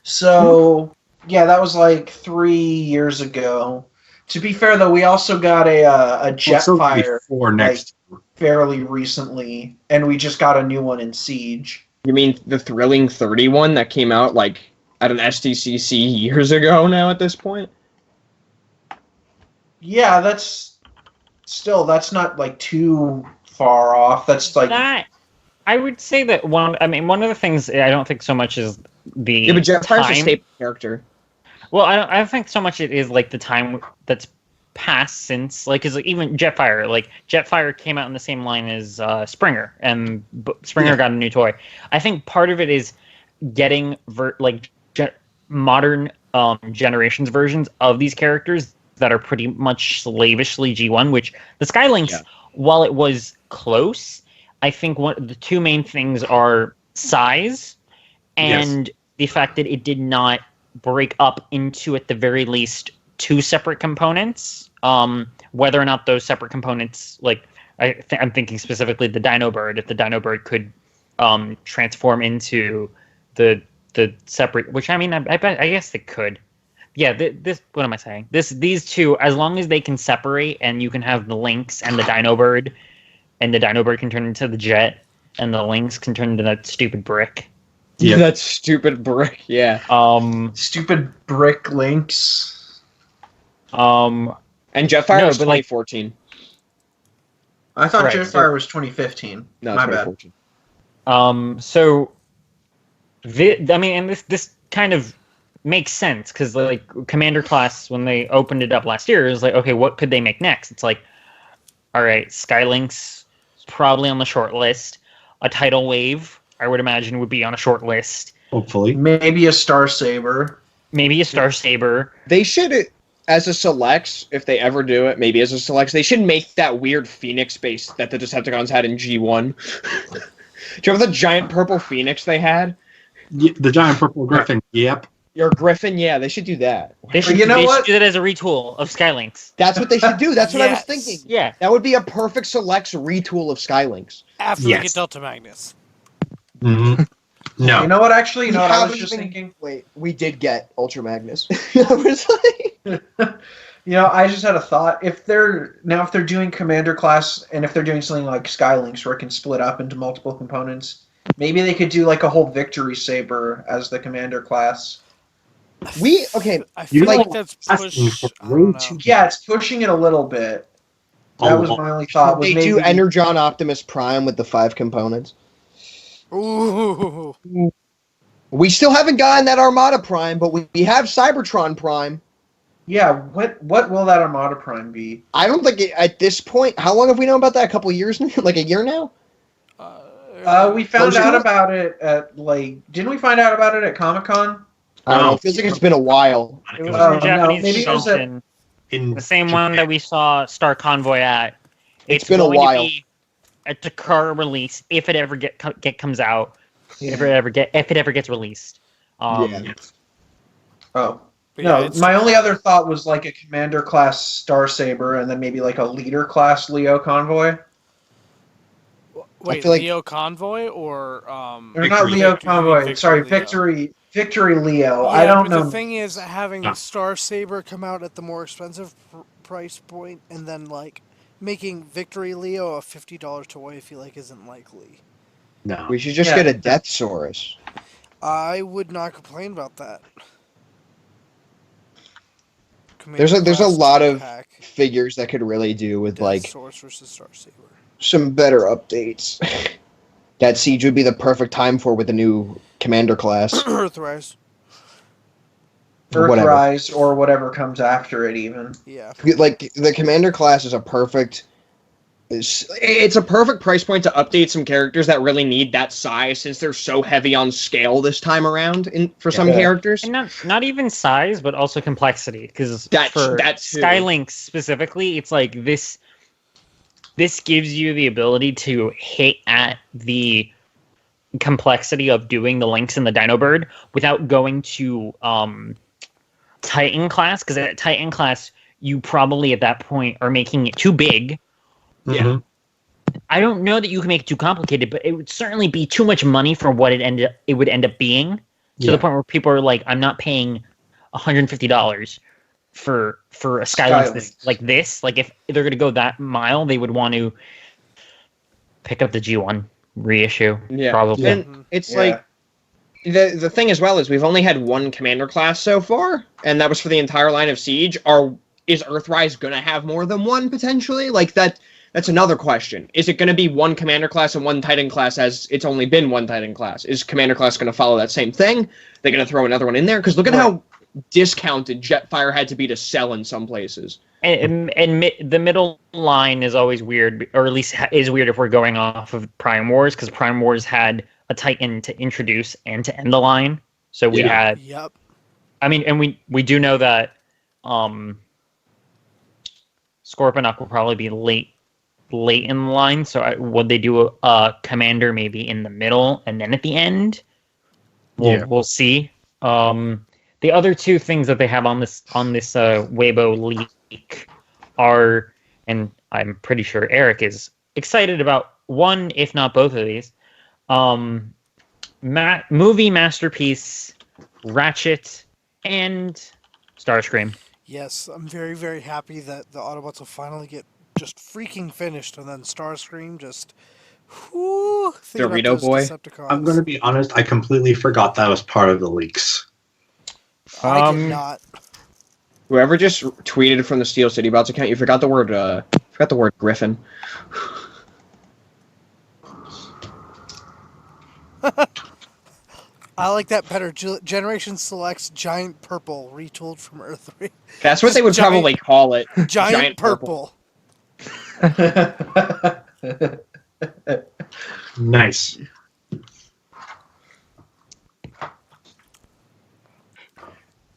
So yeah, that was like 3 years ago. To be fair though, we also got a Well, it's still gonna be Jetfire 4 next. fairly recently, and we just got a new one in Siege. You mean the Thrilling 31 that came out like at an SDCC years ago now at this point? Yeah, that's not like too far off. That's like That I would say that one of the things I don't think so much is the Yeah, but Jetfire's a time. staple character. Well, I don't think so much it is like the time that's passed since, like, is like even Jetfire. Like Jetfire came out in the same line as Springer, and Springer Yeah. got a new toy. I think part of it is getting modern generations versions of these characters that are pretty much slavishly G1. Which the Skylinks, Yeah. while it was close, I think the two main things are size and the fact that it did not break up into, at the very least, two separate components. Whether or not those separate components, like I'm thinking specifically the Dino Bird, if the Dino Bird could transform into the separate, which I mean, I guess it could. Yeah, this. What am I saying? These two, as long as they can separate, and you can have the Lynx and the Dino Bird, and the Dino Bird can turn into the Jet, and the Lynx can turn into that stupid brick. Yeah. That stupid brick. Yeah. stupid brick links. And Jetfire No, was but, like- 2014. I thought Right, Jetfire was 2015. No, My bad. 2014. So, I mean, and this kind of makes sense because, like, Commander class, when they opened it up last year, it was like, okay, what could they make next? It's like, all right, Skylinks probably on the short list. A tidal wave, I would imagine, would be on a short list. Hopefully. Maybe a Star Saber. Maybe a Star Saber. They should, as a selects, if they ever do it, maybe as a selects, they should make that weird Phoenix base that the Decepticons had in G1. Do you remember the giant purple Phoenix they had? The giant purple griffin. Yep. Your Griffin, yeah, they should do that. They should, you know they what? should do that as a retool of Skylinks. That's what they should do. That's what I was Yes. thinking. Yeah. That would be a perfect selects retool of Skylinks. After we Yes. get Delta Magnus. hmm No. You know what? Actually, you know what I was haven't just even- thinking. Wait, we did get Ultra Magnus. I was like, You know, I just had a thought. If they're doing Commander class, and if they're doing something like Skylinks, where it can split up into multiple components, maybe they could do like a whole Victory Saber as the Commander class. okay. I You feel like know, that's asking push. for I way don't know. too- Yeah, it's pushing it a little bit. That was my only thought. Was They maybe do Energon Optimus Prime with the 5 components. Ooh. We still haven't gotten that Armada Prime, but we have Cybertron Prime. Yeah, what will that Armada Prime be? I don't think at this point. How long have we known about that? A couple of years, like a year now. We found Close to out it? about it at didn't we find out about it at Comic Con? I don't know. Oh. It feels like it's been a while. It was Oh, in no, the Japanese maybe it was a- convention. In The same one that we saw Star Convoy at. It's been a going while. To be a Takara release if it ever comes out. If it ever gets released. Yeah. Oh. But No, yeah, it's- my only other thought was like a Commander class Star Saber, and then maybe like a Leader class Leo Convoy. Wait, feel like- Leo Convoy or Or not Victory. Leo Victory, Convoy. Victory Sorry, Leo. Victory Leo. Yeah, I don't but know. the thing is, having Ah. Star Saber come out at the more expensive price point, and then like making Victory Leo a $50 toy, I feel like isn't likely. No. We should just Yeah. get a Death Saurus. I would not complain about that. There's a Commander lot class of pack, figures that could really do with Death like Source versus Star Saber. some better updates. That Siege would be the perfect time for with the new Commander class. Earthrise. Whatever. Earthrise or whatever comes after it, even. Yeah. Like the commander class is a perfect. It's a perfect price point to update some characters that really need that size, since they're so heavy on scale this time around for some Yeah. characters. And not even size, but also complexity. Because That- for that too. Skylink specifically, it's like this. This gives you the ability to hit at the complexity of doing the links in the Dino Bird without going to Titan class. Because at Titan class, you probably at that point are making it too big. Yeah. Mhm. I don't know that you can make it too complicated, but it would certainly be too much money for what it would end up being. To Yeah. the point where people are like, I'm not paying $150 for a Skylink like this. Like if they're gonna go that mile, they would want to pick up the G1 reissue. Yeah. Probably. And it's Yeah. like the thing as well is we've only had one commander class so far, and that was for the entire line of Siege. Is Earthrise gonna have more than one potentially? Like that's another question. Is it gonna be one commander class and one Titan class, as it's only been one Titan class? Is commander class gonna follow that same thing? They're gonna throw another one in there? Because look at how discounted Jetfire had to be to sell in some places. The middle line is always weird, or at least is weird if we're going off of Prime Wars, because Prime Wars had a Titan to introduce and to end the line. So we had, Yep. I mean, and we do know that Scorponok will probably be late in the line. So would they do a commander maybe in the middle and then at the end? We'll see. The other two things that they have on this Weibo leak are, and I'm pretty sure Eric is excited about one, if not both of these. Movie masterpiece, Ratchet, and Starscream. Yes, I'm very, very happy that the Autobots will finally get just freaking finished, and then Starscream just, whoo, thinking about Dorito those boy. Decepticons. I'm going to be honest, I completely forgot that was part of the leaks. I did not. Whoever just tweeted from the Steel City Bots account, you forgot the word Griffin. I like that better. Generation Selects Giant Purple, retooled from Earth 3. That's what they would Giant- probably call it. Giant Purple. Nice.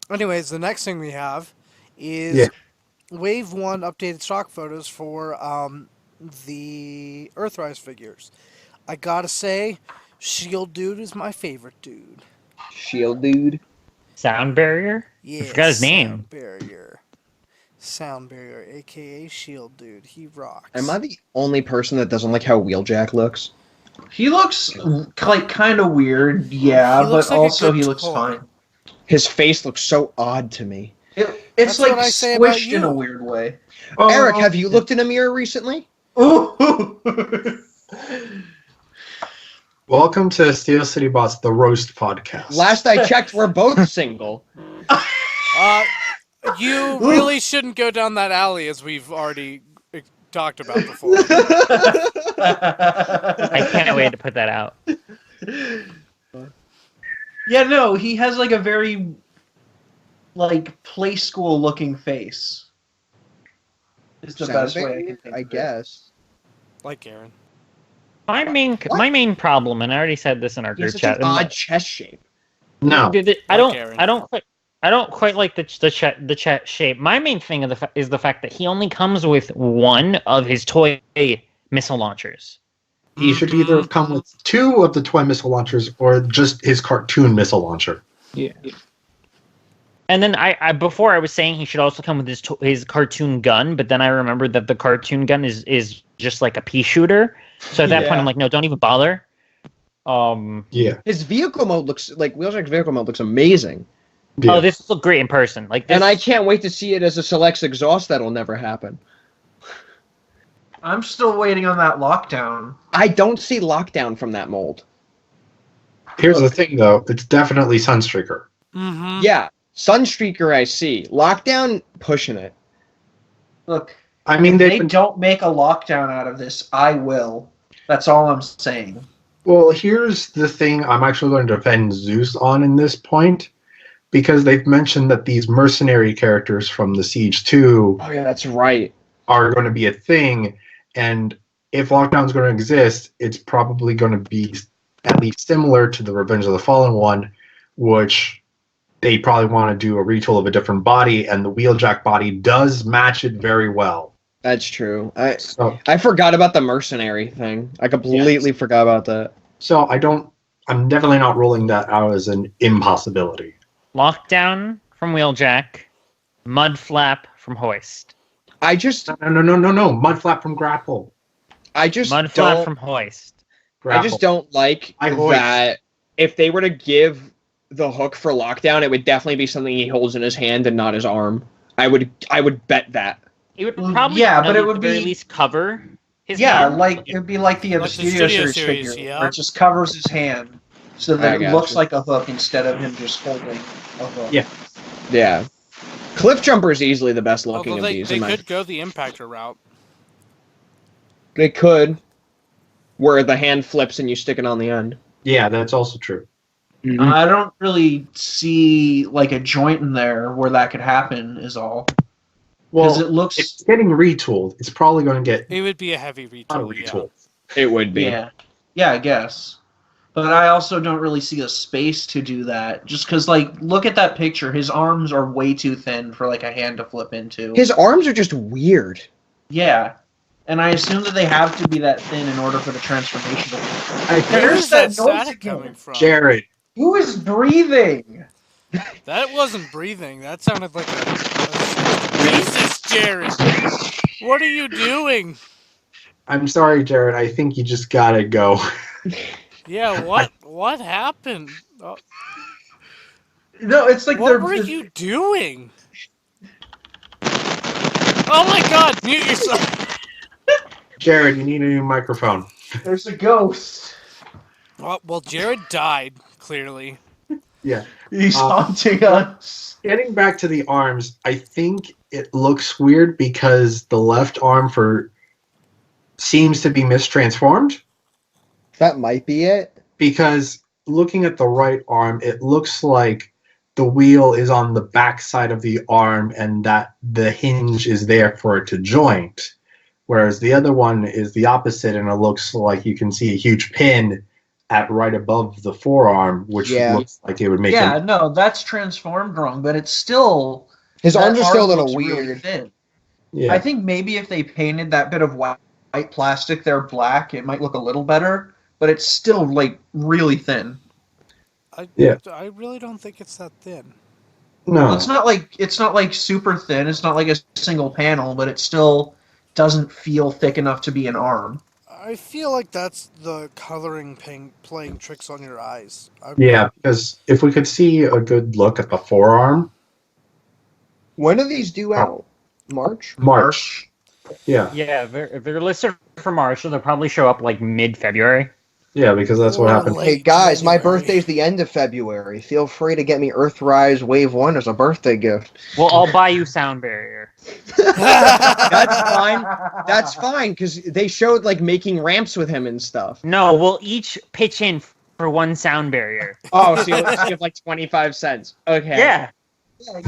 Anyways, the next thing we have is Yeah. Wave 1 updated stock photos for the Earthrise figures. I gotta say, Shield Dude is my favorite dude. Shield dude. Sound Barrier? Yeah, forgot his name. Sound Barrier. Sound Barrier, aka Shield Dude. He rocks. Am I the only person that doesn't like how Wheeljack looks? He looks like kind of weird, yeah, He looks but like a also good he looks toy. fine. His face looks so odd to me. It's That's like what I say about squished in you. a weird way. Eric, have you looked in a mirror recently? Ooh. Welcome to Steel City Bots, the roast podcast. Last I checked, we're both single. You really shouldn't go down that alley, as we've already talked about before. I can't wait to put that out. Yeah, no, he has like a very like play school looking face. Is the best way I can think I of it. guess. Like Aaron. My main problem, and I already said this in our He has group such chat. an odd chest shape. No. Aaron. I don't quite like the chat shape. My main thing is the fact that he only comes with one of his toy missile launchers. He should either come with two of the toy missile launchers or just his cartoon missile launcher. And then I before I was saying he should also come with his cartoon gun, but then I remembered that the cartoon gun is just like a pea shooter. So at that point I'm like, no, don't even bother. Yeah. His vehicle mode looks like Wheeljack's vehicle mode looks amazing. Yeah. Oh, this will look great in person. Like this, And I can't wait to see it as a Selects exhaust. That'll never happen. I'm still waiting on that lockdown. I don't see Lockdown from that mold. Here's the thing, though. It's definitely Sunstreaker. Mm-hmm. Yeah, Sunstreaker I see. Lockdown pushing it. Look, I mean, if they've they been... don't make a lockdown out of this, I will. That's all I'm saying. Well, here's the thing I'm actually going to defend Zeus on in this point. because they've mentioned that these mercenary characters from the Siege 2 Oh yeah, that's right. are going to be a thing, and if Lockdown's going to exist, it's probably going to be at least similar to the Revenge of the Fallen one, which they probably want to do a retool of a different body, and the Wheeljack body does match it very well. That's true. So, I forgot about the mercenary thing. I completely forgot about that. so I'm definitely not ruling that out as an impossibility. Lockdown from Wheeljack, Mudflap from Hoist. I just No. Mudflap from Grapple. Mudflap don't. from Hoist. I just don't like I Hoist. that. If they were to give the hook for Lockdown, it would definitely be something he holds in his hand and not his arm. I would bet that. It would Well, probably, yeah, but at it would the very be- least cover his Yeah, hand. like it'd be like the Like the Studio Studio Series Series, figure, yeah. where it just covers his hand, so I that it gotcha. looks like a hook instead of him just holding a hook. Yeah. Yeah. Cliff Jumper is easily the best looking Although of they these. in my- could go the Impactor route. They could. Where the hand flips and you stick it on the end. Yeah, that's also true. I don't really see like a joint in there where that could happen. Is all because Well, it looks. it's getting retooled. It's probably going to get It would be a heavy retool. Yeah. retooled. It would be. Yeah, I guess. But I also don't really see a space to do that. Just because, like, look at that picture. His arms are way too thin for like a hand to flip into. His arms are just weird. Yeah. And I assume that they have to be that thin in order for the transformation. Where There's is that that noise static again. coming from? Jared, Who is breathing? That wasn't breathing. That sounded like a Jesus, Jared. What are you doing? I'm sorry, Jared. I think you just gotta go. Yeah, what happened? Oh, No, it's like what were you doing? Oh my God! Mute yourself. Jared, you need a new microphone. There's a ghost. Well, Jared died clearly. Yeah. He's haunting us. Getting back to the arms, I think it looks weird because the left arm seems to be mistransformed. That might be it. Because looking at the right arm, it looks like the wheel is on the back side of the arm and that the hinge is there for it to joint. Whereas the other one is the opposite, and it looks like you can see a huge pin at right above the forearm, which looks like it would make Yeah, him. no, that's transformed wrong, but it's still. His that arms are still a arm little looks really weird. thin. Yeah. I think maybe if they painted that bit of white plastic there black, it might look a little better, but it's still like really thin. I really don't think it's that thin. No. Well, it's not like super thin. It's not like a single panel, but it still doesn't feel thick enough to be an arm. I feel like that's the coloring playing tricks on your eyes. Yeah, because if we could see a good look at the forearm, When are these due out? March? March. Yeah, Yeah, if they're listed for March, so they'll probably show up like mid-February. yeah, because that's what Or happened. late Hey guys, my January. birthday's the end of February. Feel free to get me Earthrise Wave 1 as a birthday gift. Well, I'll buy you Sound Barrier. That's fine. That's fine, because they showed like making ramps with him and stuff. No, we'll each pitch in for one Sound Barrier. Oh, so you have like 25 cents. Okay. Yeah.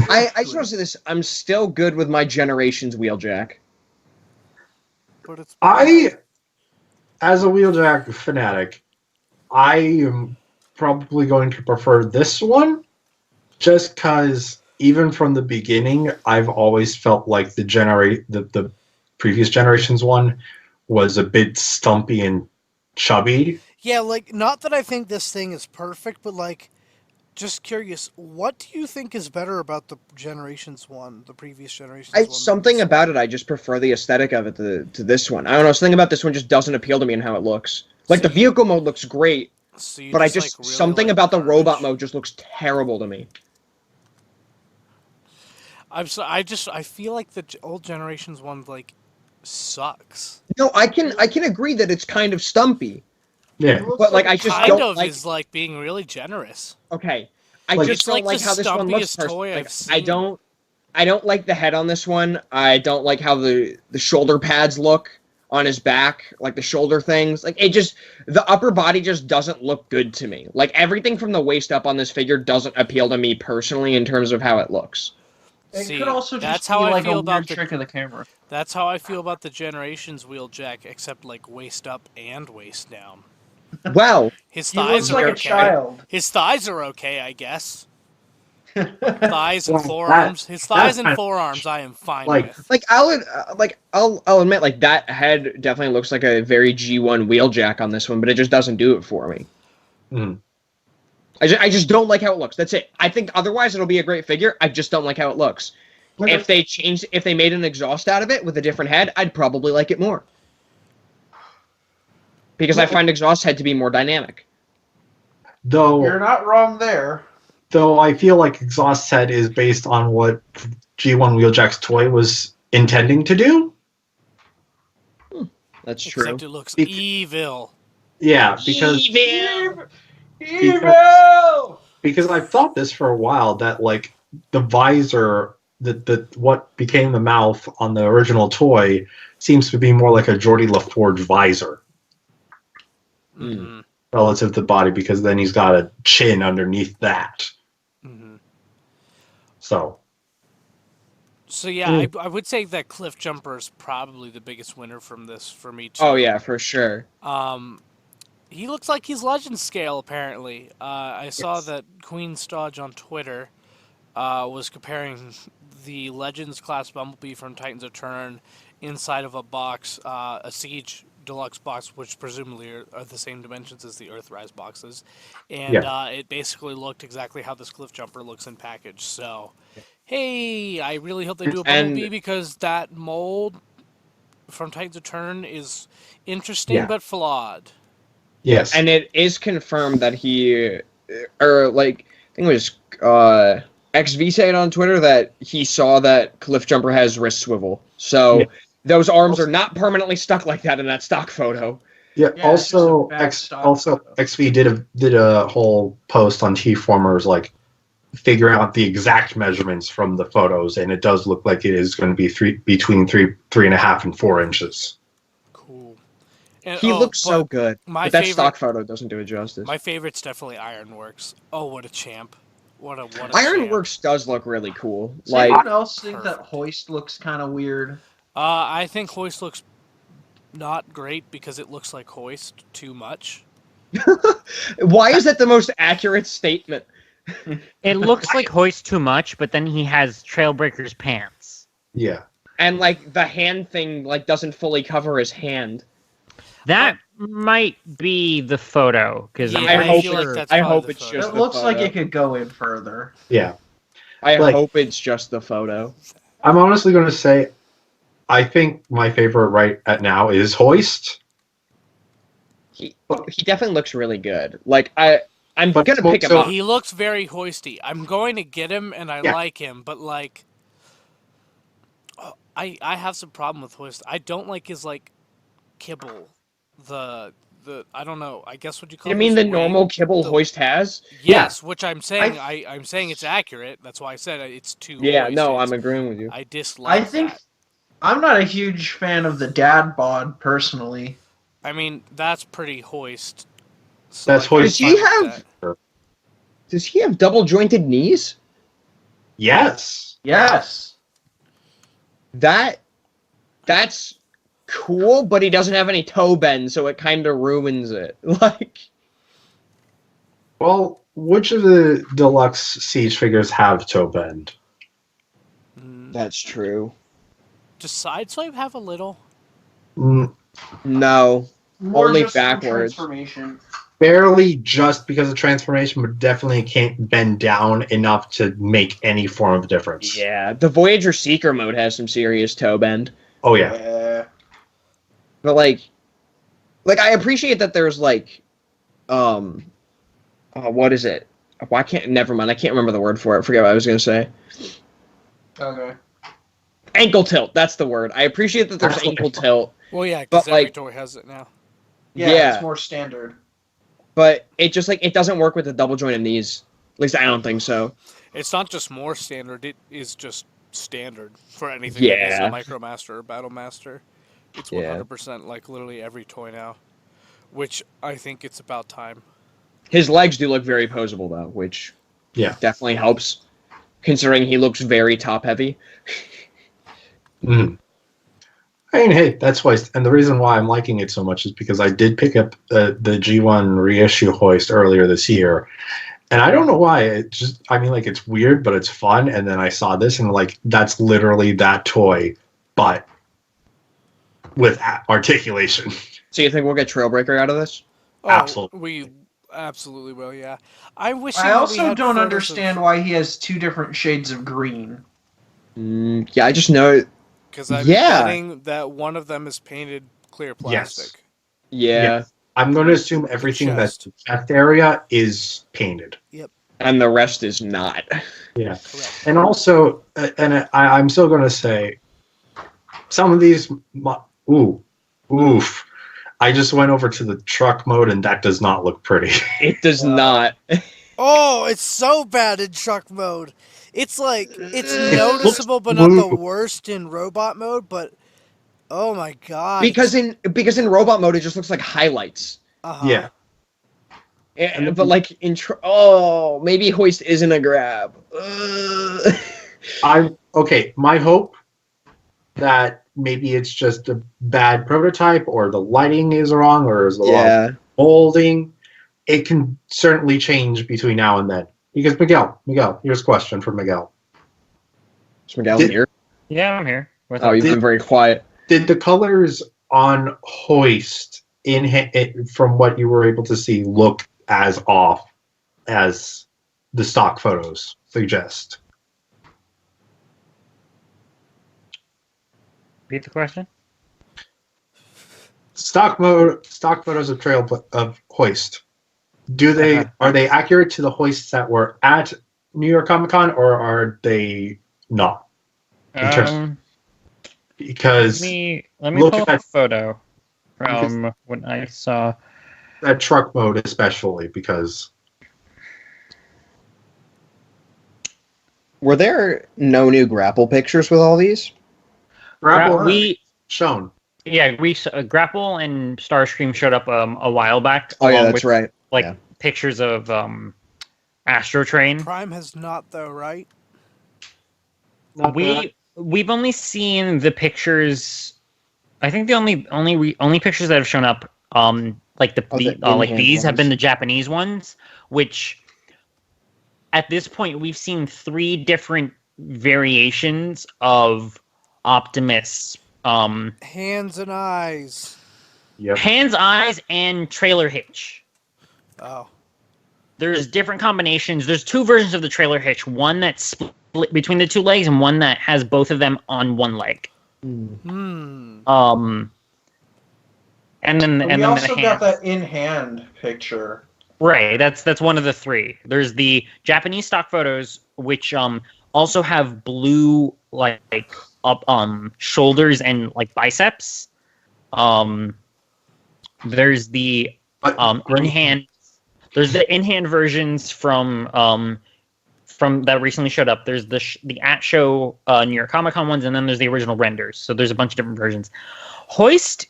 I just want to say this. I'm still good with my Generations Wheeljack. But it's As a Wheeljack fanatic, I am probably going to prefer this one, just because even from the beginning, I've always felt like the previous Generations one was a bit stumpy and chubby. yeah, like not that I think this thing is perfect, but like, just curious, what do you think is better about the Generations one, the previous Generations one? Something about it, I just prefer the aesthetic of it to this one. I don't know. Something about this one just doesn't appeal to me in how it looks. Like the vehicle mode looks great, So you but like, really something like about the robot garbage? mode just looks terrible to me. I feel like the old Generations one like sucks. No, I can agree that it's kind of stumpy, Yeah, but like I just Kind don't of like. is like being really generous. Okay, I Like- just It's don't like like the how this one looks. stumpiest toy I've Like, seen. I don't like the head on this one. I don't like how the shoulder pads look on his back, like the shoulder things. Like it just, the upper body just doesn't look good to me. Like everything from the waist up on this figure doesn't appeal to me personally in terms of how it looks. It See, could also that's just how be I like feel a about weird trick of the camera. That's how I feel about the Generations Wheeljack, except like waist up and waist down. Well, His He thighs looks are like a okay. child. His thighs are okay, I guess. Thighs and Well, forearms. His thighs and kind of- forearms, I am fine like- with. like I'll admit, like that head definitely looks like a very G1 Wheeljack on this one, but it just doesn't do it for me. Mm. I just don't like how it looks. That's it. I think otherwise it'll be a great figure. I just don't like how it looks. Okay. If they made an exhaust out of it with a different head, I'd probably like it more. Because I find exhaust head to be more dynamic. You're not wrong there. Though I feel like Exhaust Head is based on what G1 Wheeljack's toy was intending to do. That's true. Except it looks Bec- evil. Yeah, because Evil! because I've thought this for a while that like the visor, the what became the mouth on the original toy seems to be more like a Geordie LaForge visor Mm-hmm. relative to the body, because then he's got a chin underneath that. Mm-hmm. So So yeah, I would say that Cliff Jumper is probably the biggest winner from this for me too. Oh yeah, for sure. He looks like he's Legend scale apparently. I saw Yes. that Queen Stodge on Twitter was comparing the Legends class Bumblebee from Titans of Turn inside of a box, a Siege Deluxe box, which presumably are the same dimensions as the Earthrise boxes, and it basically looked exactly how this Cliff Jumper looks in package. So, hey, I really hope they do a And- Bumblebee because that mold from Titans of Turn is interesting Yeah. but flawed. yes, And it is confirmed that he, or like, I think it was XV said on Twitter that he saw that Cliff Jumper has wrist swivel. So Yeah. those arms are not permanently stuck like that in that stock photo. yeah. Yeah, it's just a Also, bad stock also photo. XV did a whole post on T-Formers like figuring out the exact measurements from the photos, and it does look like it is going to be between 3.5 and 4 inches. Cool. And, He looks so but good, my but that favorite- stock photo doesn't do it justice. My favorite's definitely Ironworks. Oh, what a champ! What a champ. Ironworks does look really cool. Does Like, anyone else think that Perfect. Hoist looks kind of weird? I think Hoist looks not great because it looks like Hoist too much. why is that the most accurate statement? It looks like Hoist too much, but then he has Trailbreaker's pants. Yeah. And like the hand thing like doesn't fully cover his hand. That might be the photo because Yeah, I'm I pretty hope feel sure. like that's I probably hope the it's photo. just It the looks like photo. it could go in further. Yeah. I like- hope it's just the photo. I'm honestly going to say, I think my favorite right at now is Hoist. He definitely looks really good. Like I'm But gonna pick him so- up. He looks very hoisty. I'm going to get him, and I Yeah. like him, but like, I have some problem with Hoist. I don't like his like kibble. The I don't know. I guess what you call. You mean this the wing? normal kibble the- Hoist has? Yes, which I'm saying. I'm saying it's accurate. That's why I said it's too. Yeah, no, hoisty. I'm agreeing with you. I dislike. I think that. I'm not a huge fan of the dad bod personally. I mean, that's pretty hoist. So, That's I'm hoist. Does he fine with have- that. Does he have double jointed knees? Yes. Yes. That's cool, but he doesn't have any toe bend, so it kind of ruins it. Like, Well, which of the deluxe Siege figures have toe bend? that's true. Does Sideswipe have a little? Mm, No, More Only just for backwards. Transformation. barely, just because of transformation, but definitely can't bend down enough to make any form of difference. yeah, the Voyager Seeker mode has some serious toe bend, Oh yeah. Yeah. but like I appreciate that there's like, what is it? Why can't? Never mind. I can't remember the word for it. I forget what I was gonna say. Okay. Ankle tilt. That's the word. I appreciate that there's ankle tilt, Well, yeah, because But, every like- toy has it now. Yeah, Yeah. it's more standard. but it just like it doesn't work with the double jointed knees. At least I don't think so. It's not just more standard; it is just standard for anything Yeah. that is a Micromaster or Battlemaster. It's Yeah. 100% like literally every toy now, which I think it's about time. His legs do look very posable though, which Yeah. definitely helps, considering he looks very top heavy. Mhm. I mean, hey, that's why, and the reason why I'm liking it so much is because I did pick up the G1 reissue hoist earlier this year, and I don't know why. It just, I mean, like, it's weird, but it's fun. And then I saw this, and like, that's literally that toy, but with articulation. So you think we'll get Trailbreaker out of this? Oh, Absolutely. we absolutely will. Yeah, I wish. I also don't understand why he has two different shades of green. Yeah, I just know. Because I'm Yeah. betting that one of them is painted clear plastic. Yeah. Yes. I'm going to assume everything that's chest. the chest area is painted. And the rest is not. Yeah. Correct. And also, I'm still going to say, some of these, oof. I just went over to the truck mode, and that does not look pretty. It does not. Oh, it's so bad in truck mode. It's like it's It noticeable, looks but not the blue. worst in robot mode. But oh my god, Because in robot mode it just looks like highlights. Yeah. But like in maybe hoist isn't a grab. Okay. My hope that maybe it's just a bad prototype, or the lighting is wrong, or is the wrong molding. It can certainly change between now and then. Because Miguel, here's a question for Miguel. Is Miguel here? Yeah, I'm here. What's Oh, up? you've been very quiet. Did the colors on hoist from what you were able to see look as off as the stock photos suggest? Repeat the question. Stock photos of hoist. Are they accurate to the hoists that were at New York Comic Con, or are they not? Because Let me look pull up at- a photo from when I saw. that truck mode especially, because Were there no new grapple pictures with all these? grapple we shown. Grapple and Starscream showed up a while back. Oh yeah, along that's with, right. Like Yeah. pictures of Astro Train. Prime has not though, right? We've only seen the pictures. I think the only pictures that have shown up, like in-hand these have been ones. the Japanese ones, which at this point we've seen 3 different variations of Optimus, Hands and eyes. Yep. hands, eyes, and trailer hitch. Oh, There's different combinations. There's 2 versions of the trailer hitch. One that's split between the 2 legs, and one that has both of them on one leg. hmm. And then We the also hands. got that in-hand picture. Right, that's one of the 3. There's the Japanese stock photos, which also have blue like up shoulders and like biceps. There's the in-hand. There's the in-hand versions from that recently showed up. There's the at show New York Comic Con ones, and then there's the original renders. So there's a bunch of different versions. Hoist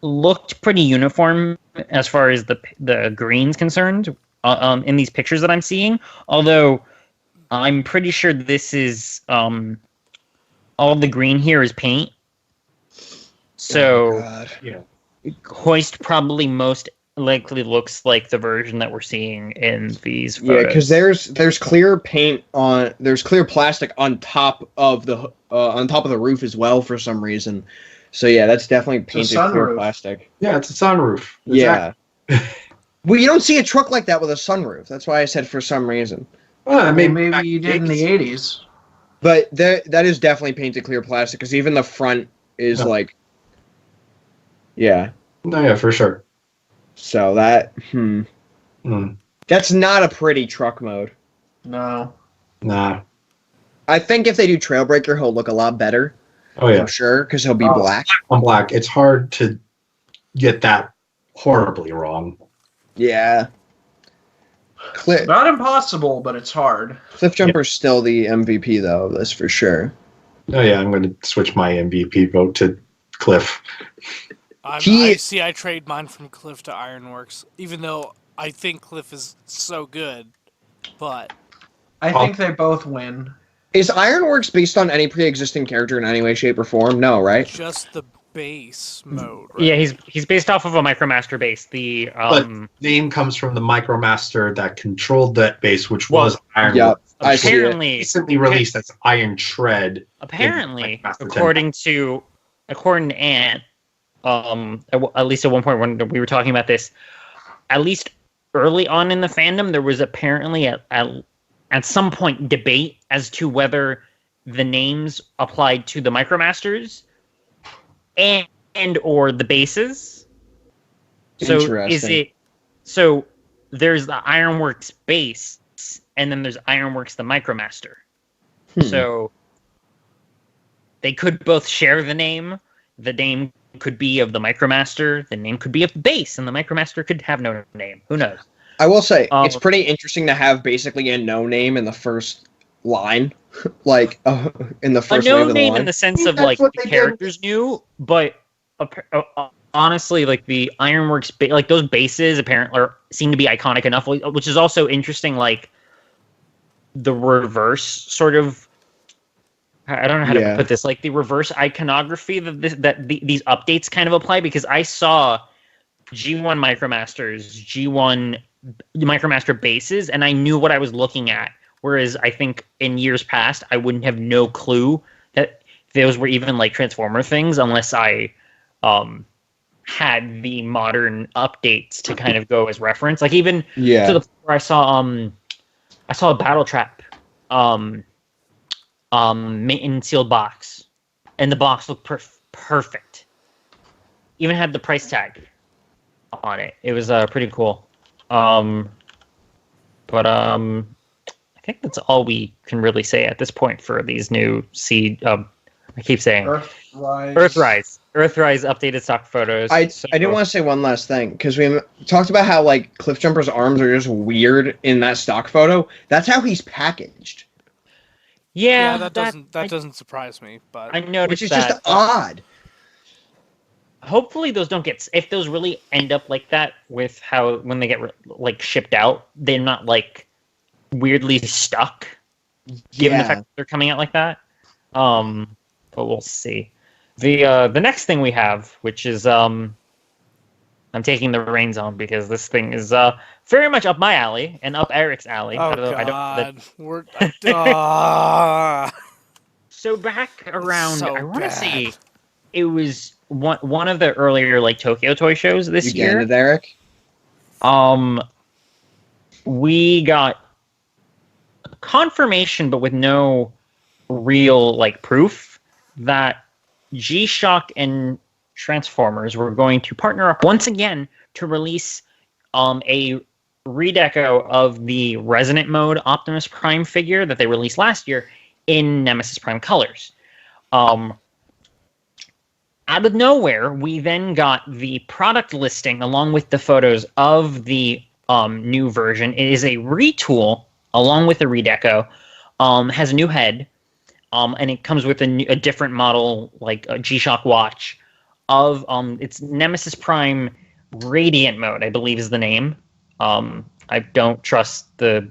looked pretty uniform as far as the green's concerned in these pictures that I'm seeing. Although I'm pretty sure this is all the green here is paint. So Hoist probably most likely looks like the version that we're seeing in these photos. Yeah, because there's clear paint on there's clear plastic on top of the roof as well for some reason. So yeah, that's definitely painted clear sunroof. plastic. Yeah, it's a sunroof. Yeah. Well, you don't see a truck like that with a sunroof. That's why I said for some reason. Well, Maybe you did in the 80s. But that is definitely painted clear plastic because even the front is like, yeah. No, yeah, for sure. So that Mm. that's not a pretty truck mode. No. Nah. I think if they do Trailbreaker, he'll look a lot better. Oh yeah. I'm sure because he'll be Oh. black. On black, it's hard to get that horribly wrong. Yeah. Not impossible, but it's hard. Cliff Jumper's still the MVP though of this for sure. Oh yeah, I'm going to switch my MVP vote to Cliff. I trade mine from Cliff to Ironworks, even though I think Cliff is so good, but I think they both win. Is Ironworks based on any pre-existing character in any way, shape, or form? No, right? just the base mode. Right? Yeah, he's based off of a Micromaster base. The But name comes from the Micromaster that controlled that base, which Well, was Iron. Yep. Which apparently recently released as Iron Tread. apparently Micromaster according to Ant, at least at one point when we were talking about this, at least early on in the fandom, there was apparently at some point debate as to whether the names applied to the Micromasters and or the bases. So is Interesting. it so there's the Ironworks base and then there's Ironworks the Micromaster. So they could both share the name. The name could be of the Micromaster. The name could be of the base, and the Micromaster could have no name. Who knows? I will say it's pretty interesting to have basically a no name in the first line, like in the A first no wave of the name line. in the sense of That's like what the they did. characters knew, but honestly, like the Ironworks, like those bases apparently seem to be iconic enough, which is also interesting. Like the reverse sort of. I don't know how to put this. Like the reverse iconography that these updates kind of apply, because I saw G1 Micromasters, G1 Micromaster bases, and I knew what I was looking at. Whereas I think in years past, I wouldn't have no clue that those were even like Transformer things unless I had the modern updates to kind of go as reference. Like even to the point where I saw a Battle Trap in sealed box, and the box looked perfect. Even had the price tag on it. It was pretty cool. But I think that's all we can really say at this point for these new seed. I keep saying Earthrise updated stock photos. I didn't want to say one last thing because we talked about how like Cliffjumper's arms are just weird in that stock photo. That's how he's packaged. Yeah, that doesn't surprise me, but I noticed Which is that. just odd. Hopefully those don't get, if those really end up like that with how when they get like shipped out, they're not like weirdly stuck, given the fact that they're coming out like that. But we'll see. The next thing we have, which is I'm taking the reins on because this thing is very much up my alley and up Eric's alley. oh god, So back around, So I want to bad. say it was one of the earlier like Tokyo Toy shows this You year. get it, Eric? We got confirmation, but with no real like proof, that G-Shock and Transformers were going to partner up once again to release a redeco of the Resonant Mode Optimus Prime figure that they released last year in Nemesis Prime colors. Out of nowhere, we then got the product listing along with the photos of the new version. It is a retool along with the redeco. Has a new head, and it comes with a different model, like a G-Shock watch of it's Nemesis Prime Radiant Mode, I believe is the name. I don't trust the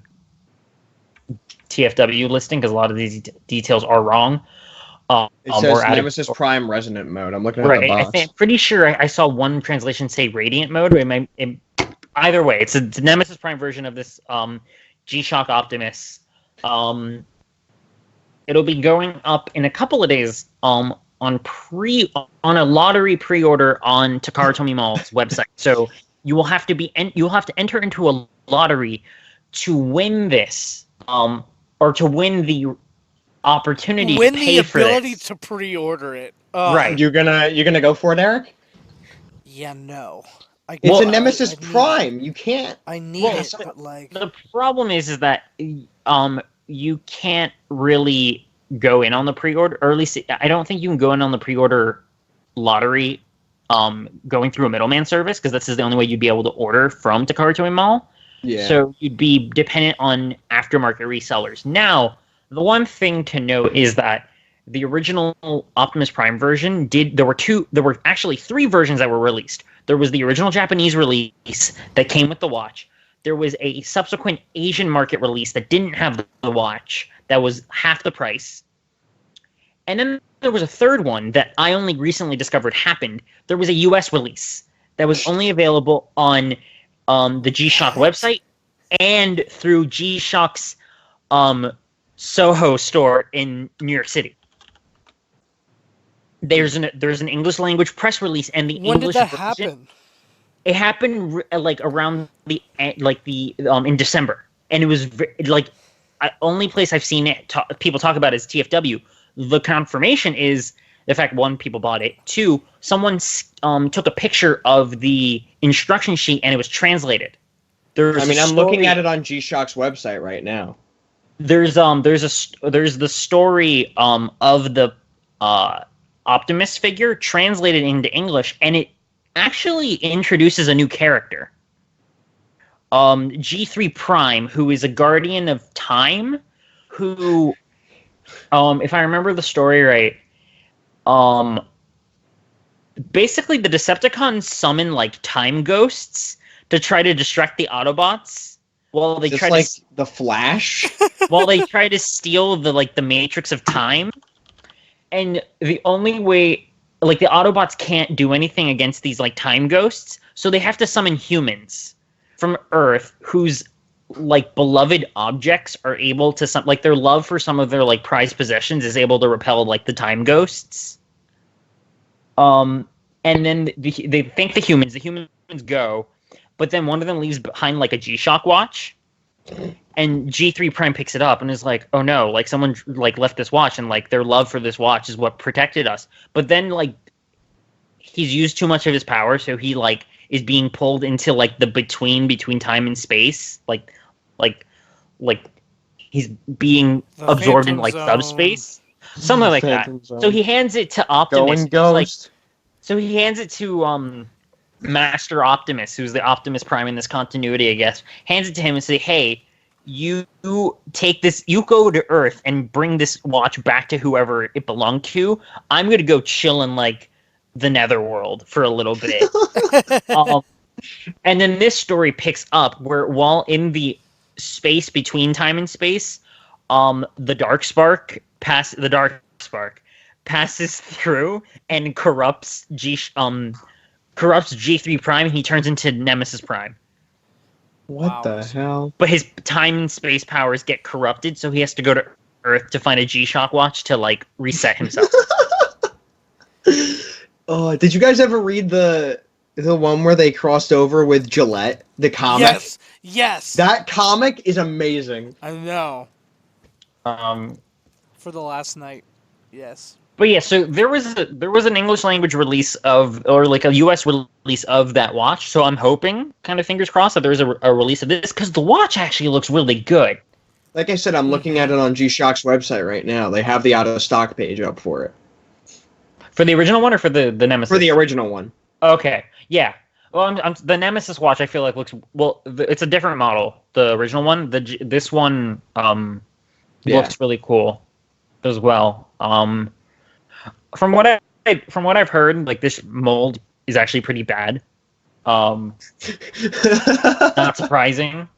TFW listing because a lot of these details are wrong. It says Nemesis Prime Resonant Mode. I'm looking at the box. I'm pretty sure I saw one translation say Radiant Mode. Either way, it's a Nemesis Prime version of this G-Shock Optimus. It'll be going up in a couple of days on a lottery pre-order on Takara Tomy Mall's website. So you will have to enter into a lottery to win this, or to win the opportunity to pay for this. to pre-order it. Right. You're gonna go for it, Eric? Yeah, no. It's a Nemesis Prime. You can't. I need it, but like The problem is that you can't really go in on the pre-order, or at least I don't think you can go in on the pre-order lottery going through a middleman service, because this is the only way you'd be able to order from Takara Tomy Mall. Yeah. So you'd be dependent on aftermarket resellers. Now, the one thing to note is that the original Optimus Prime version there were actually 3 versions that were released. There was the original Japanese release that came with the watch. There was a subsequent Asian market release that didn't have the watch, that was half the price. And then there was a third one that I only recently discovered happened. There was a US release that was only available on the G-Shock website and through G-Shock's Soho store in New York City. There's an English language press release, and the When English did that version, happen? It happened like around in December, and it was only place I've seen it people talk about is TFW. The confirmation is the fact, 1, people bought it. 2, someone took a picture of the instruction sheet and it was translated. I'm looking at it on G-Shock's website right now. There's the story of the Optimus figure translated into English, and it actually introduces a new character. G3 Prime, who is a guardian of time, who, if I remember the story right, basically the Decepticons summon like time ghosts to try to distract the Autobots while they try to the Flash. While they try to steal the Matrix of time. And the only way, the Autobots can't do anything against these time ghosts, so they have to summon humans from Earth whose beloved objects are able to their love for some of their prized possessions is able to repel the time ghosts. And then they think the humans go, but then one of them leaves behind a G-Shock watch, and G3 Prime picks it up and is like, oh no, someone left this watch, and their love for this watch is what protected us. But then he's used too much of his power, so he is being pulled into the between time and space, he's being absorbed in subspace, something like that. So he hands it to Optimus. Ghost. So he hands it to Master Optimus, who's the Optimus Prime in this continuity, I guess. Hands it to him and say, hey, you take this, you go to Earth and bring this watch back to whoever it belonged to. I'm going to go chill in the Netherworld for a little bit. And then this story picks up where while in the space between time and space, the Dark Spark passes through and corrupts G3 Prime, and he turns into Nemesis Prime. What the hell? But his time and space powers get corrupted, so he has to go to Earth to find a G-Shock watch to reset himself. Oh, did you guys ever read the one where they crossed over with Gillette, the comic? Yes. That comic is amazing. I know. For the last night. Yes. But yeah, so there was an English language release of, or a US release of that watch. So I'm hoping, kind of fingers crossed, that there's a release of this, because the watch actually looks really good. Like I said, I'm looking at it on G-Shock's website right now. They have the out of stock page up for it. For the original one or for the Nemesis? For the original one. Okay, yeah. Well, the Nemesis watch I feel looks it's a different model. The original one, this one looks really cool as well. From what I've heard, this mold is actually pretty bad. Not surprising.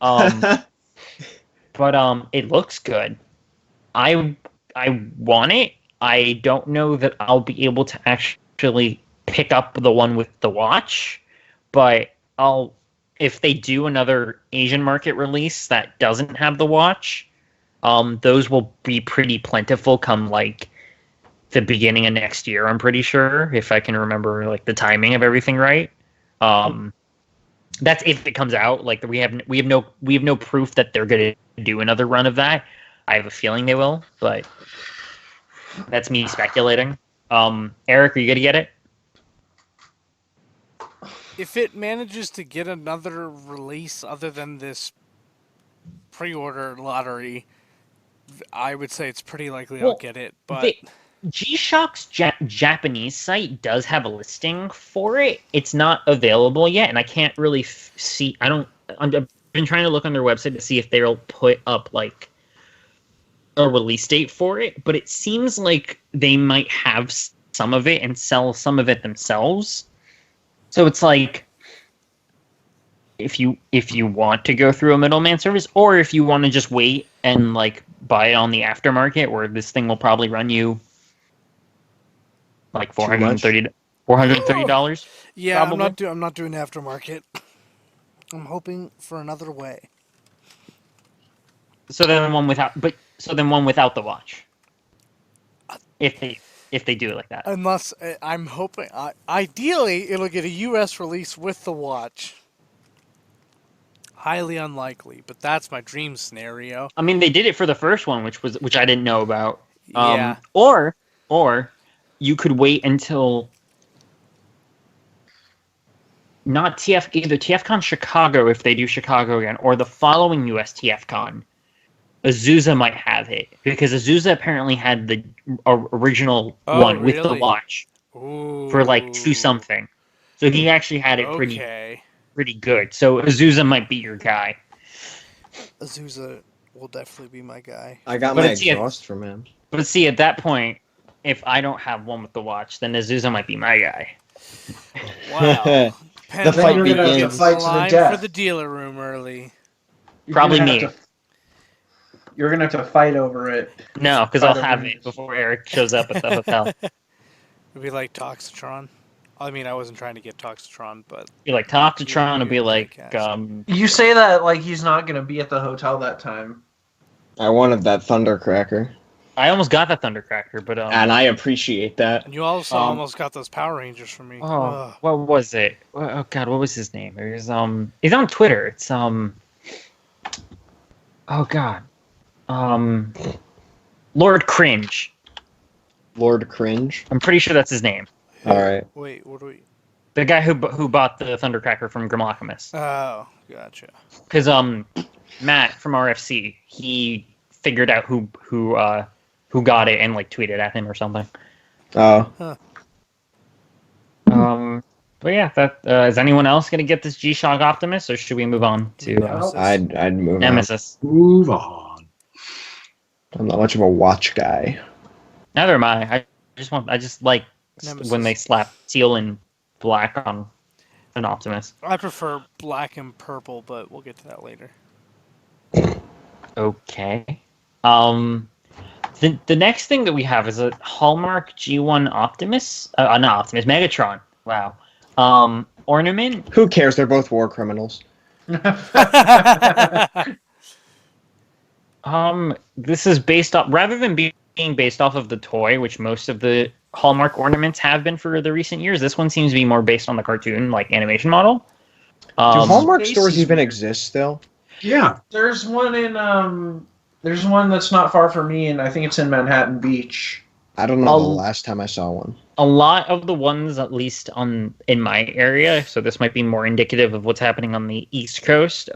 But it looks good. I want it. I don't know that I'll be able to actually pick up the one with the watch, but if they do another Asian market release that doesn't have the watch, those will be pretty plentiful come the beginning of next year, I'm pretty sure, if I can remember the timing of everything right. That's if it comes out. We have no proof that they're going to do another run of that. I have a feeling they will, but that's me speculating. Eric, are you going to get it? If it manages to get another release other than this pre-order lottery, I would say it's pretty likely I'll get it. But G-Shock's Japanese site does have a listing for it. It's not available yet, and I can't really see. I've been trying to look on their website to see if they'll put up a release date for it, but it seems like they might have some of it and sell some of it themselves. So it's like, if you want to go through a middleman service, or if you want to just wait and like buy it on the aftermarket, where this thing will probably run you like $430. Yeah, Probably. I'm not doing aftermarket. I'm hoping for another way. So then one without the watch. If they do it like that. Unless I'm hoping, ideally, it'll get a U.S. release with the watch. Highly unlikely, but that's my dream scenario. I mean, they did it for the first one, which I didn't know about. Yeah. Or you could wait until not either TFCon Chicago if they do Chicago again, or the following US TFCon. Azusa might have it because Azusa apparently had the original one with the really? watch for like 2 something. So he actually had it pretty good. So Azusa might be your guy. Azusa will definitely be my guy. I got But my it's- exhaust from him. But see, at that point, if I don't have one with the watch, then Azusa might be my guy. Wow. The Depends fight on who begins. gets Fight in to the line death. for the dealer room early. You're Probably gonna me. have to- You're gonna have to fight over it. No, because I'll Fight have over it before Eric shows up at the hotel. It'd be like Toxitron. I mean, I wasn't trying to get Toxitron, but Be like Toxitron, You- will be you- like, you You say that like he's not gonna be at the hotel that time. I wanted that Thundercracker, I almost got that Thundercracker, but and I appreciate that. and you also Um, almost got those Power Rangers from me. Ugh. what was it? Oh God, what was his name? It was he's on Twitter. It's oh God, Lord Cringe. Lord Cringe. I'm pretty sure that's his name. All right. Wait, what do we? The guy who bought the Thundercracker from Grimlockamus. Oh, gotcha. Because Matt from RFC, he figured out who got it and like tweeted at him or something. Oh, But yeah, that is anyone else gonna get this G-Shock Optimus, or should we move on to Nemesis. I'd move on. Nemesis? Move on. I'm not much of a watch guy. Neither am I. I just like Nemesis. when they slap teal and black on an Optimus. I prefer black and purple, but we'll get to that later. Okay. The next thing that we have is a Hallmark G1 Optimus. Not Optimus, Megatron. Wow. Ornament. Who cares? They're both war criminals. This is based off, rather than being based off of the toy, which most of the Hallmark ornaments have been for the recent years. This one seems to be more based on the cartoon, like animation model. Do Hallmark Space stores is even weird. exist still? Yeah. There's one in there's one that's not far from me, and I think it's in Manhattan Beach. I don't know the I'll- last time I saw one. A lot of the ones, at least in my area, so this might be more indicative of what's happening on the East Coast.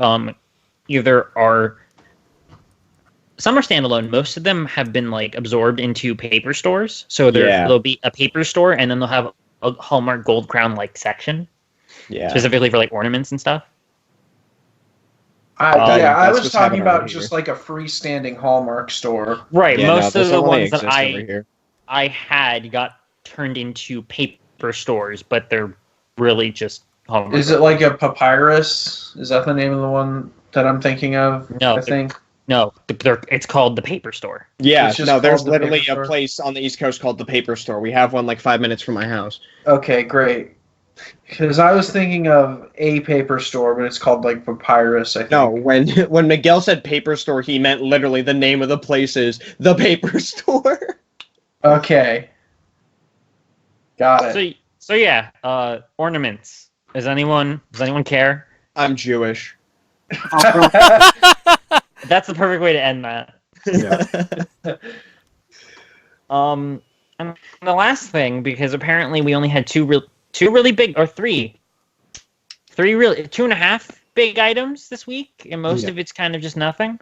Either are some are standalone. Most of them have been like absorbed into paper stores. So there'll be a paper store, and then they'll have a Hallmark Gold Crown like section Yeah. specifically for like ornaments and stuff. I that's was what's talking happening about over just here. like a freestanding Hallmark store. Right. Yeah, most no, of those the only ones that exist over here. I had got turned into paper stores, but they're really just Hallmark. Is it like a papyrus? Is that the name of the one that I'm thinking of? No, I think. No, it's called the paper store. Yeah, It's just no, there's called the literally paper a store? place on the East Coast called the Paper Store. We have one like 5 minutes from my house. Okay, great. Because I was thinking of a paper store, but it's called like Papyrus. I think. No, when Miguel said Paper Store, he meant literally the name of the place is the Paper Store. Okay. Got it. So yeah, ornaments. Does anyone care? I'm Jewish. That's the perfect way to end that. Yeah. And the last thing, because apparently we only had two really big, or three really 2.5 big items this week, and most Yeah. of it's kind of just nothing.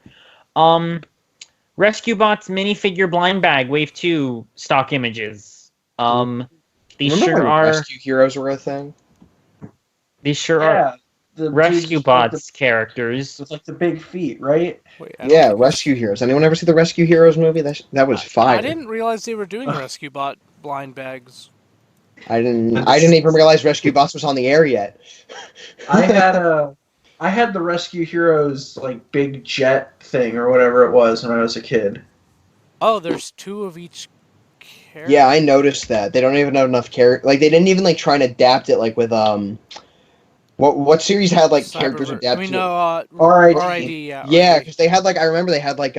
Rescue Bots minifigure blind bag wave 2 stock images. These Remember sure when are. Rescue Heroes were a thing? These sure Yeah. are. the Rescue dudes Bots characters. with like the big feet, right? Wait, I don't Yeah, think- Rescue Heroes. Anyone ever see the Rescue Heroes movie? That was fire. I didn't realize they were doing Rescue Bot blind bags. I didn't even realize Rescue Bots was on the air yet. I had the Rescue Heroes like big jet thing or whatever it was when I was a kid. Oh, there's 2 of each character. Yeah, I noticed that. They don't even have enough character. Like they didn't even like try and adapt it like with what series had like characters Cyberver- adapted? I mean, to it? no, RID. RID, yeah. Yeah, RID. because they had like I remember they had like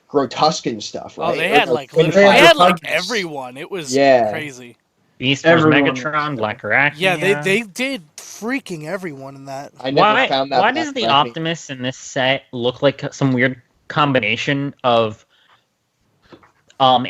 Grotesque stuff, right? Oh, they Or, had like Twin literally, Fire they had like Puppets. everyone. It was Yeah. crazy. Beast Wars, Everyone. Megatron, Black Arachnia. Yeah, they did freaking everyone in that. I never Why, found that. why that does the funny. Optimus in this set look like some weird combination of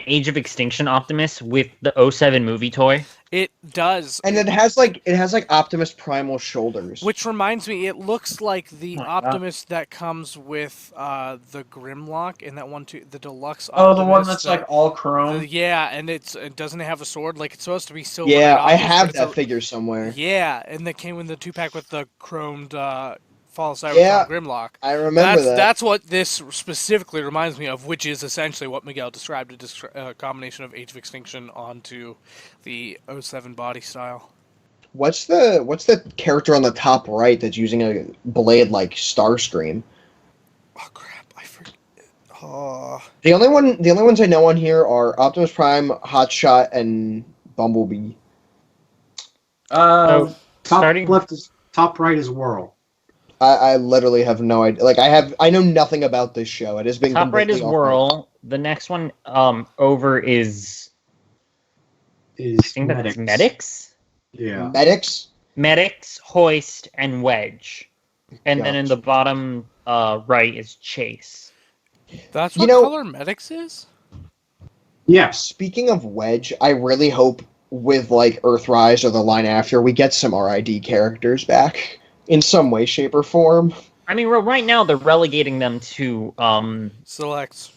Age of Extinction Optimus with the 07 movie toy? It does. And it has like Optimus Primal shoulders. Which reminds me, it looks like the Oh my God. Optimus that comes with the Grimlock in that one too, the deluxe. Oh, the one Optimus that's that- like all chrome. yeah, and it doesn't have a sword. Like it's supposed to be silver. Yeah, Knight I Optimus, have but it's that a- figure somewhere. Yeah, and that came in the 2-pack with the chromed Fall of Cybertron Yeah, Grimlock. I remember that. That's what this specifically reminds me of, which is essentially what Miguel described, a combination of Age of Extinction onto the 07 body style. What's the character on the top right that's using a blade like Starscream? Oh crap, I forget. Oh. The only ones I know on here are Optimus Prime, Hotshot, and Bumblebee. Uh, Top Starting- left is top right is Whirl. I literally have no idea. Like I know nothing about this show. It has been Top right is completely off Whirl. The next one over is I Is think that's medics. Medics? my- Yeah. Medics. Medics, Hoist, and Wedge. And then in the Gotcha. bottom right is Chase. That's You what know- color Medics is? Yes. Speaking of Wedge, I really hope with like Earthrise or the line after we get some RID characters back in some way, shape, or form. I mean, right now they're relegating them to Selects.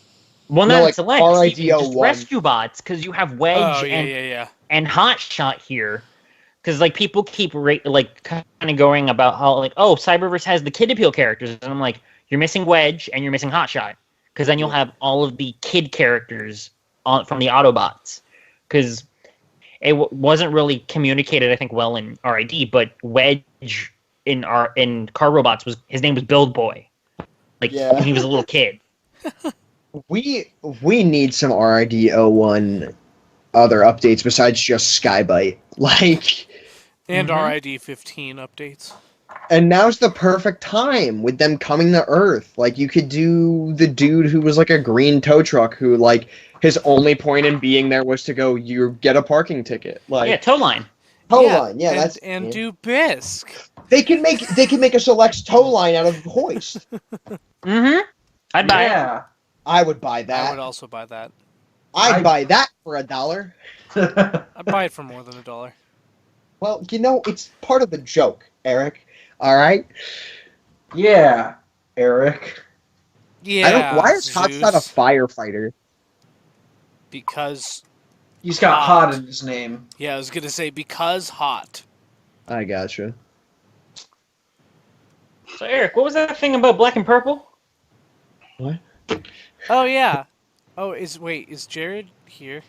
well, No, not like select, RIDO just 1. rescue bots because you have Wedge Oh, yeah, and yeah. and Hotshot here. Because like people keep like kind of going about how like Cyberverse has the Kid Appeal characters, and I'm like, you're missing Wedge and you're missing Hotshot, because then you'll have all of the kid characters from the Autobots. Because it wasn't really communicated, I think, well in RID, but Wedge in Car Robots his name was Build Boy, like Yeah. when he was a little kid. We need some RID01 other updates besides just Skybite. Like, And Mhm. RID 15 updates. and now's the perfect time with them coming to Earth. Like, you could do the dude who was like a green tow truck who like his only point in being there was to go, you get a parking ticket. Like, Yeah, Tow Line. tow line. Yeah, and, that's and yeah. do Bisque. They can make a select tow line out of Hoist. Mm-hmm. I'd buy it. yeah. I would buy I that. would also buy that. I'd buy that for $1. I'd buy it for more than $1. Well, you know, it's part of the joke, Eric. All right. Yeah, Eric. Yeah. I don't. Why is Hotshot a Zeus, firefighter? Because He's got hot in his name. yeah, I was gonna say because hot. I gotcha. So Eric, what was that thing about black and purple? Oh yeah. Oh, is Jared here?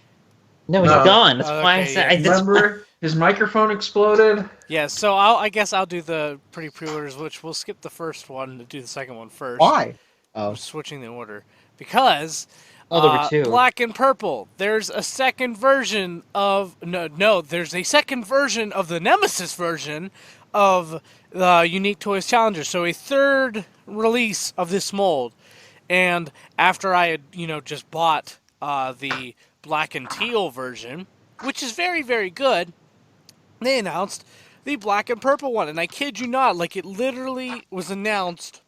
No, he's No. gone. That's Oh, why I okay, said. yeah. I just, Remember, his microphone exploded. Yeah. So I guess I'll do the pretty pre-orders, which we'll skip the first one to do the second one first. Why? I'm switching the order because Oh, there were two. Black and Purple. There's a second version of There's a second version of the Nemesis version of the Unique Toys Challenger. So a third release of this mold. And after I had just bought the black and teal version, which is very, very good, they announced the black and purple one. And I kid you not, like it literally was announced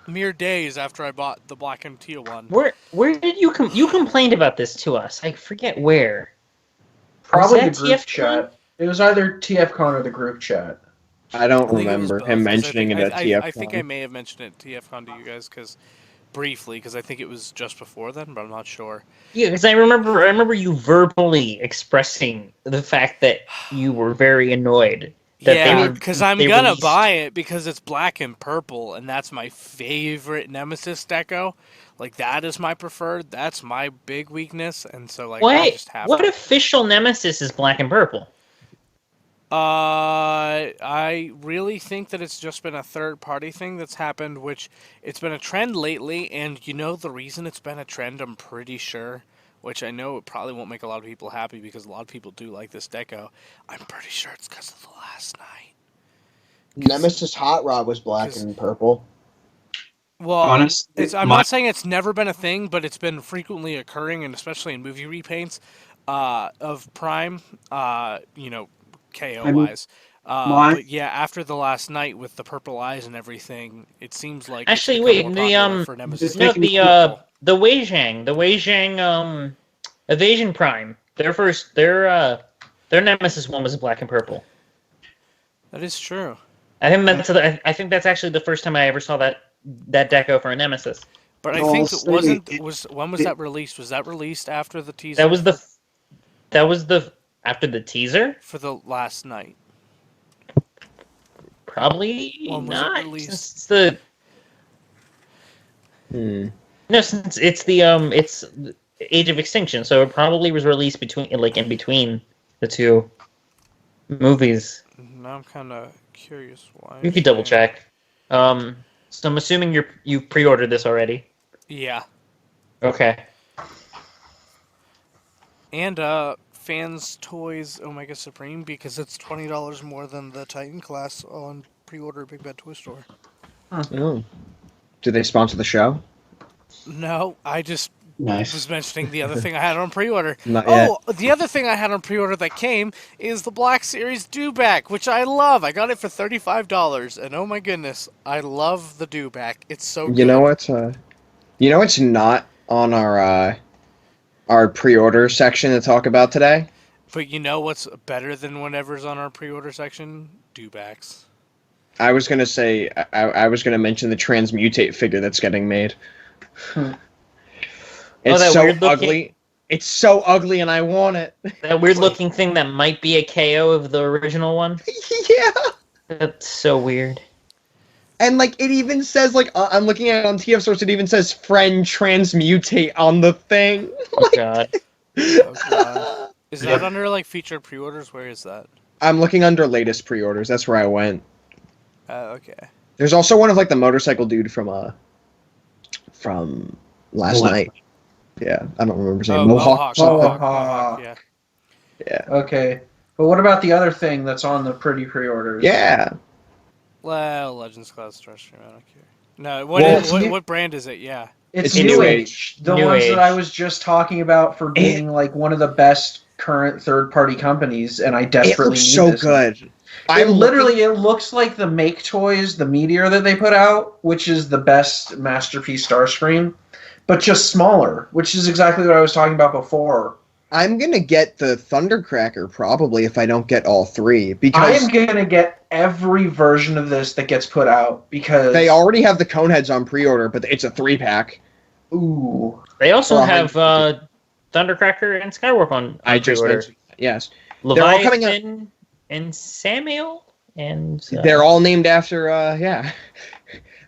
mere days after I bought the black and teal one. where did you you complained about this to us? I forget where. Probably the Was that group TFCon? chat. It was either TFCon or the group chat. I don't I think it was remember both, him 'cause mentioning it at TF. I think I may have mentioned it at TFCon to you guys briefly, because I think it was just before then, but I'm not sure. Yeah, because I remember you verbally expressing the fact that you were very annoyed that Yeah, they were because I'm they gonna released. buy it because it's black and purple, and that's my favorite Nemesis deco. Like that is my preferred. That's my big weakness, and so like I just have What to. official Nemesis is black and purple? I really think that it's just been a third party thing that's happened, which it's been a trend lately, and you know the reason it's been a trend, I'm pretty sure, which I know it probably won't make a lot of people happy because a lot of people do like this deco. I'm pretty sure it's because of the last night. Nemesis Hot Rod was black 'cause- and purple. Well, Honestly, I'm my- not saying it's never been a thing, but it's been frequently occurring, and especially in movie repaints of Prime, KO wise. But yeah, after the last night with the purple eyes and everything, it seems like Actually, it's wait, become more popular for Nemesis. Just no, making the Weijing Evasion Prime. Their Nemesis one was black and purple. That is true. I think that's actually the first time I ever saw that deco for a Nemesis. But I Well, think say when was that released? Was that released after the teaser? That was the after the teaser. for the last night. Probably When was it not. released? Since it's the Hmm. no, since it's the it's Age of Extinction, so it probably was released in between the two movies. Now I'm kind of curious why. You could double check. So I'm assuming you pre-ordered this already. Yeah, Okay. and Fans Toys Omega Supreme because it's $20 more than the Titan class on pre-order at Big Bad Toy Store. Oh. Do they sponsor the show? No, I just Nice. was mentioning the other thing I had on pre-order. Not yet. Oh, the other thing I had on pre-order that came is the Black Series Dewback, which I love. I got it for $35, and oh my goodness, I love the Dewback. It's so good. You know what? It's not on our pre-order section to talk about today. But you know what's better than whatever's on our pre-order section? Dewbacks. I was gonna say I was gonna mention the Transmutate figure that's getting made. It's that so weird looking- ugly. It's so ugly, and I want it. That weird looking thing that might be a KO of the original one. Yeah. That's so weird. And like it even says I'm looking at it on TF Source. It even says "friend transmutate" on the thing. Oh god. Oh, God. Is that under like featured pre-orders? Where is that? I'm looking under latest pre-orders. That's where I went. Okay. There's also one of like the motorcycle dude from last What? night. Yeah, I don't remember his name. Oh, Mohawk. Mohawk. Yeah. Yeah. Okay. But what about the other thing that's on the pre-orders? Yeah. Well, Legends Class Terrestrial. I don't care. No, Well, what brand is it? Yeah. It's It's New New Age. The New ones Age. that I was just talking about for being like one of the best current third-party companies, and I It desperately looks need so this. good. It looks like the Make Toys, the Meteor that they put out, which is the best Masterpiece Starscream, but just smaller, which is exactly what I was talking about before. I'm gonna get the Thundercracker probably if I don't get all three I because am gonna get every version of this that gets put out because they already have the Coneheads on pre-order, but it's a 3-pack. Ooh. They also Well, have Thundercracker and Skywarp on I just pre-order. mentioned that, yes. They're all coming out- Leviathan and Samuel and They're all named after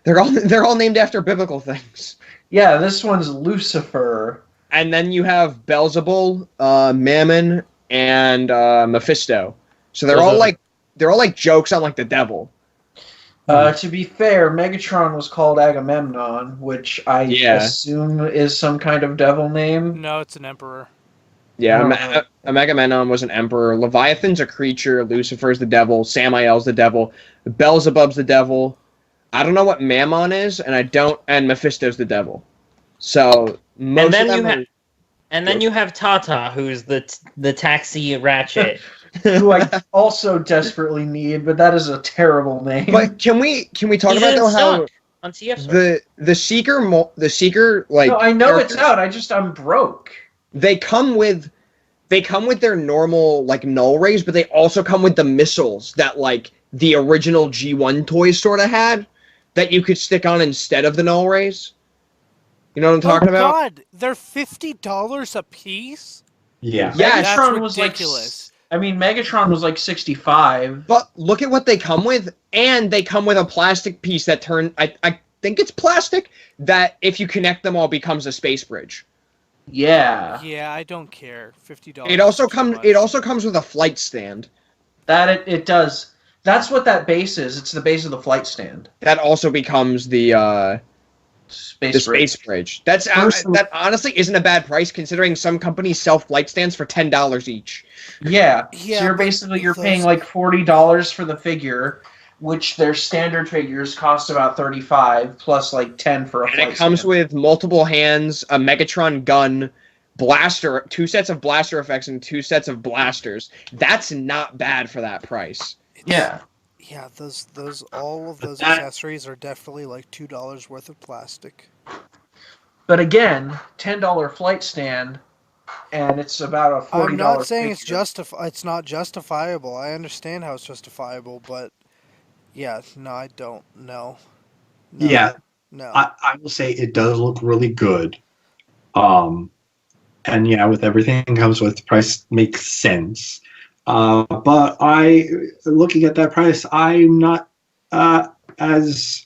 they're all named after biblical things. Yeah, this one's Lucifer. And then you have Beelzebul, Mammon, and Mephisto. So they're all like jokes on like the devil. To be fair, Megatron was called Agamemnon, which I Yeah. assume is some kind of devil name. No, it's an Emperor. Yeah, Oh. Agamemnon was an emperor. Leviathan's a creature. Lucifer's the devil. Samael's the devil. Beelzebub's the devil. I don't know what Mammon is, and Mephisto's the devil. So most then of them you are- And then you have Tata, who's the taxi ratchet. Who I also desperately need, but that is a terrible name. But can we talk He's about in though how stock on TF. the seeker like no, I know it's characters, out. I'm broke. They come with their normal like null rays, but they also come with the missiles that like the original G1 toys sort of had that you could stick on instead of the null rays. You know what I'm talking about? God, they're $50 a piece. Yeah. Yeah, That's Megatron was like ridiculous. I mean, Megatron was like 65. But look at what they come with, and they come with a plastic piece that I think it's plastic, that if you connect them all becomes a space bridge. Yeah. Yeah, I don't care. $50. It also is too comes much. it also comes with a flight stand. That it does. That's what that base is. It's the base of the flight stand. That also becomes the Space space bridge. That honestly isn't a bad price considering some companies sell flight stands for $10 each. Yeah. Yeah, So you're but basically those- paying like $40 for the figure, which their standard figures cost about 35 plus like 10 for a And flight it comes stand. with multiple hands, a Megatron gun, blaster, 2 sets of blaster effects, and 2 sets of blasters. That's not bad for that price. Yeah. Yeah, those all of those That- accessories are definitely like $2 worth of plastic. But again, $10 flight stand, and it's about a $40. I'm not saying figure. it's not justifiable. I understand how it's justifiable, but yeah, no, I don't. No. Yeah. No. I will say it does look really good. And yeah, with everything that comes with, price makes sense. But looking at that price, I'm not as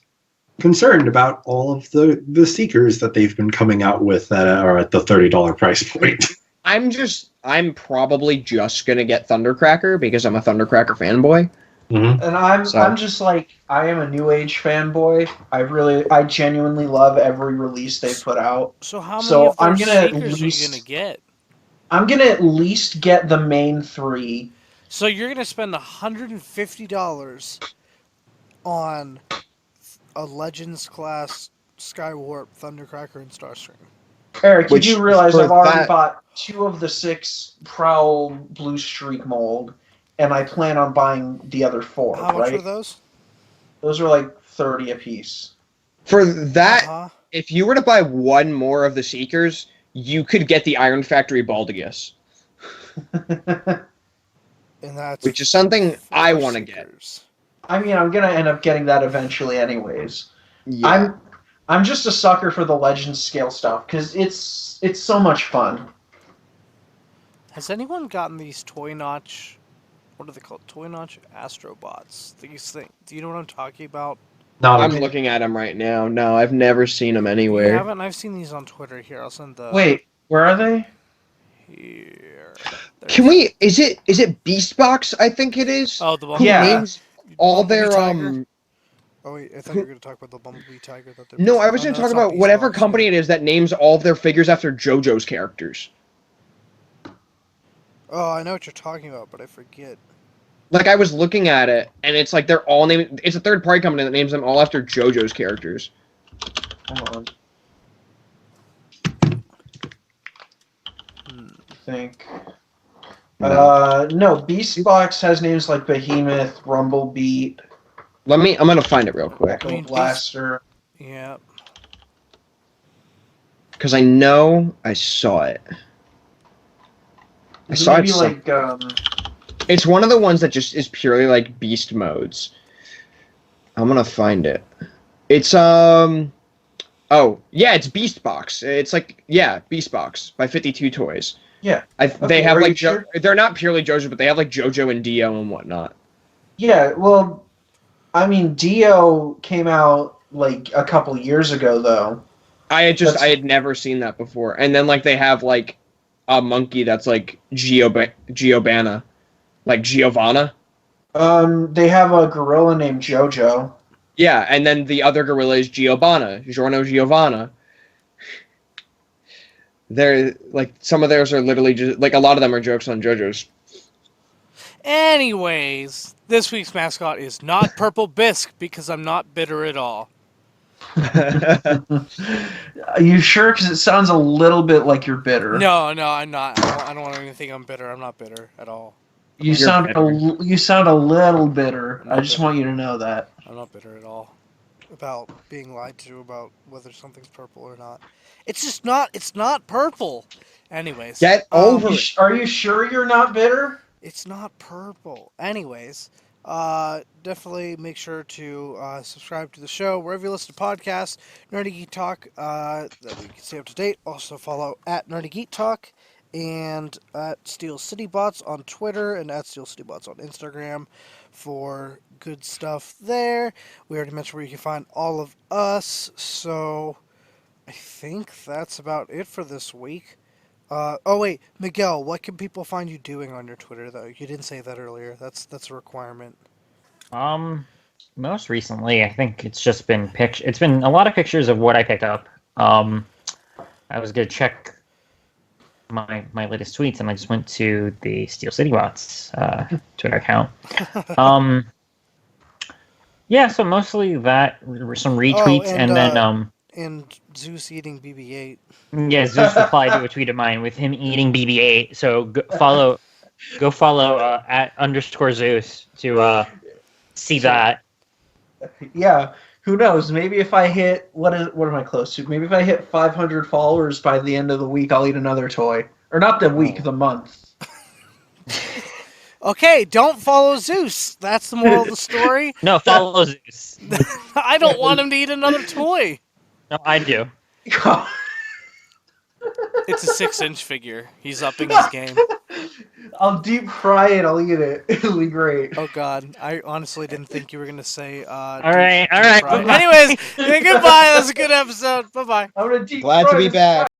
concerned about all of the Seekers that they've been coming out with that are at the $30 price point. I'm probably just gonna get Thundercracker because I'm a Thundercracker fanboy. Mm-hmm. And I'm So- just like, I am a New Age fanboy. I genuinely love every release they put out. So how many So of those I'm gonna Seekers are you least- gonna get? I'm gonna at least get the main 3. So you're gonna spend $150 on a Legends class Skywarp, Thundercracker, and Starscream. Eric, Which, you do realize for I've already that- bought 2 of the 6 Prowl Blue Streak mold, and I plan on buying the other 4, How much right? are those? Those are like 30 apiece. For that, Uh-huh. if you were to buy one more of the Seekers, you could get the Iron Factory Baldigus, And that's which is something I 4 want to get. Seekers. I mean, I'm gonna end up getting that eventually anyways. Yeah. I'm just a sucker for the Legends scale stuff, because it's so much fun. Has anyone gotten these Toy Notch? What are they called? Toy Notch Astrobots. These things. Do you know what I'm talking about? I'm looking at them right now. No, I've never seen them You anywhere. haven't? I've seen these on Twitter. Here, I'll send the. Wait, where are they? Here. Can we? Is it Beastbox? I think it is. Oh, the Who Bumblebee. Yeah. names all Bumblebee their Tiger? Oh wait, I thought you were going to talk about the Bumblebee Tiger. That they're No, based- I was oh, going no, to talk it's not about whatever Beastbox. company it is that names all of their figures after JoJo's characters. Oh, I know what you're talking about, but I forget. Like I was looking at it, and it's like they're all named. It's a third-party company that names them all after JoJo's characters. Hold on. I think. No, Beastbox has names like Behemoth, Rumblebeat, I'm gonna find it real quick I Echo mean, Blaster. Yeah. because I know I saw it. I Is it saw it. maybe like It's one of the ones that just is purely like beast modes. I'm gonna find it. It's oh yeah, it's Beastbox. It's like Beastbox by 52 Toys. Yeah. They Okay, have are like you sure? they're not purely JoJo, but they have like JoJo and Dio and whatnot. Yeah, well, I mean, Dio came out like a couple years ago, though. I That's- had never seen that before. And then like they have like a monkey that's like Giovanna, like Giovanna. They have a gorilla named Jojo. Yeah, and then the other gorilla is Giorno Giovanna. They're like some of theirs are literally just like a lot of them are jokes on JoJo's. Anyways, this week's mascot is not Purple Bisque because I'm not bitter at all. Are you sure? Because it sounds a little bit like you're bitter. No, I'm not. I don't want anyone to think I'm bitter. I'm not bitter at all. You You're sound bitter. you sound a little bitter. I'm I not just bitter. want you to know that. I'm not bitter at all. About being lied to about whether something's purple or not. It's just not. It's not purple. Anyways. Get over You it. Are you sure you're not bitter? It's not purple. Anyways, definitely make sure to subscribe to the show wherever you listen to podcasts. Nerdy Geek Talk, that we can stay up to date. Also follow at Nerdy Geek Talk, and at Steel City Bots on Twitter and at Steel City Bots on Instagram for good stuff there. We already mentioned where you can find all of us, so I think that's about it for this week. Oh wait, Miguel, what can people find you doing on your Twitter though? You didn't say that earlier. That's a requirement. Most recently, I think it's just been It's been a lot of pictures of what I pick up. I was gonna check my latest tweets, and I just went to the Steel City Bots Twitter account. Yeah, so mostly that, some retweets, and, and then And Zeus eating BB-8. yeah, Zeus replied to a tweet of mine with him eating BB-8. So go follow at _Zeus to see that. Yeah, who knows? Maybe if I hit what am I close to? Maybe if I hit 500 followers by the end of the week, I'll eat another toy. Or not the week, the month. Okay, don't follow Zeus. That's the moral of the story. No, follow Zeus. I don't want him to eat another toy. No, I do. It's a 6-inch figure. He's upping his game. I'll deep fry it. I'll eat it. It'll be great. Oh God, I honestly didn't think you were gonna say. All right. Bye-bye. Anyways, goodbye. That was a good episode. Bye bye. I'm gonna deep Glad fry to be this back.